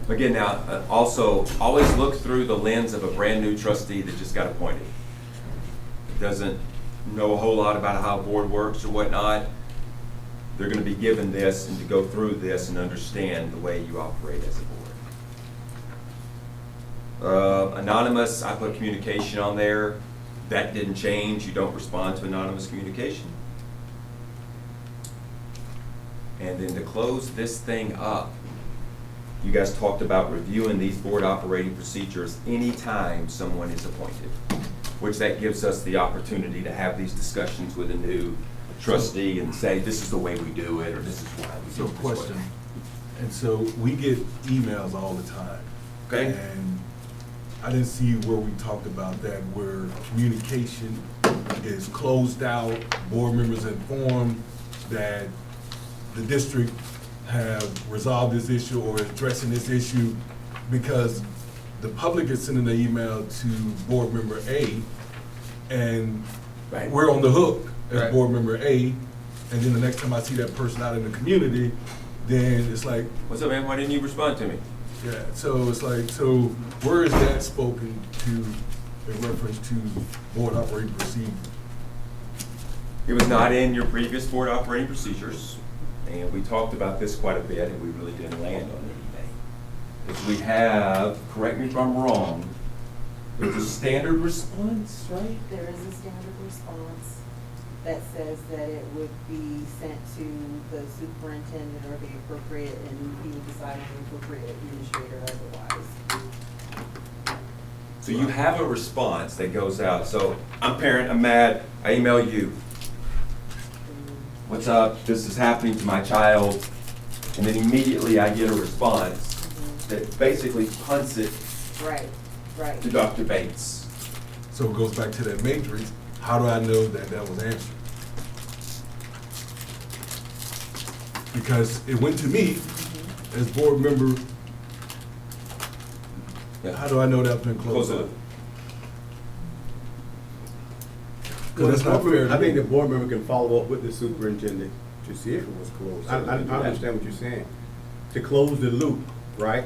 Again, now, also, always look through the lens of a brand-new trustee that just got appointed. Doesn't know a whole lot about how a board works or whatnot. They're gonna be given this and to go through this and understand the way you operate as a board. Anonymous, I put communication on there. That didn't change. You don't respond to anonymous communication. And then to close this thing up, you guys talked about reviewing these board operating procedures anytime someone is appointed, which that gives us the opportunity to have these discussions with a new trustee and say, this is the way we do it, or this is why we do So it this question, way. and so we get emails all the time. Okay. And I didn't see where we talked about that, where communication is closed out, board members informed that the district have resolved this issue or is addressing this issue, because the public is sending an email to board member A, and Right. we're on the hook as Right. board member A, and then the next time I see that person out in the community, then it's like, What's up, man? Why didn't you respond to me? yeah, so it's like, so where is that spoken to in reference to board operating procedure? It was not in your previous board operating procedures, and we talked about this quite a bit, and we really didn't land on anything. Because we have, correct me if I'm wrong, there's a standard response, right? There is a standard response that says that it would be sent to the superintendent or the appropriate, and he would decide on the appropriate administrator otherwise. So you have a response that goes out. So I'm a parent, I'm mad, I email you. What's up? This is happening to my child. And then immediately I get a response that basically punts it Right, right. to Dr. Bates. So it goes back to that matrix, how do I know that that was answered? Because it went to me as board member, how do I know that's been Close closed it up? up. Because that's not fair to I think me. the board member can follow up with the superintendent to see if it was closed. I understand what you're saying. To close the loop, right?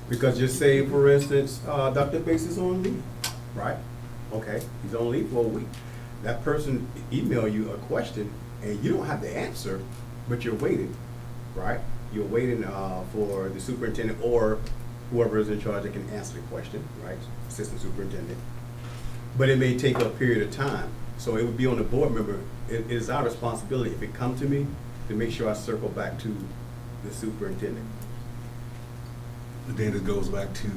Because just say, for instance, Dr. Bates is on leave, right? Okay, he's on leave for a week. That person email you a question and you don't have the answer, but you're waiting. right? You're waiting for the superintendent or whoever is in charge that can answer the question, right? Assistant superintendent. But it may take a period of time. So it would be on the board member. It is our responsibility, if it comes to me, to make sure I circle back to the superintendent. But then it goes back to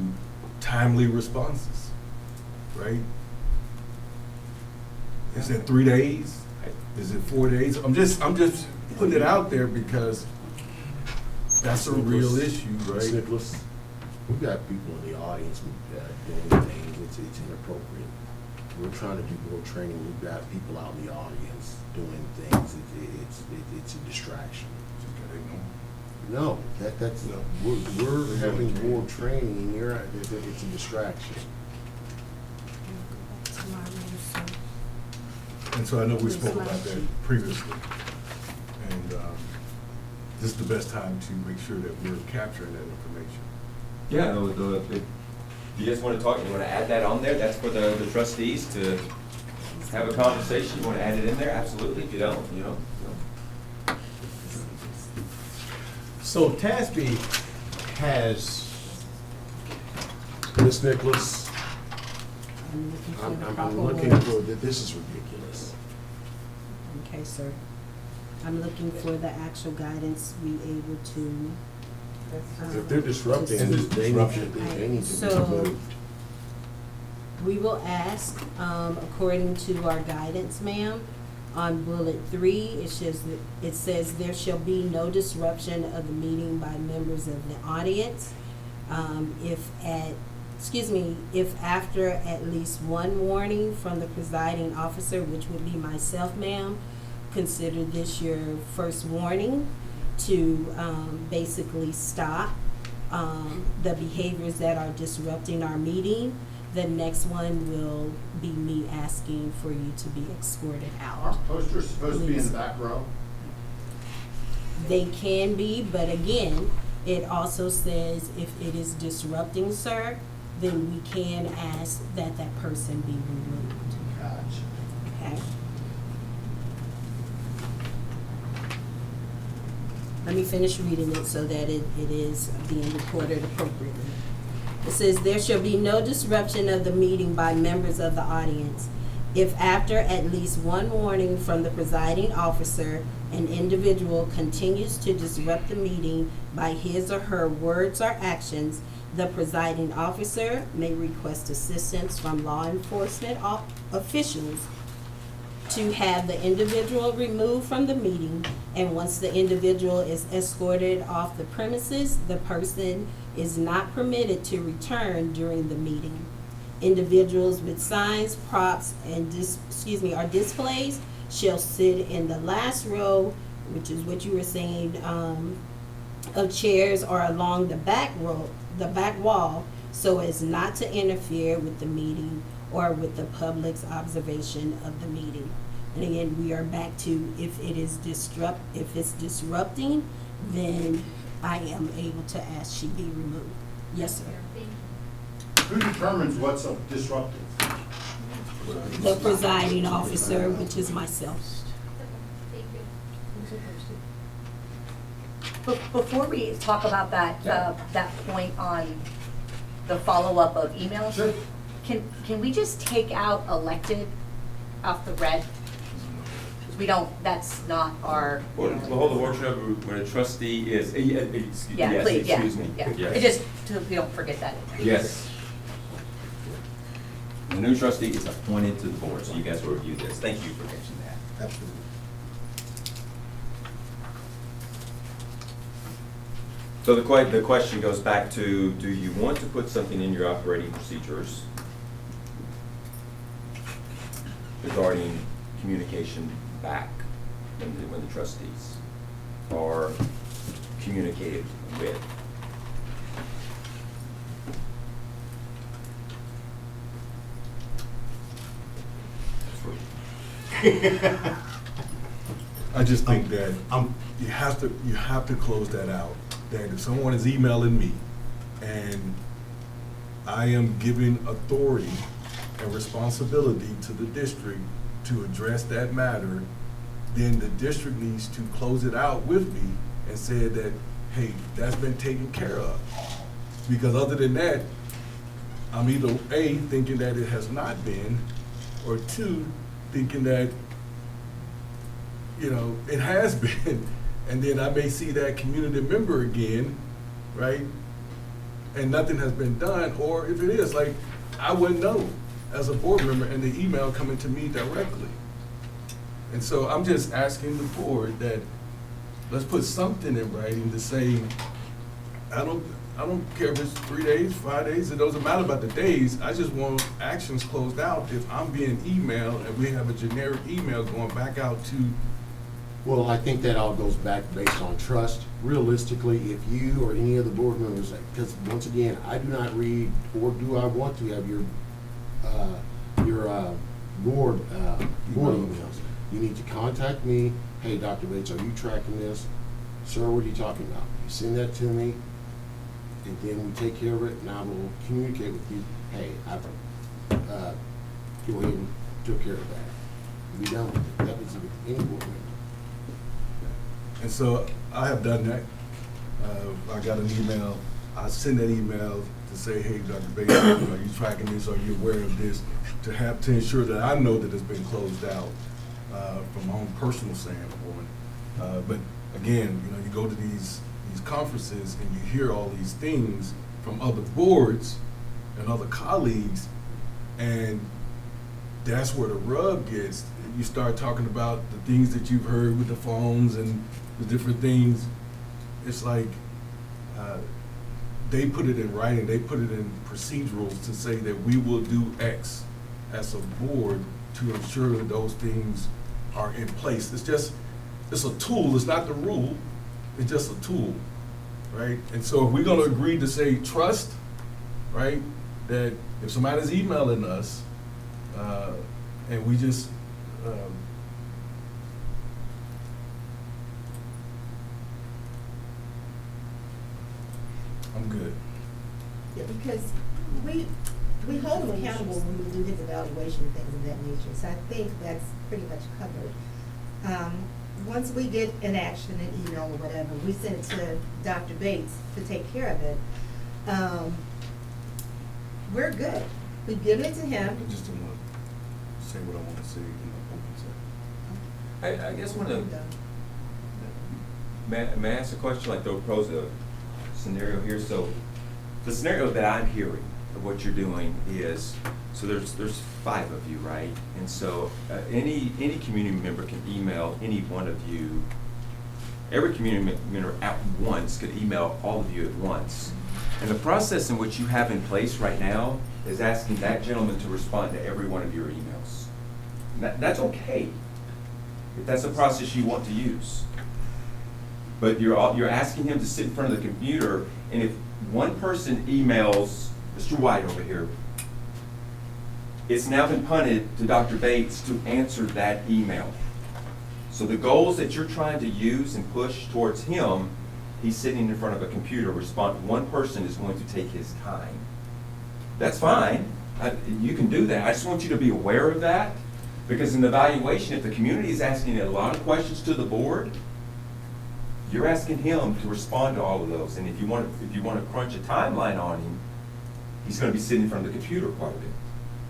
timely responses, right? Is it 3 days? Is it 4 days? I'm just putting it out there because that's a real issue, right? Nicholas, we got people in the audience doing things, it's inappropriate. We're trying to do more training, we've got people out in the audience doing things, it's a distraction. Just gotta ignore. No, that's, No. we're having more training, and it's a distraction. And so I know we spoke about that previously. And this is the best time to make sure that we're capturing that information. Yeah, if you guys want to talk, you want to add that on there, that's for the trustees to have a conversation, you want to add it in there, absolutely, if you don't, you know. So TASB has, Ms. Nicholas, I'm looking for the I'm proper looking words. for, this is ridiculous. Okay, sir. I'm looking for the actual guidance we able to. If they're disrupting, to speak. they need to be So- removed. We will ask, according to our guidance, ma'am, on bullet 3, it says there shall be no disruption of the meeting by members of the audience. If after at least one warning from the presiding officer, which would be myself, ma'am, consider this your first warning to basically stop the behaviors that are disrupting our meeting. The next one will be me asking for you to be escorted Aren't out. posters supposed to be in the back row? They can be, but again, it also says if it is disrupting, sir, then we can ask that that person be removed, Gotcha. okay? Let me finish reading it so that it is being recorded appropriately. It says, there shall be no disruption of the meeting by members of the audience. If after at least one warning from the presiding officer, an individual continues to disrupt the meeting by his or her words or actions, the presiding officer may request assistance from law enforcement officials to have the individual removed from the meeting, and once the individual is escorted off the premises, the person is not permitted to return during the meeting. Individuals with signs, props, and or displays shall sit in the last row, which is what you were saying, of chairs or along the back wall, so as not to interfere with the meeting or with the public's observation of the meeting. And again, we are back to if it's disrupting, then I am able to ask she be removed. Yes, sir. Who determines what's disruptive? The presiding officer, which is myself. Before we talk about that, that point on the follow-up of emails, Sure. can we just take out elected off the red? We don't, that's not our. Well, hold the workshop when a trustee is, excuse Yeah, please, yeah, excuse me. yeah. Yes. It just, so we don't forget that. Yes. The new trustee is appointed to the board, so you guys will review this. Thank you for catching that. absolutely. So the question goes back to, do you want to put something in your operating procedures regarding communication back when the trustees are communicated with? I just think that you have to close that out. That if someone is emailing me and I am giving authority and responsibility to the district to address that matter, then the district needs to close it out with me and said that, hey, that's been taken care of. Because other than that, I'm either A, thinking that it has not been, or two, thinking that, you know, it has been. And then I may see that community member again, right? And nothing has been done, or if it is, like, I wouldn't know as a board member and the email coming to me directly. And so I'm just asking the board that, let's put something in writing to say, I don't care if it's 3 days, 5 days, it doesn't matter about the days, I just want actions closed out if I'm being emailed and we have a generic email going back out to. Well, I think that all goes back based on trust. Realistically, if you or any of the board members, because once again, I do not read, or do I want to have your board emails. You need to contact me. Hey, Dr. Bates, are you tracking this? Sir, what are you talking about? You send that to me, and then we take care of it, and I will communicate with you. Hey, I've go ahead and took care of that. Be done with it. That was with any board member. And so I have done that. I got an email, I send that email to say, hey, Dr. Bates, are you tracking this? Are you aware of this? To ensure that I know that it's been closed out from my own personal standpoint. But again, you know, you go to these conferences and you hear all these things from other boards and other colleagues, and that's where the rub gets. You start talking about the things that you've heard with the phones and the different things. It's like they put it in writing, they put it in procedurals to say that we will do X as a board to ensure that those things are in place. It's a tool, it's not the rule, it's just a tool, right? And so if we're gonna agree to say trust, right, that if somebody's emailing us, and we just, I'm good. Yeah, because we hold him accountable when we do his evaluation and things of that nature, so I think that's pretty much covered. Once we get an action, an email or whatever, we send it to Dr. Bates to take care of it. We're good. We've given it to him. I just don't want to say what I want to say in the open session. I guess one of the, may I ask a question, like to pose a scenario here? So the scenario that I'm hearing of what you're doing is, so there's 5 of you, right? And so any community member can email any one of you. Every community member at once could email all of you at once. And the process in which you have in place right now is asking that gentleman to respond to every one of your emails. That's okay, if that's a process you want to use. But you're asking him to sit in front of the computer, and if one person emails Mr. White over here, it's now been punted to Dr. Bates to answer that email. So the goals that you're trying to use and push towards him, he's sitting in front of a computer, one person is going to take his time. That's fine, you can do that. I just want you to be aware of that, because in the evaluation, if the community is asking a lot of questions to the board, you're asking him to respond to all of those. And if you want to crunch a timeline on him, he's going to be sitting in front of the computer quite a bit.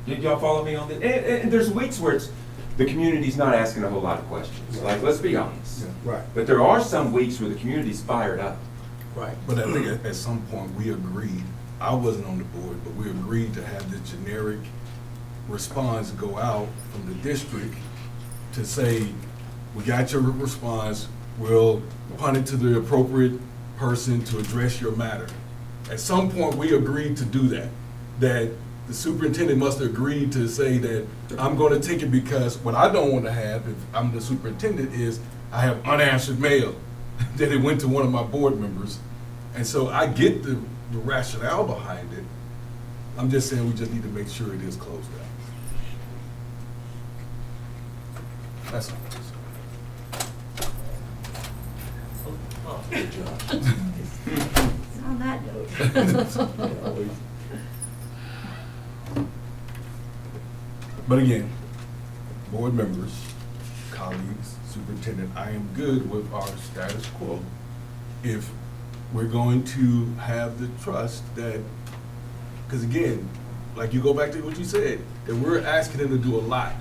Did y'all follow me on this? And there's weeks where the community's not asking a whole lot of questions. Like, let's be honest. Yeah, right. But there are some weeks where the community's fired up. Right. But I think at some point we agreed, I wasn't on the board, but we agreed to have the generic response go out from the district to say, we got your response, we'll punt it to the appropriate person to address your matter. At some point, we agreed to do that the superintendent must agree to say that I'm gonna take it, because what I don't want to have, if I'm the superintendent, is I have unanswered mail that it went to one of my board members. And so I get the rationale behind it. I'm just saying we just need to make sure it is closed out. That's all. Good job. On that note. But again, board members, colleagues, superintendent, I am good with our status quo. if we're going to have the trust that, because again, like you go back to what you said, that we're asking them to do a lot,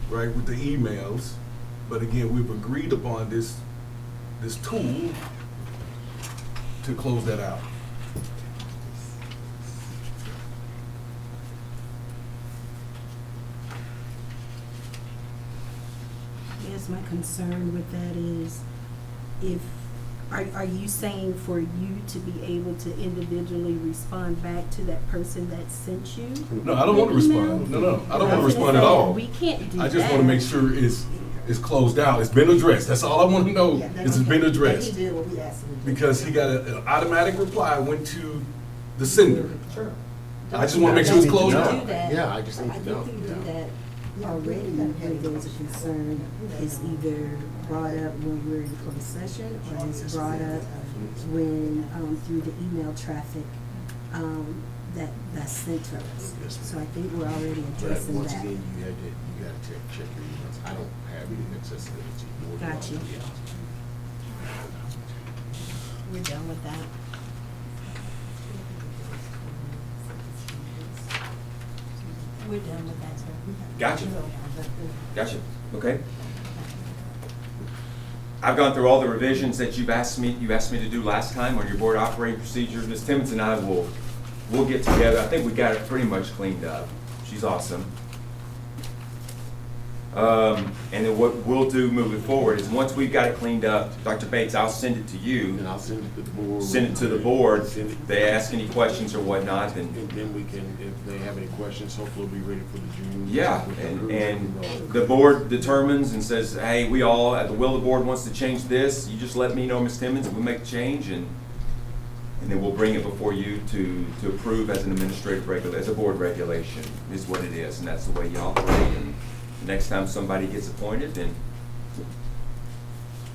right, with the emails, but again, we've agreed upon this tool to close that out. Yes, my concern with that is are you saying for you to be able to individually respond back to that person that sent you? No, I don't want to the email? respond. No, I don't want to I was respond gonna at say, all. We can't do that. I just want to make sure it's closed out. It's been addressed. That's all I want to know. Yeah, It's been He addressed. did what we asked him to do. Because he got an automatic reply, went to the sender. Sure. I just want to make sure it's closed We out. do that. Yeah, I just need to know. I think we do Yeah. that already where there's a concern. It's either brought up when we're in closed session or it's brought up when, through the email traffic, that's sent to us. So I think we're already But addressing once that. again, you gotta check your emails. I don't have any accessibility. nor do Got you. anybody else. We're done with that. We're done with that, sir. Gotcha, okay. I've gone through all the revisions that you asked me to do last time on your board operating procedures. Ms. Timmons and I we'll get together. I think we got it pretty much cleaned up. She's awesome. And then what we'll do moving forward is once we've got it cleaned up, Dr. Bates, I'll send it to you. And I'll send it to the board. Send it to the board. Send it- They ask any questions or whatnot, And then we can, if they have any questions, hopefully we'll be ready for the June. yeah, with the and rules. the board determines and says, hey, we all, at the will of the board wants to change this, you just let me know, Ms. Timmons, and we make the change, and then we'll bring it before you to approve as an administrative as a board regulation, is what it is, and that's the way you operate. And next time somebody gets appointed, then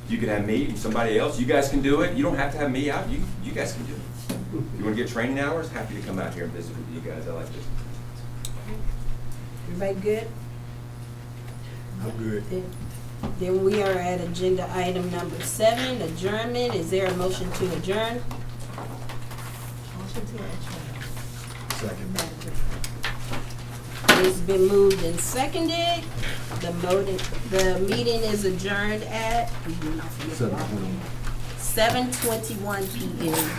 you can have me and somebody else, you guys can do it, you don't have to have me out, you guys can do it. You wanna get training hours, happy to come out here and visit with you guys, I like this. Everybody good? I'm good. Then we are at agenda item number 7, adjournment. Is there a motion to adjourn? Motion to adjourn. Second. It's been moved and seconded. The meeting is adjourned at 7:21 p.m.